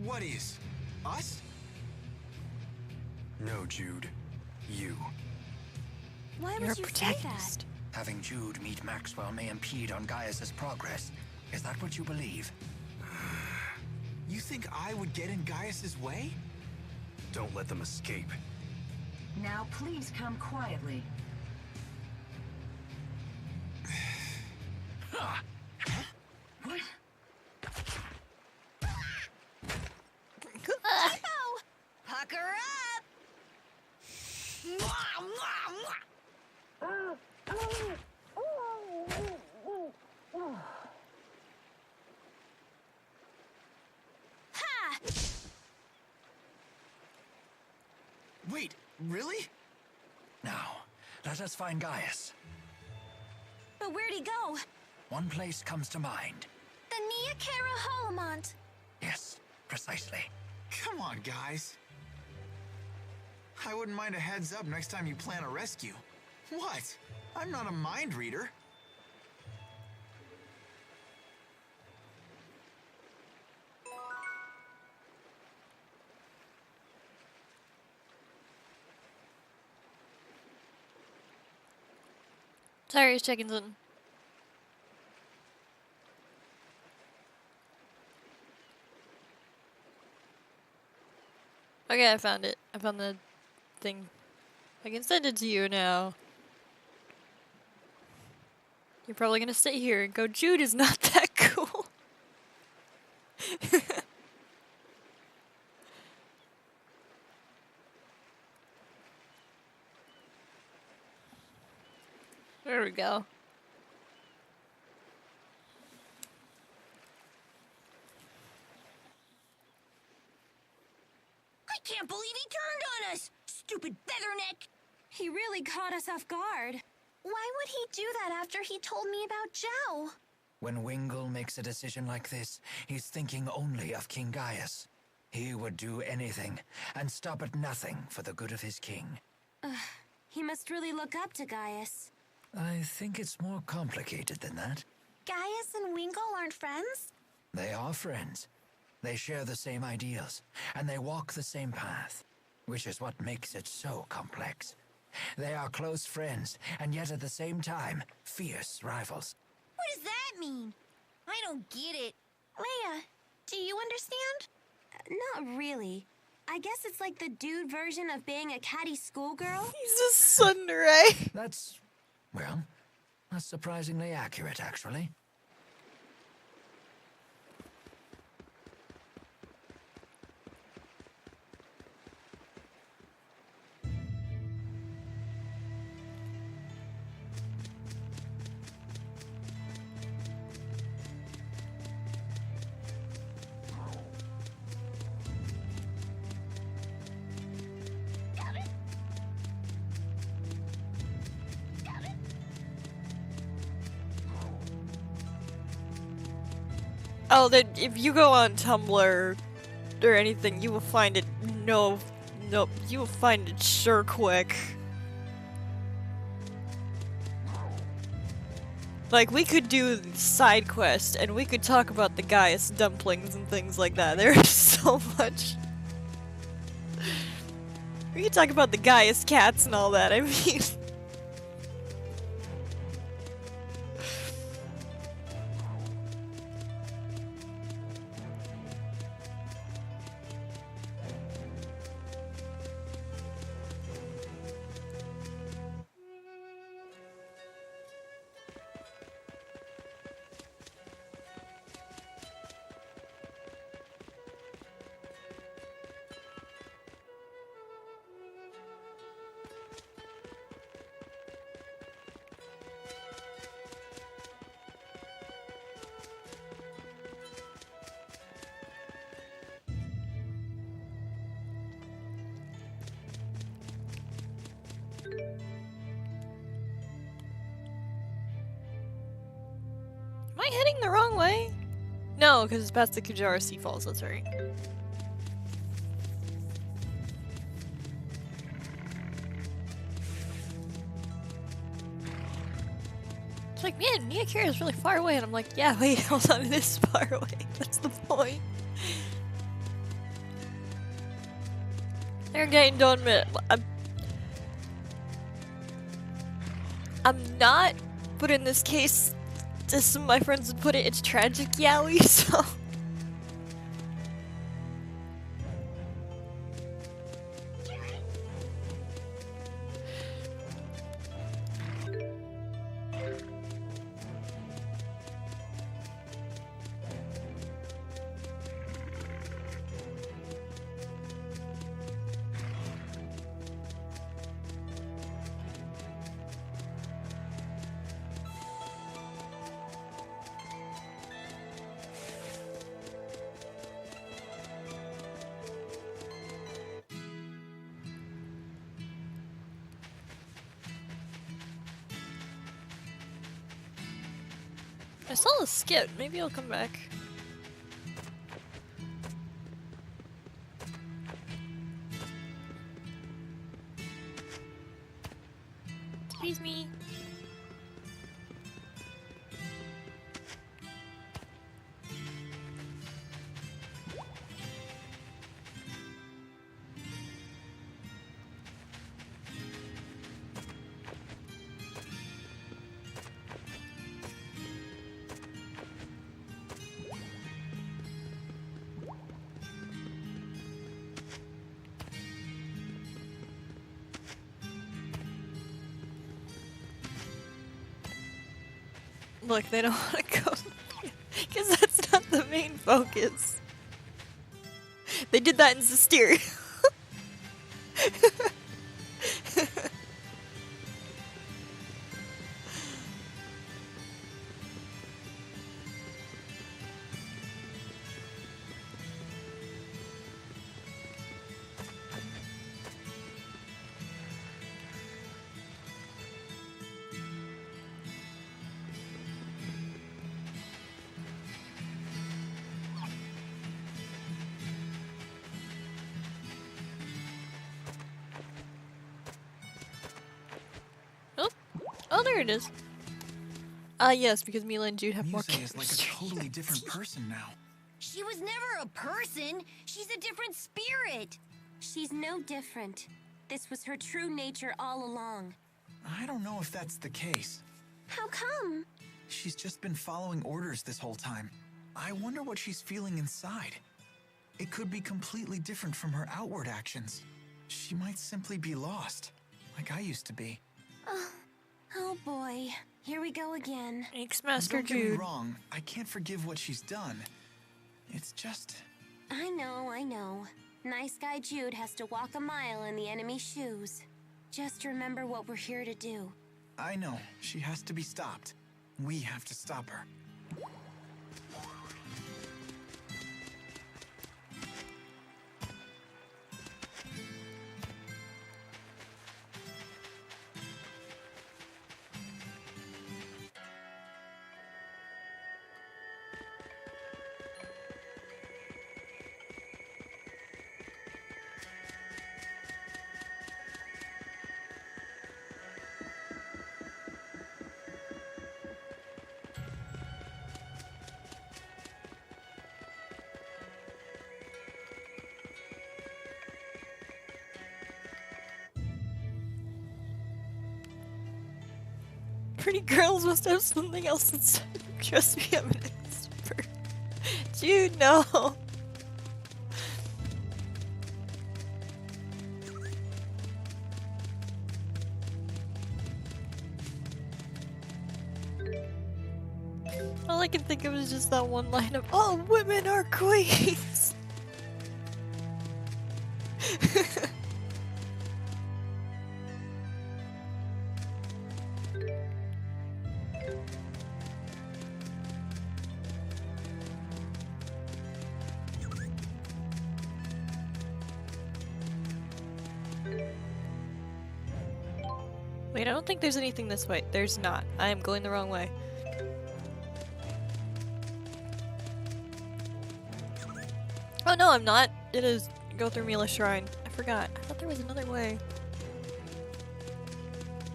What is? Us? No, Jude. You. Why You're would a you protagonist. Having Jude meet Maxwell may impede on Gaius's progress. Is that what you believe? You think I would get in Gaius's way? Don't let them escape. Now please come quietly. What? Tipo! Pucker up! Mwah, mwah, mwah. Ha! Wait, really? Now, let us find Gaius. But where'd he go? One place comes to mind. The Neokara Holomont. Yes, precisely. Come on, guys. I wouldn't mind a heads up next time you plan a rescue. What? I'm not a mind reader. Sorry, just checking something. Okay, I found it. I found the thing. I can send it to you now. You're probably gonna sit here and go, Jude is not that cool. There we go. I can't believe he turned on us! Stupid Featherneck! He really caught us off guard. Why would he do that after he told me about Zhao? When Wingle makes a decision like this, he's thinking only of King Gaius. He would do anything, and stop at nothing for the good of his king. He must really look up to Gaius. I think it's more complicated than that. Gaius and Wingle aren't friends? They are friends. They share the same ideals, and they walk the same path, which is what makes it so complex. They are close friends, and yet at the same time, fierce rivals. What does that mean? I don't get it. Leia, do you understand? Not really. I guess it's like the dude version of being a catty schoolgirl. He's a Sunray. That's surprisingly accurate, actually. Oh, then if you go on Tumblr or anything, you will find it. No, you will find it sure quick. Like, we could do side quest, and we could talk about the Gaius dumplings and things like that. There's so much. We could talk about the Gaius cats and all that, I mean. Am I heading the wrong way? No, because it's past the Kujara Sea Falls, that's right. It's like, man, Niakira is really far away, and I'm like, yeah, wait, hold on, it is far away. That's the point. They're getting done, but I'm not, but in this case, as some of my friends would put it, it's tragic yaoi, so... I saw a skip. Maybe I'll come back. Excuse me. Look, they don't want to go because that's not the main focus. They did that in Zisteria. Oh, there it is. Yes, because Mila and Jude have more Muse is like a chemistry. totally different person now. She was never a person. She's a different spirit. She's no different. This was her true nature all along. I don't know if that's the case. How come? She's just been following orders this whole time. I wonder what she's feeling inside. It could be completely different from her outward actions. She might simply be lost, like I used to be. Oh boy, here we go again. Thanks, Master Don't get me Jude. wrong, I can't forgive what she's done. It's just... I know. Nice guy Jude has to walk a mile in the enemy's shoes. Just remember what we're here to do. I know, she has to be stopped. We have to stop her. Pretty girls must have something else that's trust me, I'm an expert. Dude, no. All I can think of is just that one line of all women are queens. Wait, I don't think there's anything this way. There's not. I am going the wrong way. Oh no, I'm not. It is go through Mila Shrine. I forgot. I thought there was another way.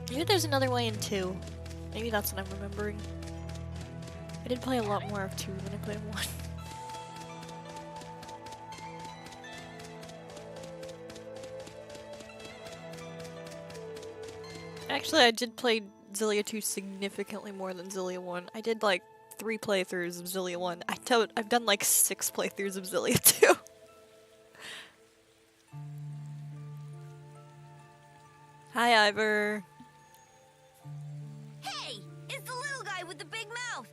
Maybe there's another way in 2. Maybe that's what I'm remembering. I did play a lot more of 2 than I played 1. Actually, I did play Xillia 2 significantly more than Xillia 1. I did like 3 playthroughs of Xillia 1. I've done like 6 playthroughs of Xillia 2. Hi, Ivor. Hey! It's the little guy with the big mouth!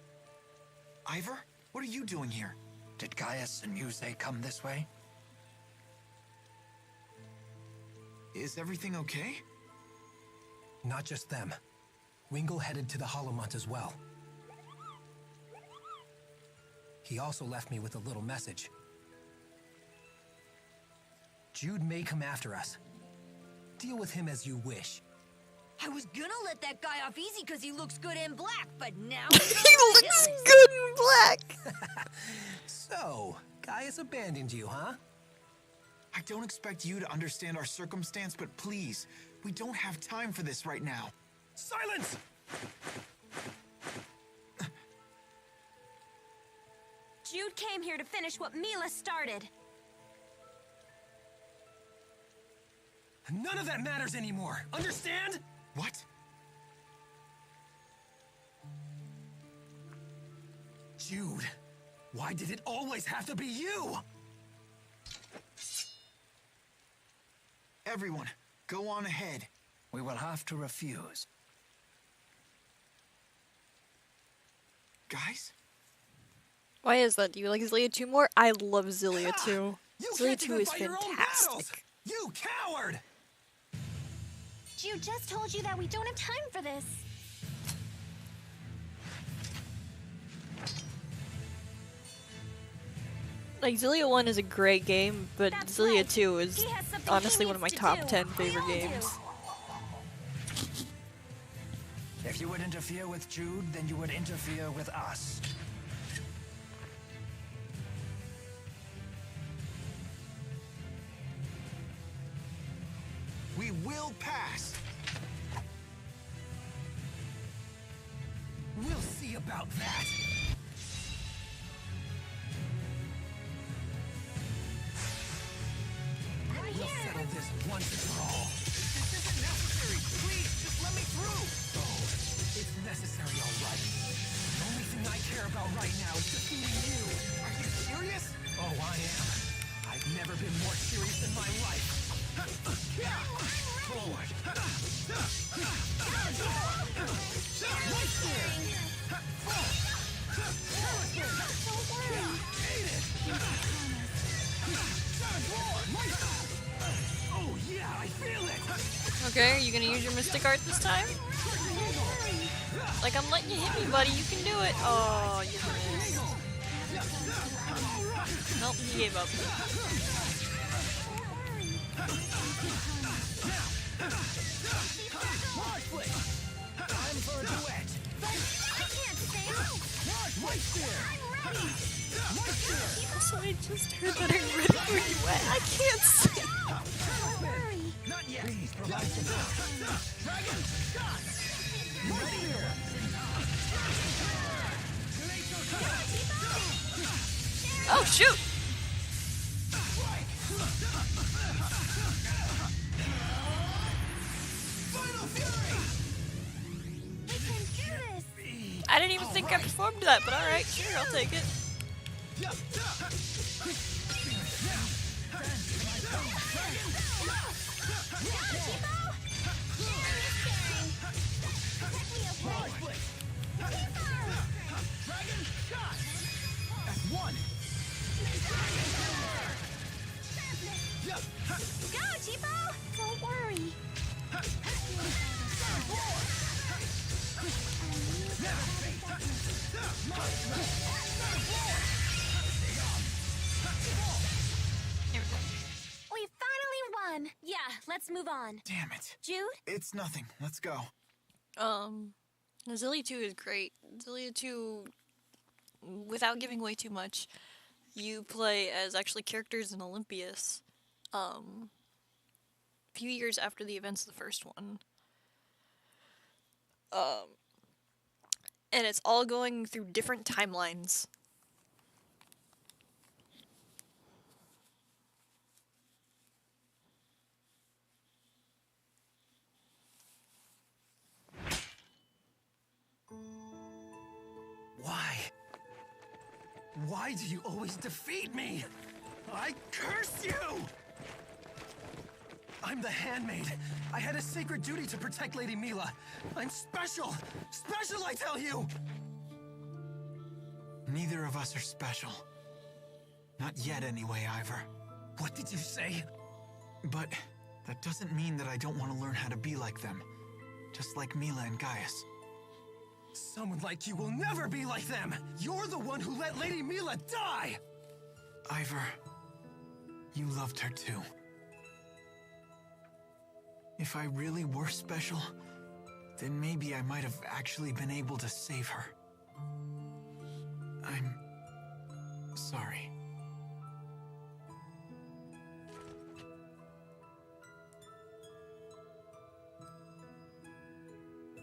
Ivor, what are you doing here? Did Gaius and Muse come this way? Is everything okay? Not just them. Wingle headed to the Holomont as well. He also left me with a little message. Jude may come after us. Deal with him as you wish. I was gonna let that guy off easy because he looks good in black, but now he looks good in black! So, Gaius abandoned you, huh? I don't expect you to understand our circumstance, but please, we don't have time for this right now. Silence! Jude came here to finish what Mila started. None of that matters anymore. Understand? What? Jude, why did it always have to be you? Everyone, go on ahead. We will have to refuse. Guys? Why is that? Do you like Xillia 2 more? I love Xillia 2. Xillia 2 is fantastic. You coward! Jude just told you that we don't have time for this. Like, Xillia 1 is a great game, but Xillia 2 is honestly one of my top 10 favorite games. If you would interfere with Jude, then you would interfere with us. We will pass. We'll see about that. We'll settle this once and for all. This isn't necessary. Please, just let me through. Oh, it's necessary, all right. The only thing I care about right now is defeating you. Are you serious? Oh, I am. I've never been more serious in my life. Forward. Oh yeah, I feel it. Okay, are you gonna use your Mystic Art this time? Like, I'm letting you hit me, buddy. You can do it. Oh, you missed. Nope, he gave up. Time for a duet. I can't stand. Right there. I'm ready. So I just heard that I'm ready for a duet. I can't see. Don't worry. Not yet. Please provide support. Dragon shot. Right here. Oh, shoot! We can do do that, but alright, sure, I'll take it. One. Go, Cheapo! Don't worry. We finally won. Yeah, let's move on. Damn it. Jude? It's nothing. Let's go. Xillia 2 is great. Xillia 2, without giving away too much, you play as actually characters in Olympias, a few years after the events of the first one. And it's all going through different timelines. Why? Why do you always defeat me? I curse you! I'm the handmaid. I had a sacred duty to protect Lady Mila. I'm special! Special, I tell you! Neither of us are special. Not yet, anyway, Ivor. What did you say? But that doesn't mean that I don't want to learn how to be like them. Just like Mila and Gaius. Someone like you will never be like them! You're the one who let Lady Mila die! Ivor, you loved her too. If I really were special, then maybe I might have actually been able to save her. I'm sorry.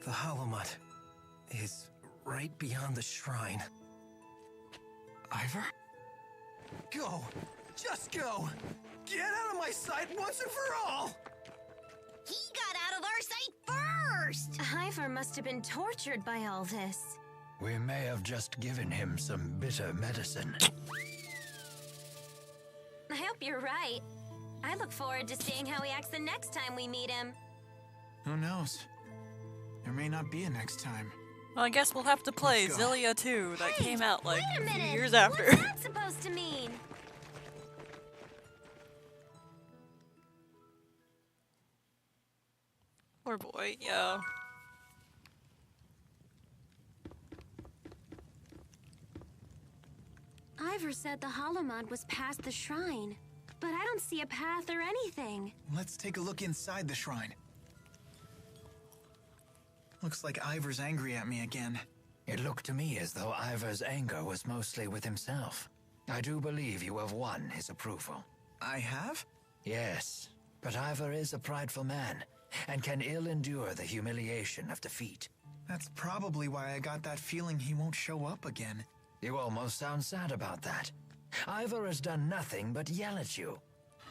The Holomut is right beyond the shrine. Ivor? Go! Just go! Get out of my sight once and for all! He got out of our sight first! Ivor must have been tortured by all this. We may have just given him some bitter medicine. I hope you're right. I look forward to seeing how he acts the next time we meet him. Who knows? There may not be a next time. Well, I guess we'll have to play Let's go. Xillia 2 that Hey, came out like wait a a few minute. years after. What's that supposed to mean? Poor boy, yeah. Ivor said the Holomod was past the shrine, but I don't see a path or anything. Let's take a look inside the shrine. Looks like Ivor's angry at me again. It looked to me as though Ivor's anger was mostly with himself. I do believe you have won his approval. I have? Yes, but Ivor is a prideful man, and can ill endure the humiliation of defeat. That's probably why I got that feeling he won't show up again. You almost sound sad about that. Ivor has done nothing but yell at you.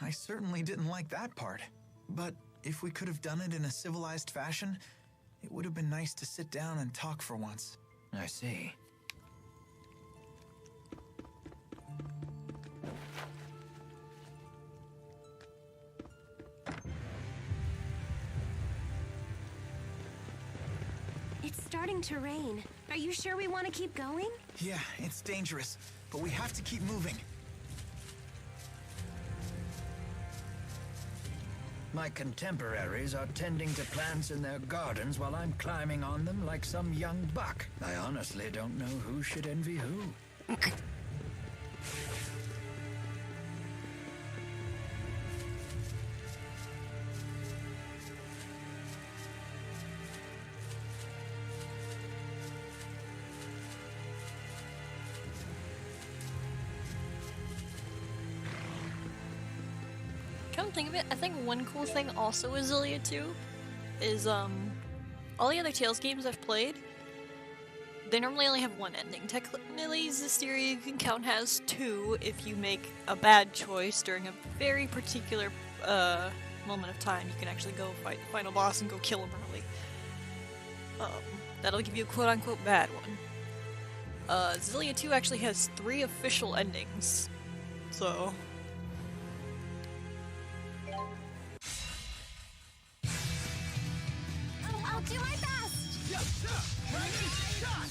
I certainly didn't like that part. But if we could have done it in a civilized fashion, it would have been nice to sit down and talk for once. I see. It's starting to rain. Are you sure we want to keep going? Yeah, it's dangerous, but we have to keep moving. My contemporaries are tending to plants in their gardens while I'm climbing on them like some young buck. I honestly don't know who should envy who. Come to think of it, I think one cool thing also with Xillia 2 is all the other Tales games I've played, they normally only have one ending. Technically, Zestiria you can count has two if you make a bad choice during a very particular moment of time. You can actually go fight the final boss and go kill him early. That'll give you a quote-unquote bad one. Xillia 2 actually has 3 official endings. So... I'll do my best! Ready? Shot!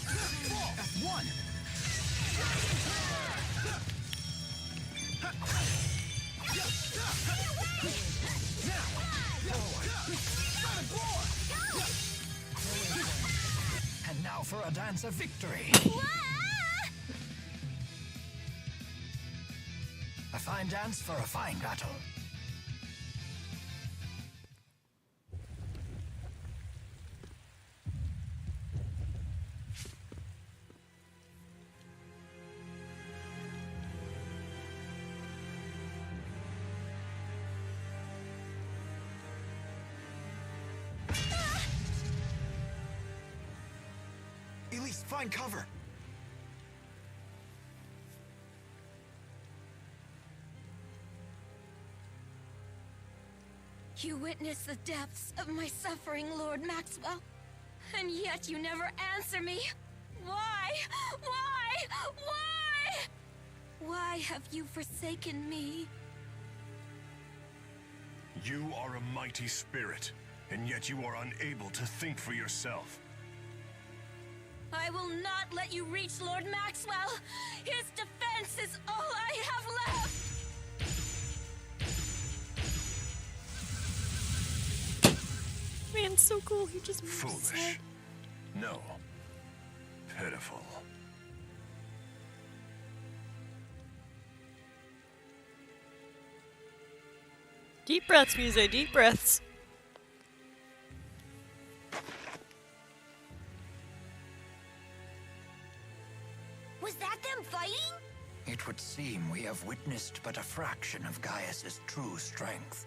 F1! And now for a dance of victory. A fine dance for a fine battle. Elise, find cover. You witnessed the depths of my suffering, Lord Maxwell. And yet you never answer me. Why? Why? Why? Why have you forsaken me? You are a mighty spirit, and yet you are unable to think for yourself. I will not let you reach Lord Maxwell. His defense is all I have left. Man, so cool. He just moved his Foolish. head. No. Pitiful. Deep breaths, Muse, deep breaths. Was that them fighting? It would seem we have witnessed but a fraction of Gaius's true strength.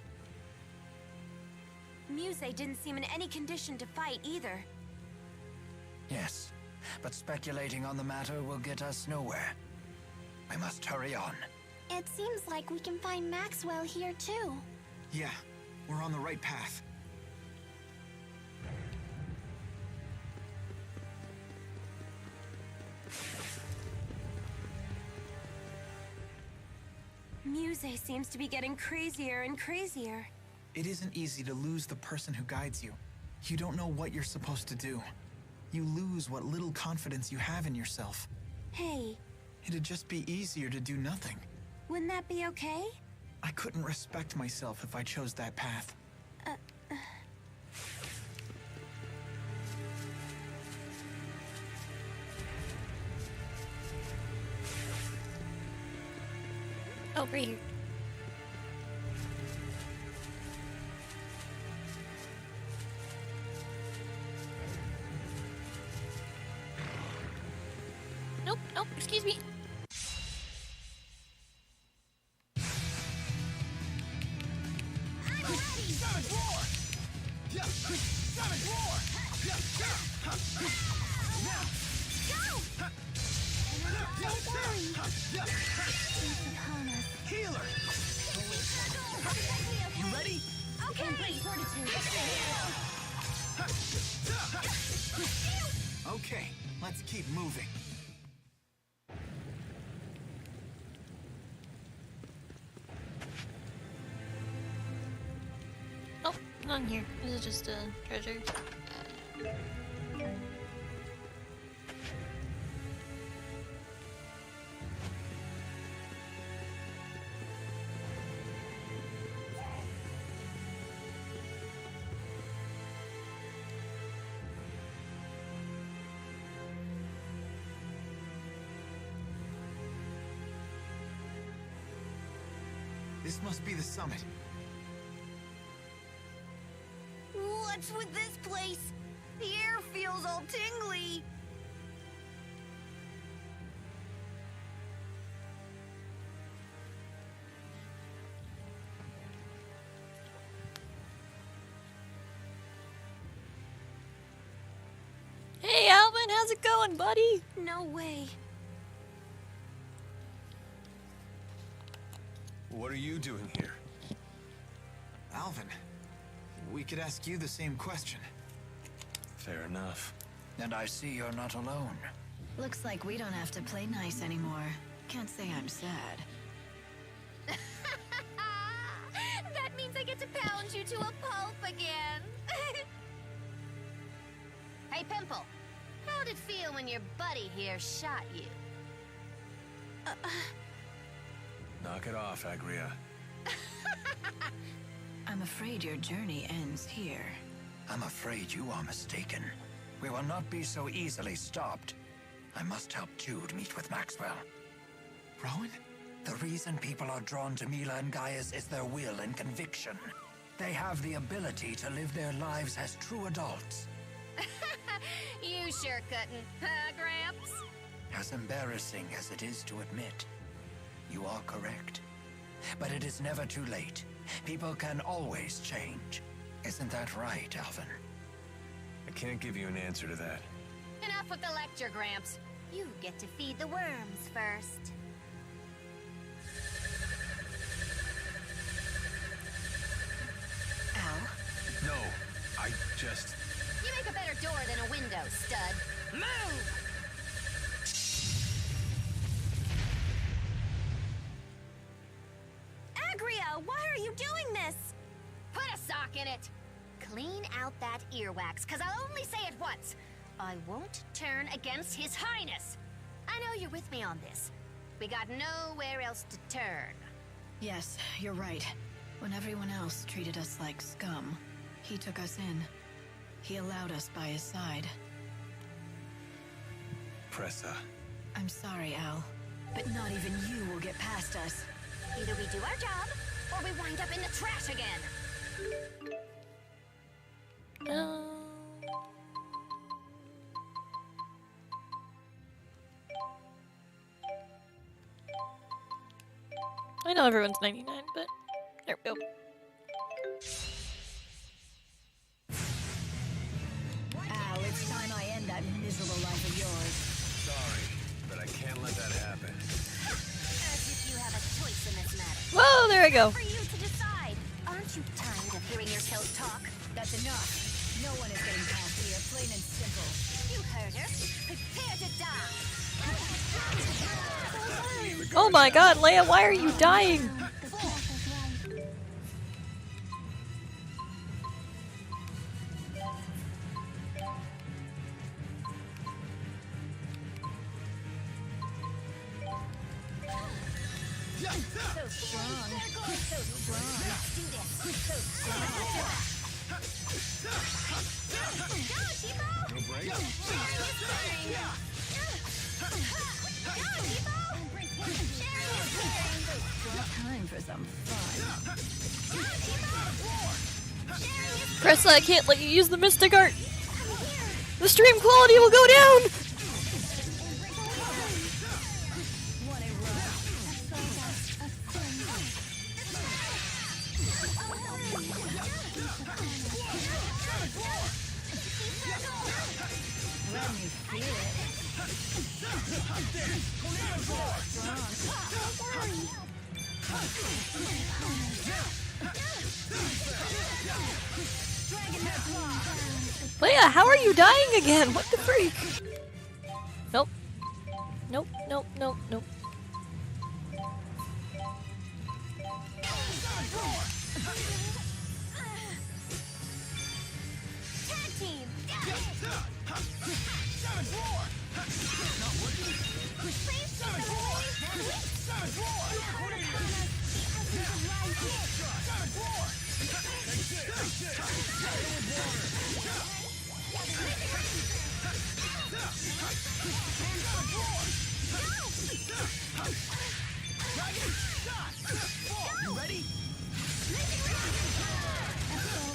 Muse didn't seem in any condition to fight either. Yes, but speculating on the matter will get us nowhere. We must hurry on. It seems like we can find Maxwell here too. Yeah, we're on the right path. Muse seems to be getting crazier and crazier. It isn't easy to lose the person who guides you. You don't know what you're supposed to do. You lose what little confidence you have in yourself. Hey, It'd just be easier to do nothing. wouldn't that be okay? I couldn't respect myself if I chose that path. Over here. Nope, nope, excuse me. Savage roar! Yeah, savage roar! Yeah, now! Healer! You ready? Okay. Okay, let's keep moving. Oh, not in here. This is just a treasure. This must be the summit. What's with this place? The air feels all tingly. Hey, Alvin, how's it going, buddy? No way. What are you doing here? Alvin, we could ask you the same question. Fair enough. And I see you're not alone. Looks like we don't have to play nice anymore. Can't say I'm sad. That means I get to pound you to a pulp again. Hey, Pimple. How'd it feel when your buddy here shot you? Knock it off, Agria. I'm afraid your journey ends here. I'm afraid you are mistaken. We will not be so easily stopped. I must help Jude meet with Maxwell. Rowan? The reason people are drawn to Mila and Gaius is their will and conviction. They have the ability to live their lives as true adults. You sure couldn't, huh, Gramps? As embarrassing as it is to admit, you are correct. But it is never too late. People can always change. Isn't that right, Alvin? I can't give you an answer to that. Enough with the lecture, Gramps. You get to feed the worms first. Al? No, I just... You make a better door than a window, stud. Move! Agria, why are you doing this? Put a sock in it. Clean out that earwax, because I'll only say it once. I won't turn against His Highness. I know you're with me on this. We got nowhere else to turn. Yes, you're right. When everyone else treated us like scum, he took us in. He allowed us by his side. Pressa. I'm sorry, Al, but not even you will get past us. Either we do our job, or we wind up in the trash again. I know everyone's 99, but there we go. Al, it's time I end that miserable life of yours. Sorry, but I can't let that happen. As if you have a choice in this matter. Whoa, there I go. For you to decide. Aren't you tired of hearing yourself talk? That's enough. No one is getting past here, plain and simple. You heard her. Prepare to die. Oh my god, Leia, why are you dying? So strong. So strong. Let's do this. So strong. Go, Tipo! No break? Sharing is caring. Go, Tipo! Sharing is caring. Time for some fun. Go, Tipo! Sharing is Pressa, I can't let you use the mystic art. The stream quality will go down. Let me feel it. Leia, how are you dying again? What the freak? Nope. Nope, nope, nope, nope. tag team.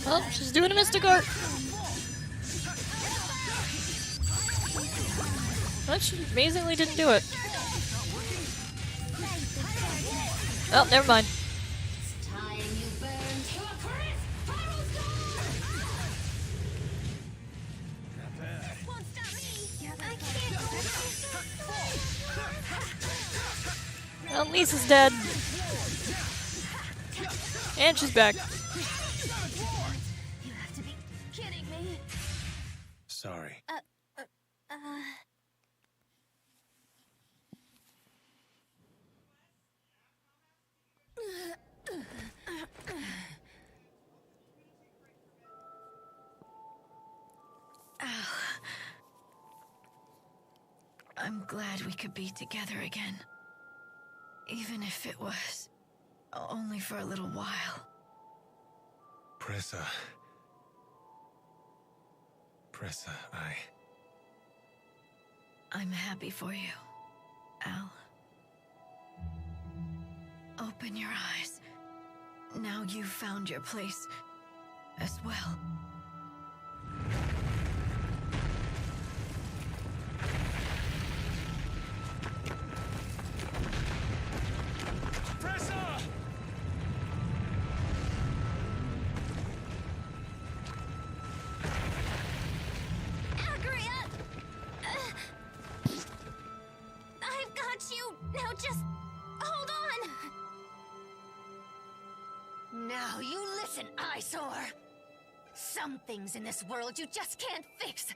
Oh, she's doing a mystic art. But she amazingly didn't do it. Oh, never mind. Well, Lisa's dead. And she's back. You have to be kidding me. Sorry. glad we could be together again. Even if it was only for a little while. Pressa, I'm happy for you, Al. Open your eyes. Now you've found your place as well. I've got you! Now just hold on! Now you listen, eyesore! Some things in this world you just can't fix,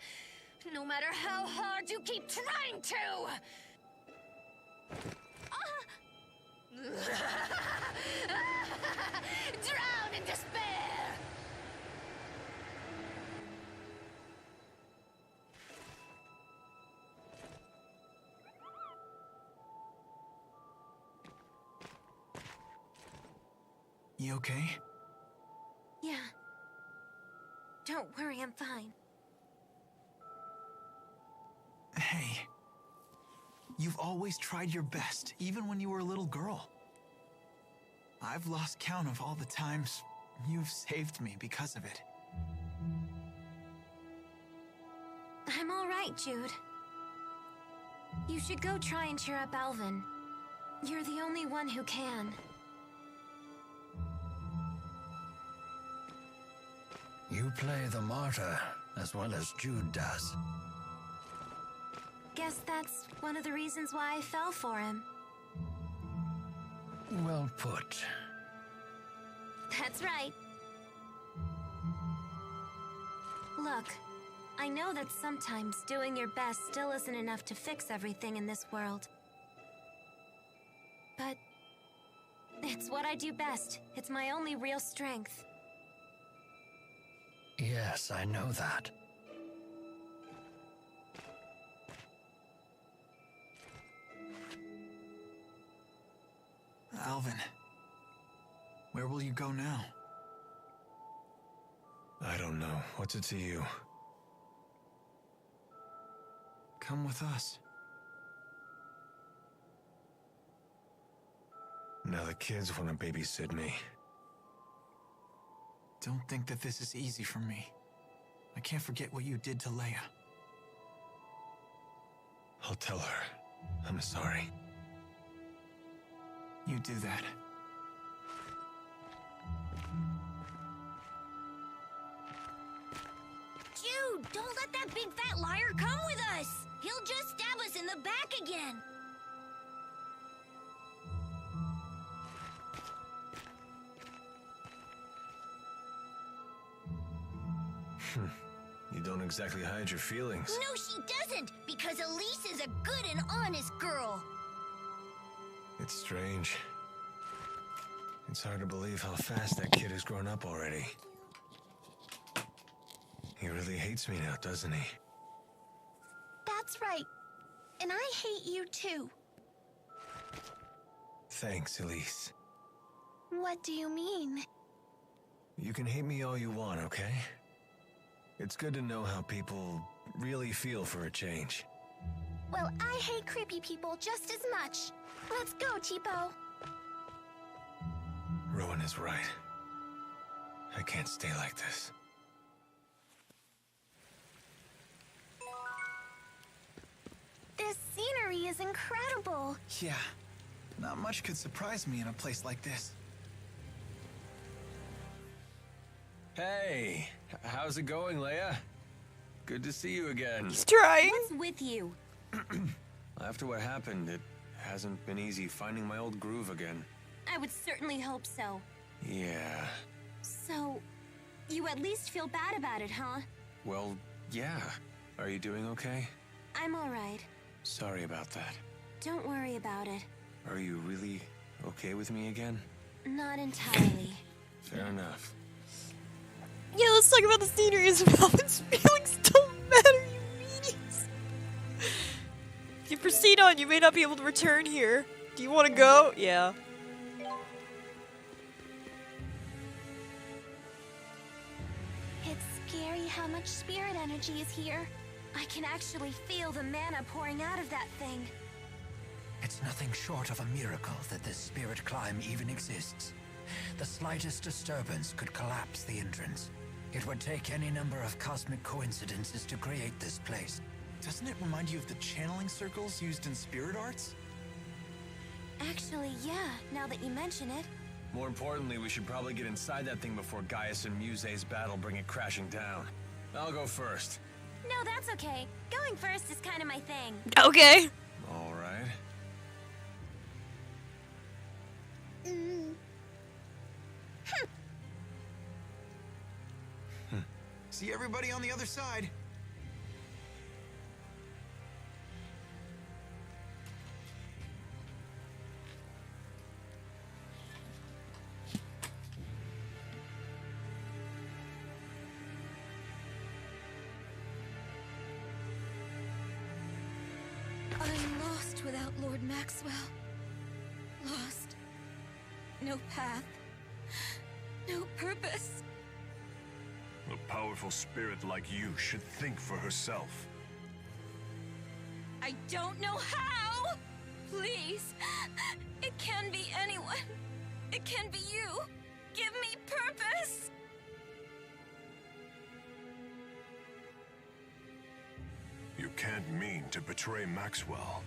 no matter how hard you keep trying to! Drown in despair! You okay? Yeah. Don't worry, I'm fine. Hey. You've always tried your best, even when you were a little girl. I've lost count of all the times you've saved me because of it. I'm all right, Jude. You should go try and cheer up Alvin. You're the only one who can. You play the martyr as well as Jude does. Guess that's one of the reasons why I fell for him. Well put. That's right. Look, I know that sometimes doing your best still isn't enough to fix everything in this world. But it's what I do best. It's my only real strength. Yes, I know that. Alvin, where will you go now? I don't know. What's it to you? Come with us. Now the kids want to babysit me. Don't think that this is easy for me. I can't forget what you did to Leia. I'll tell her. I'm sorry. You do that. Jude, don't let that big fat liar come with us! He'll just stab us in the back again! You don't exactly hide your feelings. No, she doesn't! Because Elise is a good and honest girl! It's strange. It's hard to believe how fast that kid has grown up already. He really hates me now, doesn't he? That's right. And I hate you too. Thanks, Elise. What do you mean? You can hate me all you want, okay? It's good to know how people really feel for a change. Well, I hate creepy people just as much. Let's go, Tipo. Rowan is right. I can't stay like this. This scenery is incredible. Yeah. Not much could surprise me in a place like this. Hey, how's it going, Leia? Good to see you again. He's trying. What's with you? After what happened, it hasn't been easy finding my old groove again. I would certainly hope so. Yeah. So, you at least feel bad about it, huh? Well, yeah. Are you doing okay? I'm all right. Sorry about that. Don't worry about it. Are you really okay with me again? Not entirely. Fair enough. Yeah, let's talk about the scenery as well. His feelings don't matter, you meanies. If you proceed on, you may not be able to return here. Do you want to go? Yeah. It's scary how much spirit energy is here. I can actually feel the mana pouring out of that thing. It's nothing short of a miracle that this spirit climb even exists. The slightest disturbance could collapse the entrance. It would take any number of cosmic coincidences to create this place. Doesn't it remind you of the channeling circles used in spirit arts? Actually, yeah, now that you mention it. More importantly, we should probably get inside that thing before Gaius and Muse's battle bring it crashing down. I'll go first. No, that's okay. Going first is kind of my thing. Okay. All right. See everybody on the other side. I'm lost without Lord Maxwell. Lost. No path. No purpose. A powerful spirit like you should think for herself. I don't know how! Please. It can be anyone. It can be you. Give me purpose. You can't mean to betray Maxwell.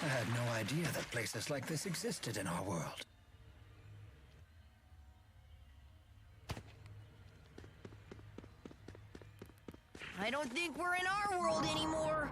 I had no idea that places like this existed in our world. I don't think we're in our world anymore.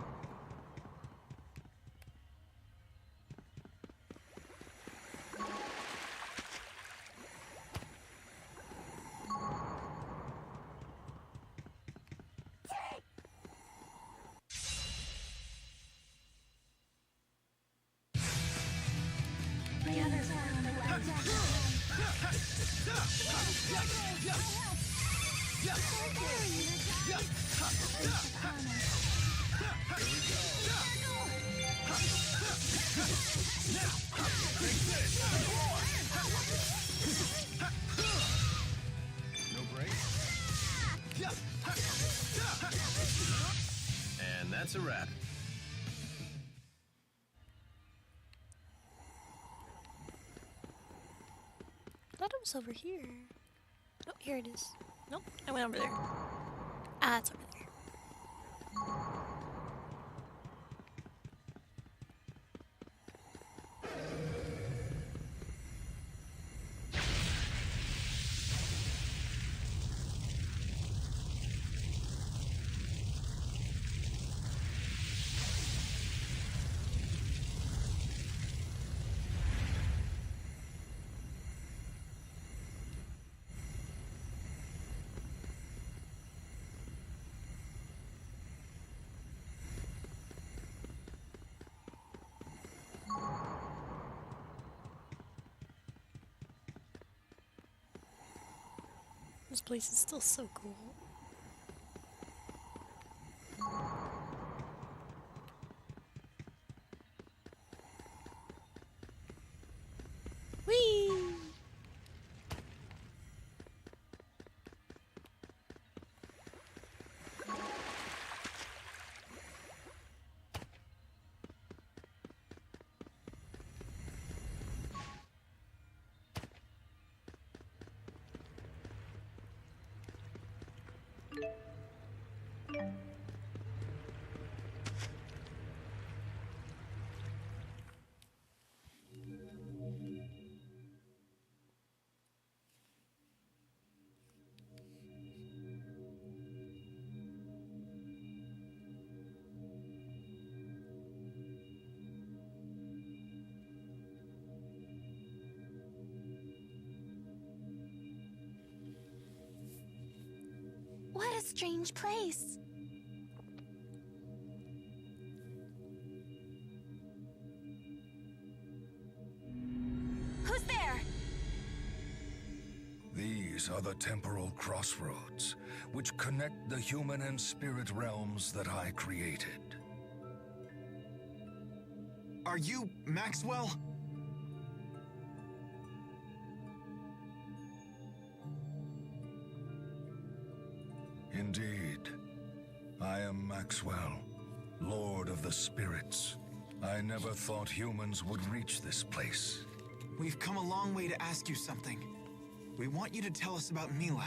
No break. And that's a wrap. Thought it was over here. Oh, here it is. Nope, I went over there. Ah, it's over there. This place is still so cool. Whee! What a strange place. Who's there? These are the temporal crossroads, which connect the human and spirit realms that I created. Are you Maxwell? Indeed. I am Maxwell, Lord of the Spirits. I never thought humans would reach this place. We've come a long way to ask you something. We want you to tell us about Mila.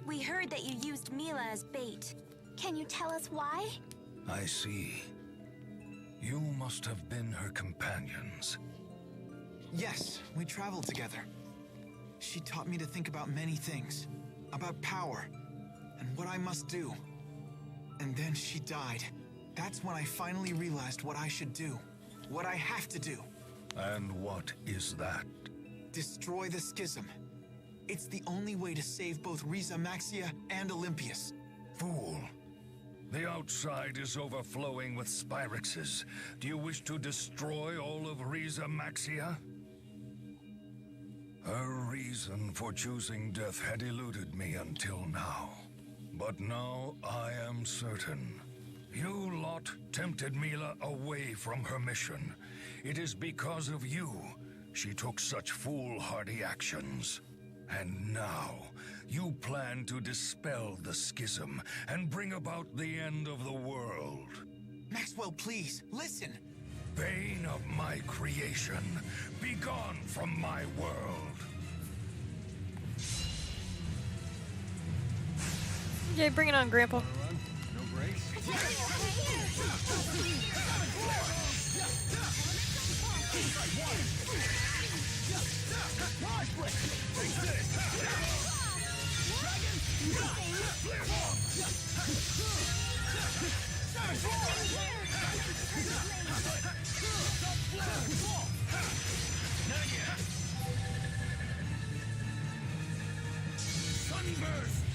We heard that you used Mila as bait. Can you tell us why? I see. You must have been her companions. Yes, we traveled together. She taught me to think about many things. About power, and what I must do. And then she died. That's when I finally realized what I should do. What I have to do. And what is that? Destroy the schism. It's the only way to save both Riza Maxia and Olympius. Fool. The outside is overflowing with Spyrexes. Do you wish to destroy all of Riza Maxia? Her reason for choosing death had eluded me until now. But now I am certain. You lot tempted Mila away from her mission. It is because of you she took such foolhardy actions. And now, you plan to dispel the schism and bring about the end of the world. Maxwell, please, listen. Bane of my creation, begone from my world. Okay, bring it on, Grandpa. No brakes? Sunburst!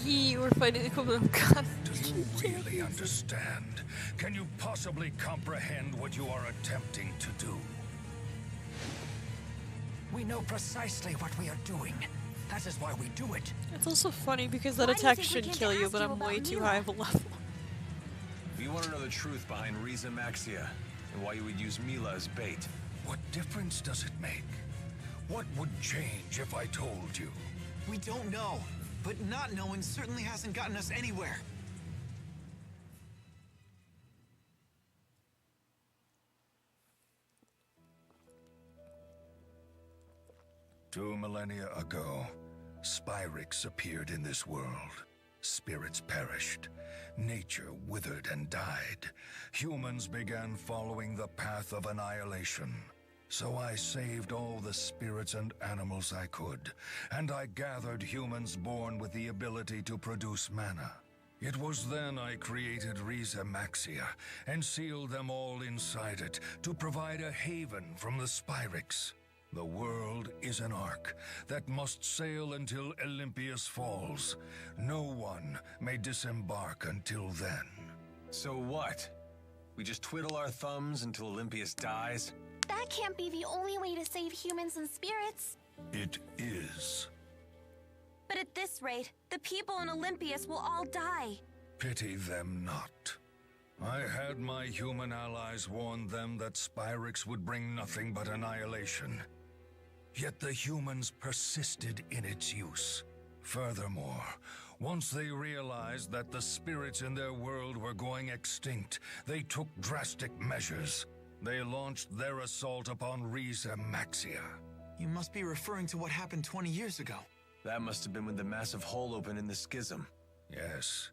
Yee, we're fighting the equivalent of God. Do you really understand? Can you possibly comprehend what you are attempting to do? We know precisely what we are doing. That is why we do it. It's also funny because that Why do you attack think we should can't kill you, ask but you I'm about way too Mila? high of a level. You want to know the truth behind Riza Maxia and why you would use Mila as bait. What difference does it make? What would change if I told you? We don't know, but not knowing certainly hasn't gotten us anywhere. Two millennia ago, Spyrix appeared in this world. Spirits perished. Nature withered and died. Humans began following the path of annihilation. So I saved all the spirits and animals I could, and I gathered humans born with the ability to produce mana. It was then I created Riza Maxia and sealed them all inside it to provide a haven from the Spyrix. The world is an ark that must sail until Olympius falls. No one may disembark until then. So what? We just twiddle our thumbs until Olympius dies? That can't be the only way to save humans and spirits. It is. But at this rate, the people in Olympius will all die. Pity them not. I had my human allies warn them that Spyrix would bring nothing but annihilation. Yet the humans persisted in its use. Furthermore, once they realized that the spirits in their world were going extinct, they took drastic measures. They launched their assault upon Riza Maxia. You must be referring to what happened 20 years ago. That must have been when the massive hole opened in the schism. Yes.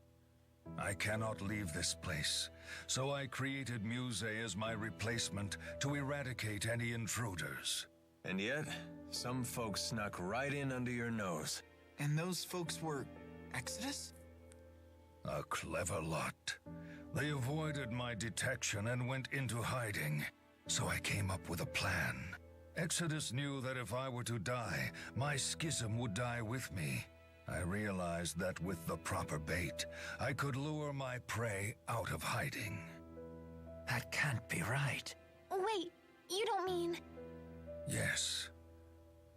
I cannot leave this place, so I created Muse as my replacement to eradicate any intruders. And yet, some folks snuck right in under your nose. And those folks were Exodus? A clever lot. They avoided my detection and went into hiding, so I came up with a plan. Exodus knew that if I were to die, my schism would die with me. I realized that with the proper bait, I could lure my prey out of hiding. That can't be right. Wait, you don't mean... Yes.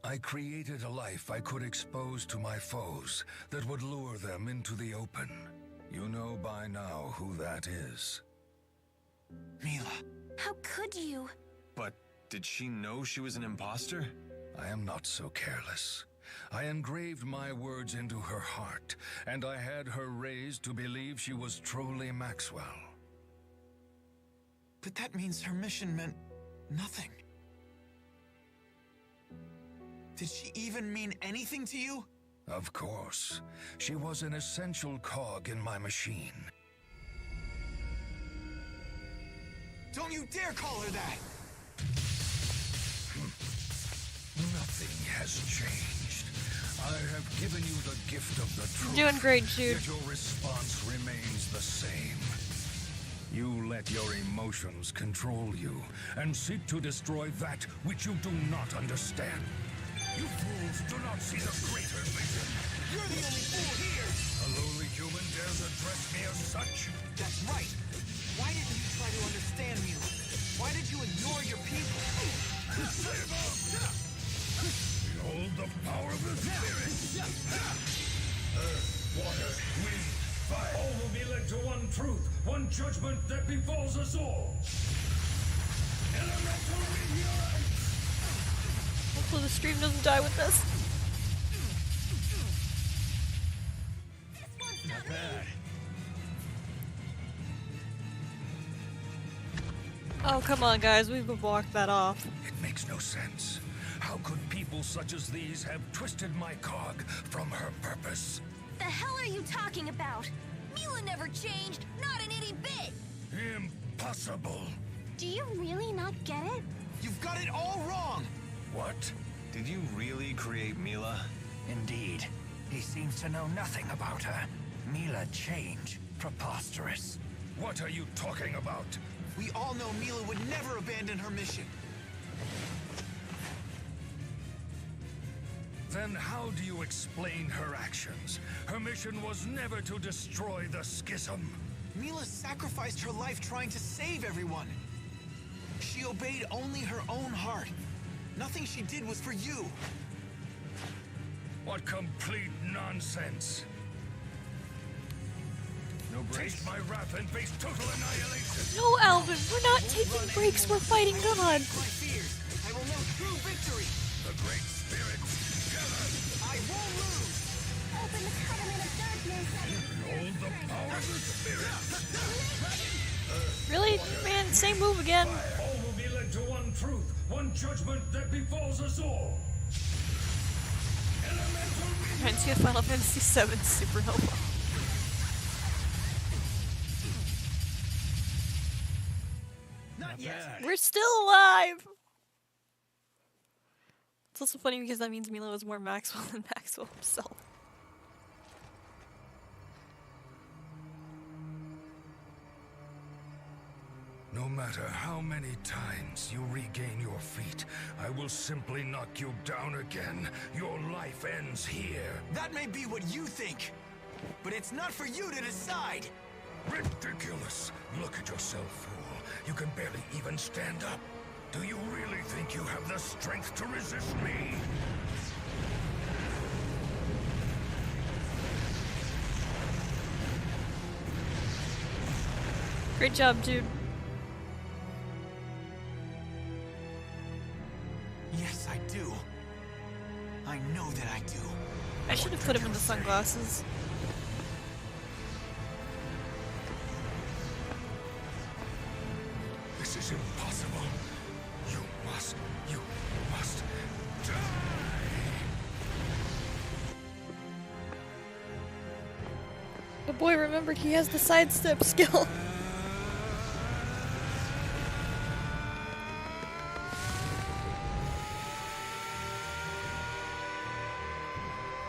I created a life I could expose to my foes that would lure them into the open. You know by now who that is. Mila. How could you? But did she know she was an imposter? I am not so careless. I engraved my words into her heart, and I had her raised to believe she was truly Maxwell. But that means her mission meant nothing. Did she even mean anything to you? Of course. She was an essential cog in my machine. Don't you dare call her that! Nothing has changed. I have given you the gift of the truth. You're doing great, Jude. Yet your response remains the same. You let your emotions control you and seek to destroy that which you do not understand. You fools do not see the greater vision. You're the only fool here! A lowly human dares address me as such? That's right. Why didn't you try to understand me? Why did you ignore your people? Behold the power of the spirit! Earth, water, wind, fire. All will be led to one truth, one judgment that befalls us all. Elemental meteorite! Hopefully the stream doesn't die with this. Not bad. Oh, come on, guys. We've blocked that off. It makes no sense. How could people such as these have twisted my cog from her purpose? The hell are you talking about? Mila never changed, not an itty bit! Impossible! Do you really not get it? You've got it all wrong! What? Did you really create Mila? Indeed. He seems to know nothing about her. Mila change. Preposterous. What are you talking about? We all know Mila would never abandon her mission. Then how do you explain her actions? Her mission was never to destroy the schism. Mila sacrificed her life trying to save everyone. She obeyed only her own heart. Nothing she did was for you. What complete nonsense. No breaks? Taste my wrath and face total annihilation. No, Alvin, we're not taking breaks. We're fighting God. My fears. I will know true victory. The great spirit, together. I won't lose. Open the covenant of darkness. Behold the power of the spirit. Really? Man, same move again. All will be led to one truth, one judgment that befalls us all. Reminds me of Final Fantasy VII Supernova. Not yet. We're still alive! It's also funny because that means Mila was more Maxwell than Maxwell himself. No matter how many times you regain your feet, I will simply knock you down again. Your life ends here. That may be what you think, but it's not for you to decide. Ridiculous. Look at yourself, fool. You can barely even stand up. Do you really think you have the strength to resist me? Great job, dude. Yes, I do. I know that I do. I should have put him in the sunglasses. This is impossible. You must die! The boy remembered he has the sidestep skill.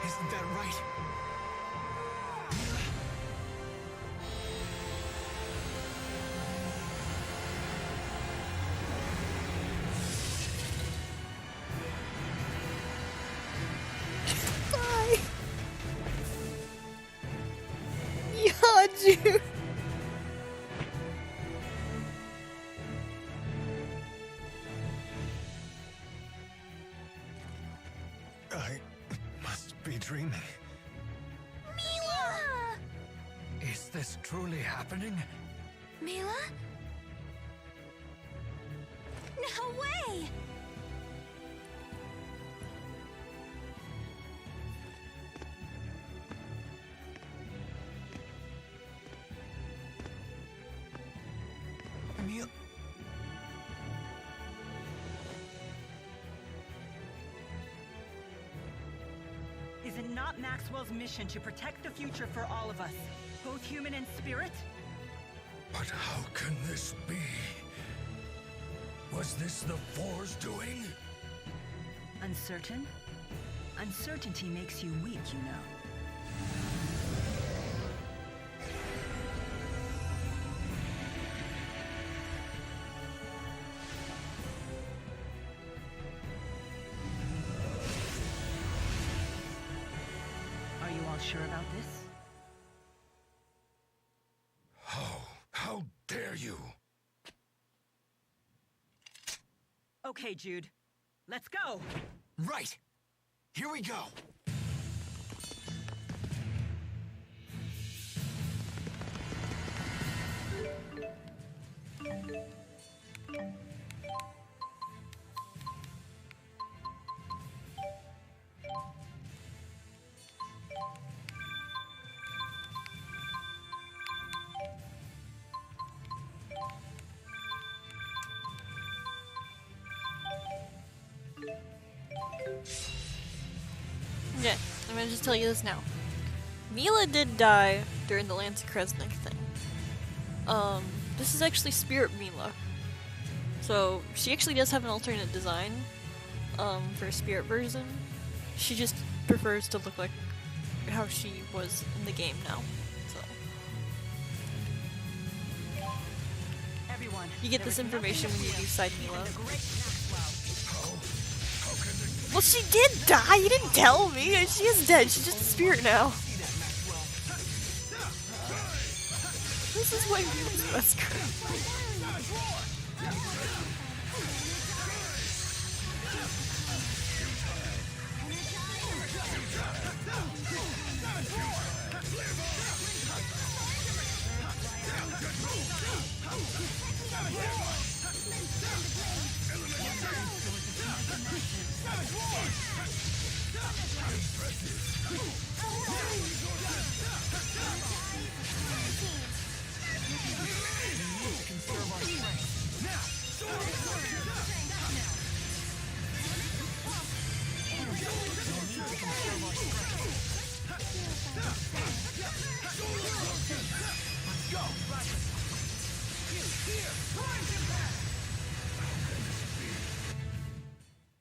Isn't that right? you? I must be dreaming. Mila! Is this truly happening? Mila? No way! Mila. Is it not Maxwell's mission to protect the future for all of us, both human and spirit? But how can this be? Was this the Four's doing? Uncertain? Uncertainty makes you weak, you know. Are you all sure about this? How dare you? Okay, Jude. Let's go! Right! Here we go! Okay, I'm gonna just tell you this now. Mila did die during the Lance Kresnik thing. This is actually Spirit Mila. So, she actually does have an alternate design, for a Spirit version. She just prefers to look like how she was in the game now. So. Everyone, you get this information when you do side Mila. How can this Well, she did die! You didn't tell me! She is dead, she's just a spirit now. This is why Mila's best friend.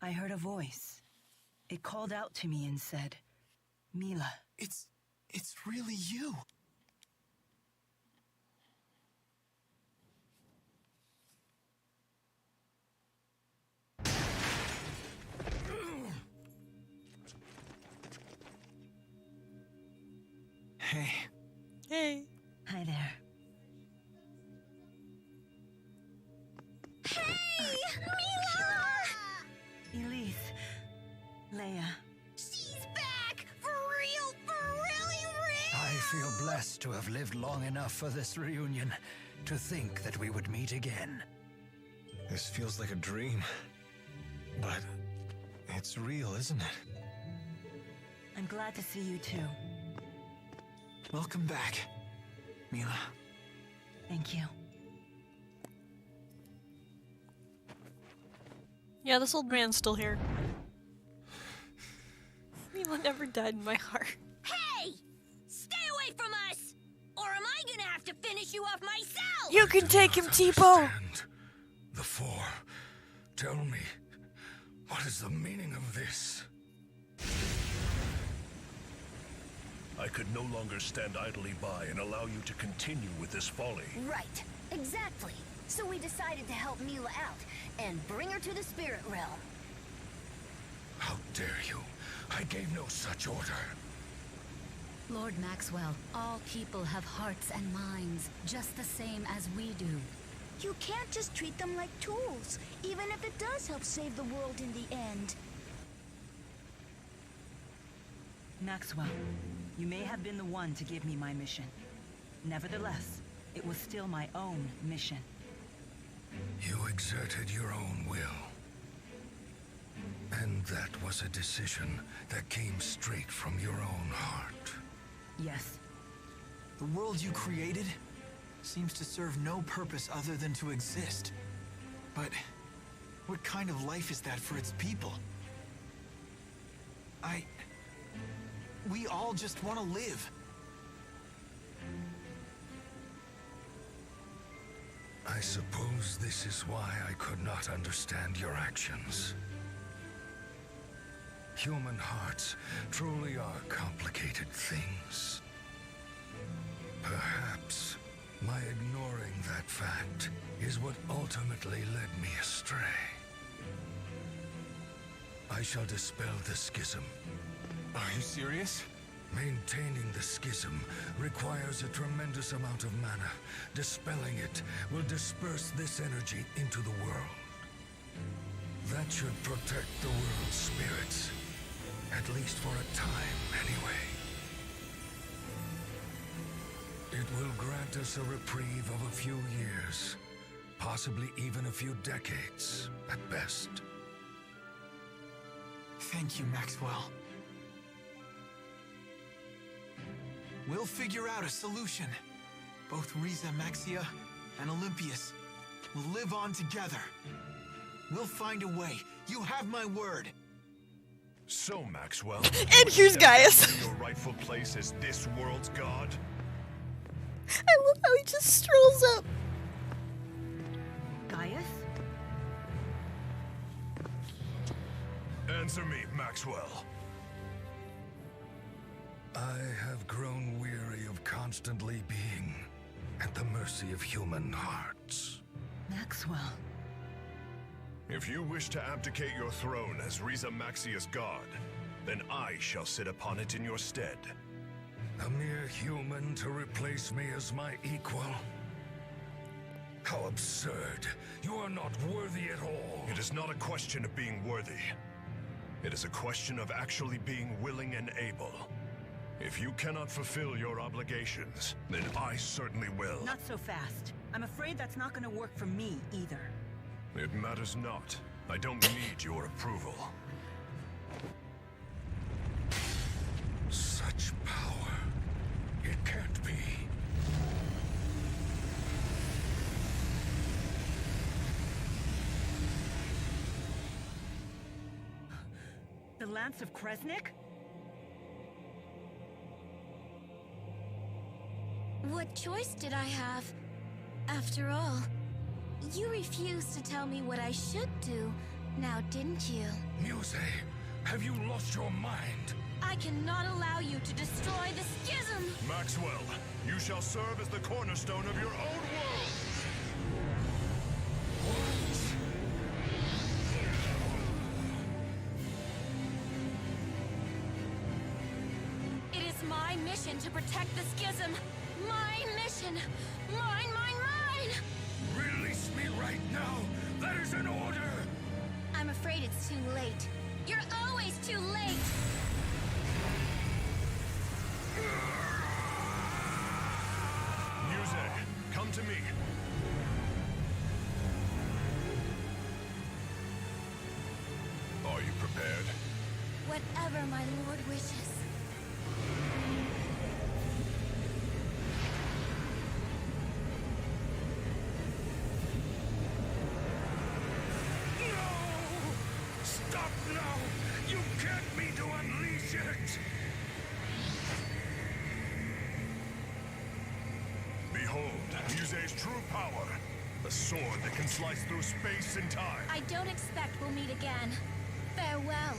I heard a voice. It called out to me and said, Mila. It's really you. Hey. Hey. Hi there. Hey! Mila! Elise. Leia. She's back! For real? For really real? I feel blessed to have lived long enough for this reunion to think that we would meet again. This feels like a dream. But it's real, isn't it? I'm glad to see you too. Welcome back, Mila. Thank you. Yeah, this old man's still here. Mila never died in my heart. Hey! Stay away from us! Or am I gonna have to finish you off myself? You can take him, Tipo! The Four. Tell me, what is the meaning of this? I could no longer stand idly by and allow you to continue with this folly. Right, exactly. So we decided to help Mila out and bring her to the spirit realm. How dare you? I gave no such order. Lord Maxwell, all people have hearts and minds, just the same as we do. You can't just treat them like tools, even if it does help save the world in the end. Maxwell, you may have been the one to give me my mission. Nevertheless, it was still my own mission. You exerted your own will. And that was a decision that came straight from your own heart. Yes. The world you created seems to serve no purpose other than to exist. But what kind of life is that for its people? We all just want to live. I suppose this is why I could not understand your actions. Human hearts truly are complicated things. Perhaps my ignoring that fact is what ultimately led me astray. I shall dispel the schism. Are you serious? Maintaining the schism requires a tremendous amount of mana. Dispelling it will disperse this energy into the world. That should protect the world's spirits. At least for a time, anyway. It will grant us a reprieve of a few years. Possibly even a few decades, at best. Thank you, Maxwell. We'll figure out a solution. Both Riza Maxia and Olympius will live on together. We'll find a way. You have my word. So, Maxwell. And here's Gaius. Your rightful place as this world's god. I love how he just strolls up. Gaius? Answer me, Maxwell. I have grown weary of constantly being at the mercy of human hearts. Maxwell. If you wish to abdicate your throne as Riza Maxia's god, then I shall sit upon it in your stead. A mere human to replace me as my equal? How absurd. You are not worthy at all. It is not a question of being worthy. It is a question of actually being willing and able. If you cannot fulfill your obligations, then I certainly will. Not so fast. I'm afraid that's not gonna work for me, either. It matters not. I don't need your approval. Such power. It can't be. The Lance of Kresnik? What choice did I have? After all, you refused to tell me what I should do, now didn't you? Muse, have you lost your mind? I cannot allow you to destroy the schism! Maxwell, you shall serve as the cornerstone of your own world! It is my mission to protect the schism! My mission! Mine, mine, mine! Release me right now! That is an order! I'm afraid it's too late. You're always too late! Muse, come to me. Are you prepared? Whatever my lord wishes. Stop now! You can't me to unleash it! Behold, Muse's true power. A sword that can slice through space and time. I don't expect we'll meet again. Farewell,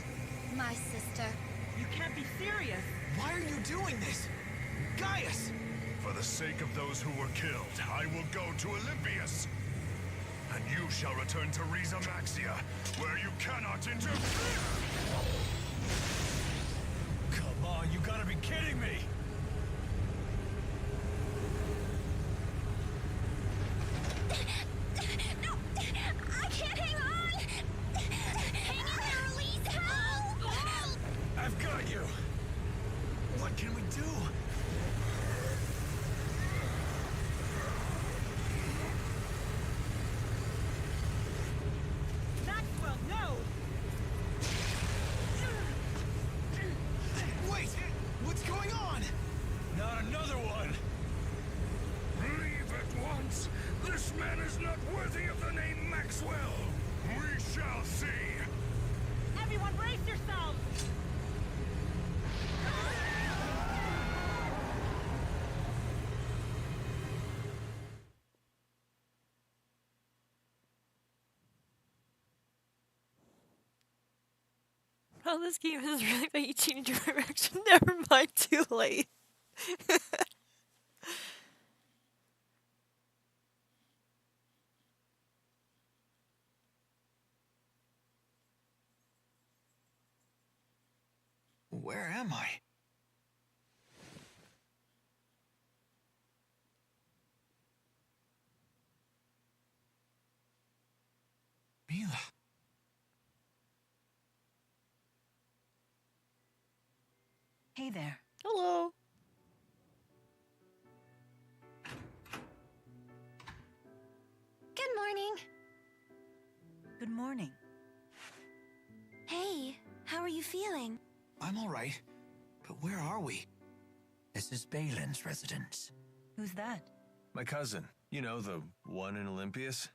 my sister. You can't be serious. Why are you doing this? Gaius! For the sake of those who were killed, I will go to Olympius. And you shall return to Riza Maxia, where you cannot interfere! Come on, you gotta be kidding me! This man is not worthy of the name Maxwell. We shall see. Everyone brace yourselves! Oh, this game is really about you change your direction. Never mind, too late. Where am I? Mila. Hey there. Hello. Good morning. Good morning. Hey, how are you feeling? I'm all right. But where are we? This is Balin's residence. Who's that? My cousin. You know, the one in Olympias.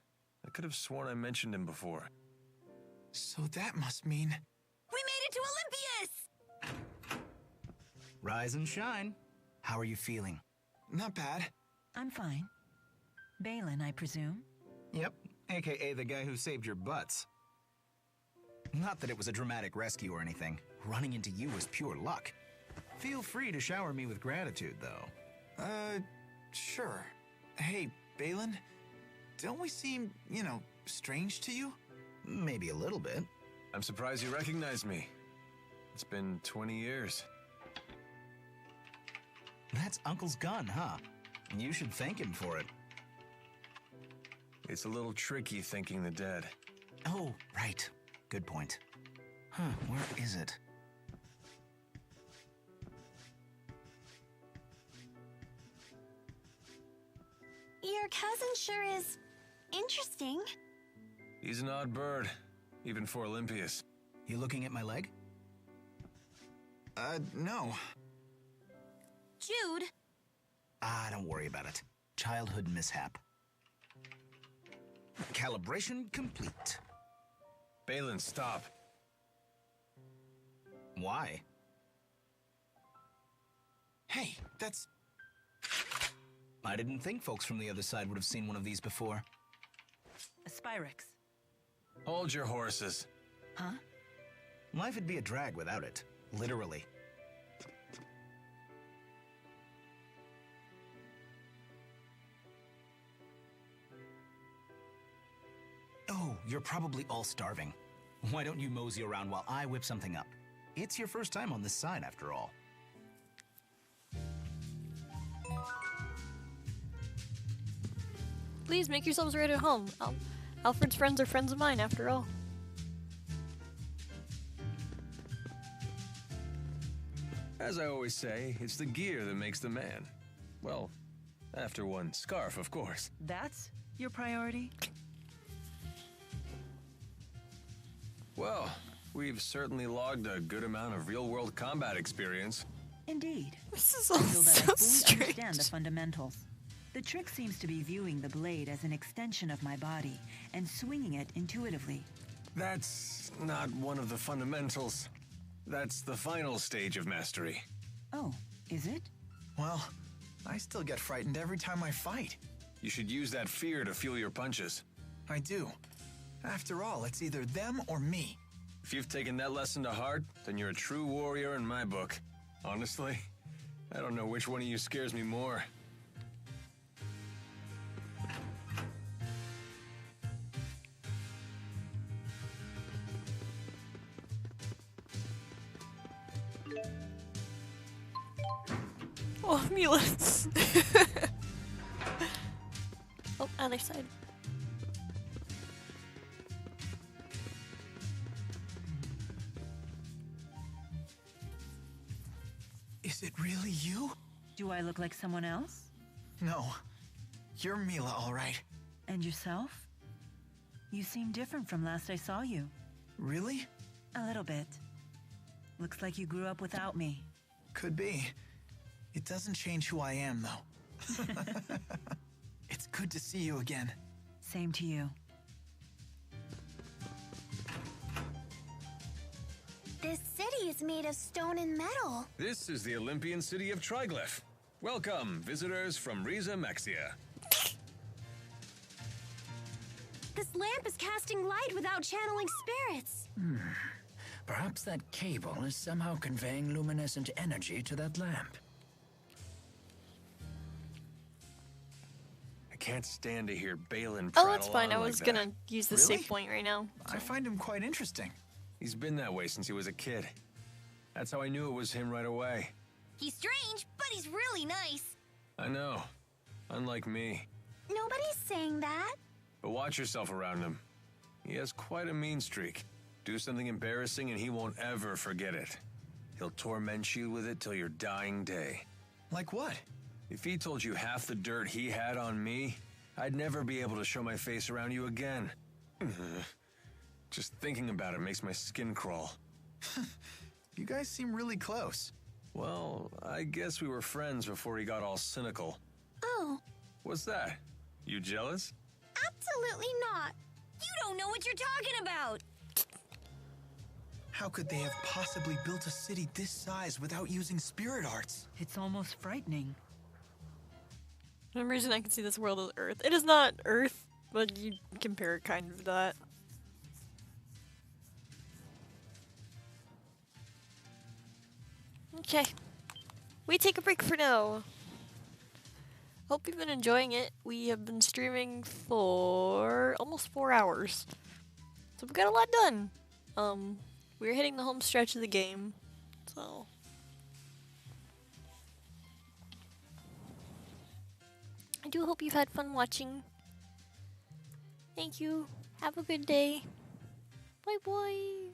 I could have sworn I mentioned him before. So that must mean... We made it to Olympias! Rise and shine. How are you feeling? Not bad. I'm fine. Balin, I presume? Yep, aka the guy who saved your butts. Not that it was a dramatic rescue or anything. Running into you was pure luck. Feel free to shower me with gratitude, though. Sure. Hey, Balin, don't we seem, strange to you? Maybe a little bit. I'm surprised you recognize me. It's been 20 years. That's Uncle's gun, huh? You should thank him for it. It's a little tricky thanking the dead. Oh, right. Good point. Huh, where is it? Your cousin sure is interesting. He's an odd bird, even for Olympias. You looking at my leg? No. Jude! Don't worry about it. Childhood mishap. Calibration complete. Balin, stop. Why? Hey, that's... I didn't think folks from the other side would have seen one of these before. A Spyrix. Hold your horses. Huh? Life would be a drag without it. Literally. Oh, you're probably all starving. Why don't you mosey around while I whip something up? It's your first time on this side, after all. Please make yourselves right at home. Alfred's friends are friends of mine, after all. As I always say, it's the gear that makes the man. Well, after one scarf, of course. That's your priority? Well, we've certainly logged a good amount of real-world combat experience. Indeed. This is all I feel that so I fully strange. understand the fundamentals. The trick seems to be viewing the blade as an extension of my body and swinging it intuitively. That's not one of the fundamentals. That's the final stage of mastery. Oh, is it? Well, I still get frightened every time I fight. You should use that fear to fuel your punches. I do. After all, it's either them or me. If you've taken that lesson to heart, then you're a true warrior in my book. Honestly, I don't know which one of you scares me more. Oh, Mila. Oh, other side. Is it really you? Do I look like someone else? No. You're Mila, all right. And yourself? You seem different from last I saw you. Really? A little bit. Looks like you grew up without me. Could be. It doesn't change who I am, though. It's Good to see you again. Same to you. This city is made of stone and metal. This is the Olympian city of Triglyph. Welcome, visitors from Riza Maxia. This lamp is casting light without channeling spirits. Perhaps that cable is somehow conveying luminescent energy to that lamp. I can't stand to hear Balin prattle Oh, that's fine. I on was like gonna use the Really? save point right now. I find him quite interesting. He's been that way since he was a kid. That's how I knew it was him right away. He's strange, but he's really nice. I know. Unlike me. Nobody's saying that. But watch yourself around him. He has quite a mean streak. Do something embarrassing and he won't ever forget it. He'll torment you with it till your dying day. Like what? If he told you half the dirt he had on me, I'd never be able to show my face around you again. Just thinking about it makes my skin crawl. You guys seem really close. Well, I guess we were friends before he got all cynical. Oh, What's that? You jealous? absolutely not. You don't know what you're talking about. How could they have possibly built a city this size without using spirit arts? It's almost frightening. For some reason I can see this world as Earth. It is not Earth, but you compare it kind of to that. Okay. We take a break for now. Hope you've been enjoying it. We have been streaming for almost 4 hours. So we got a lot done. We're hitting the home stretch of the game. So I do hope you've had fun watching. Thank you. Have a good day. Bye bye.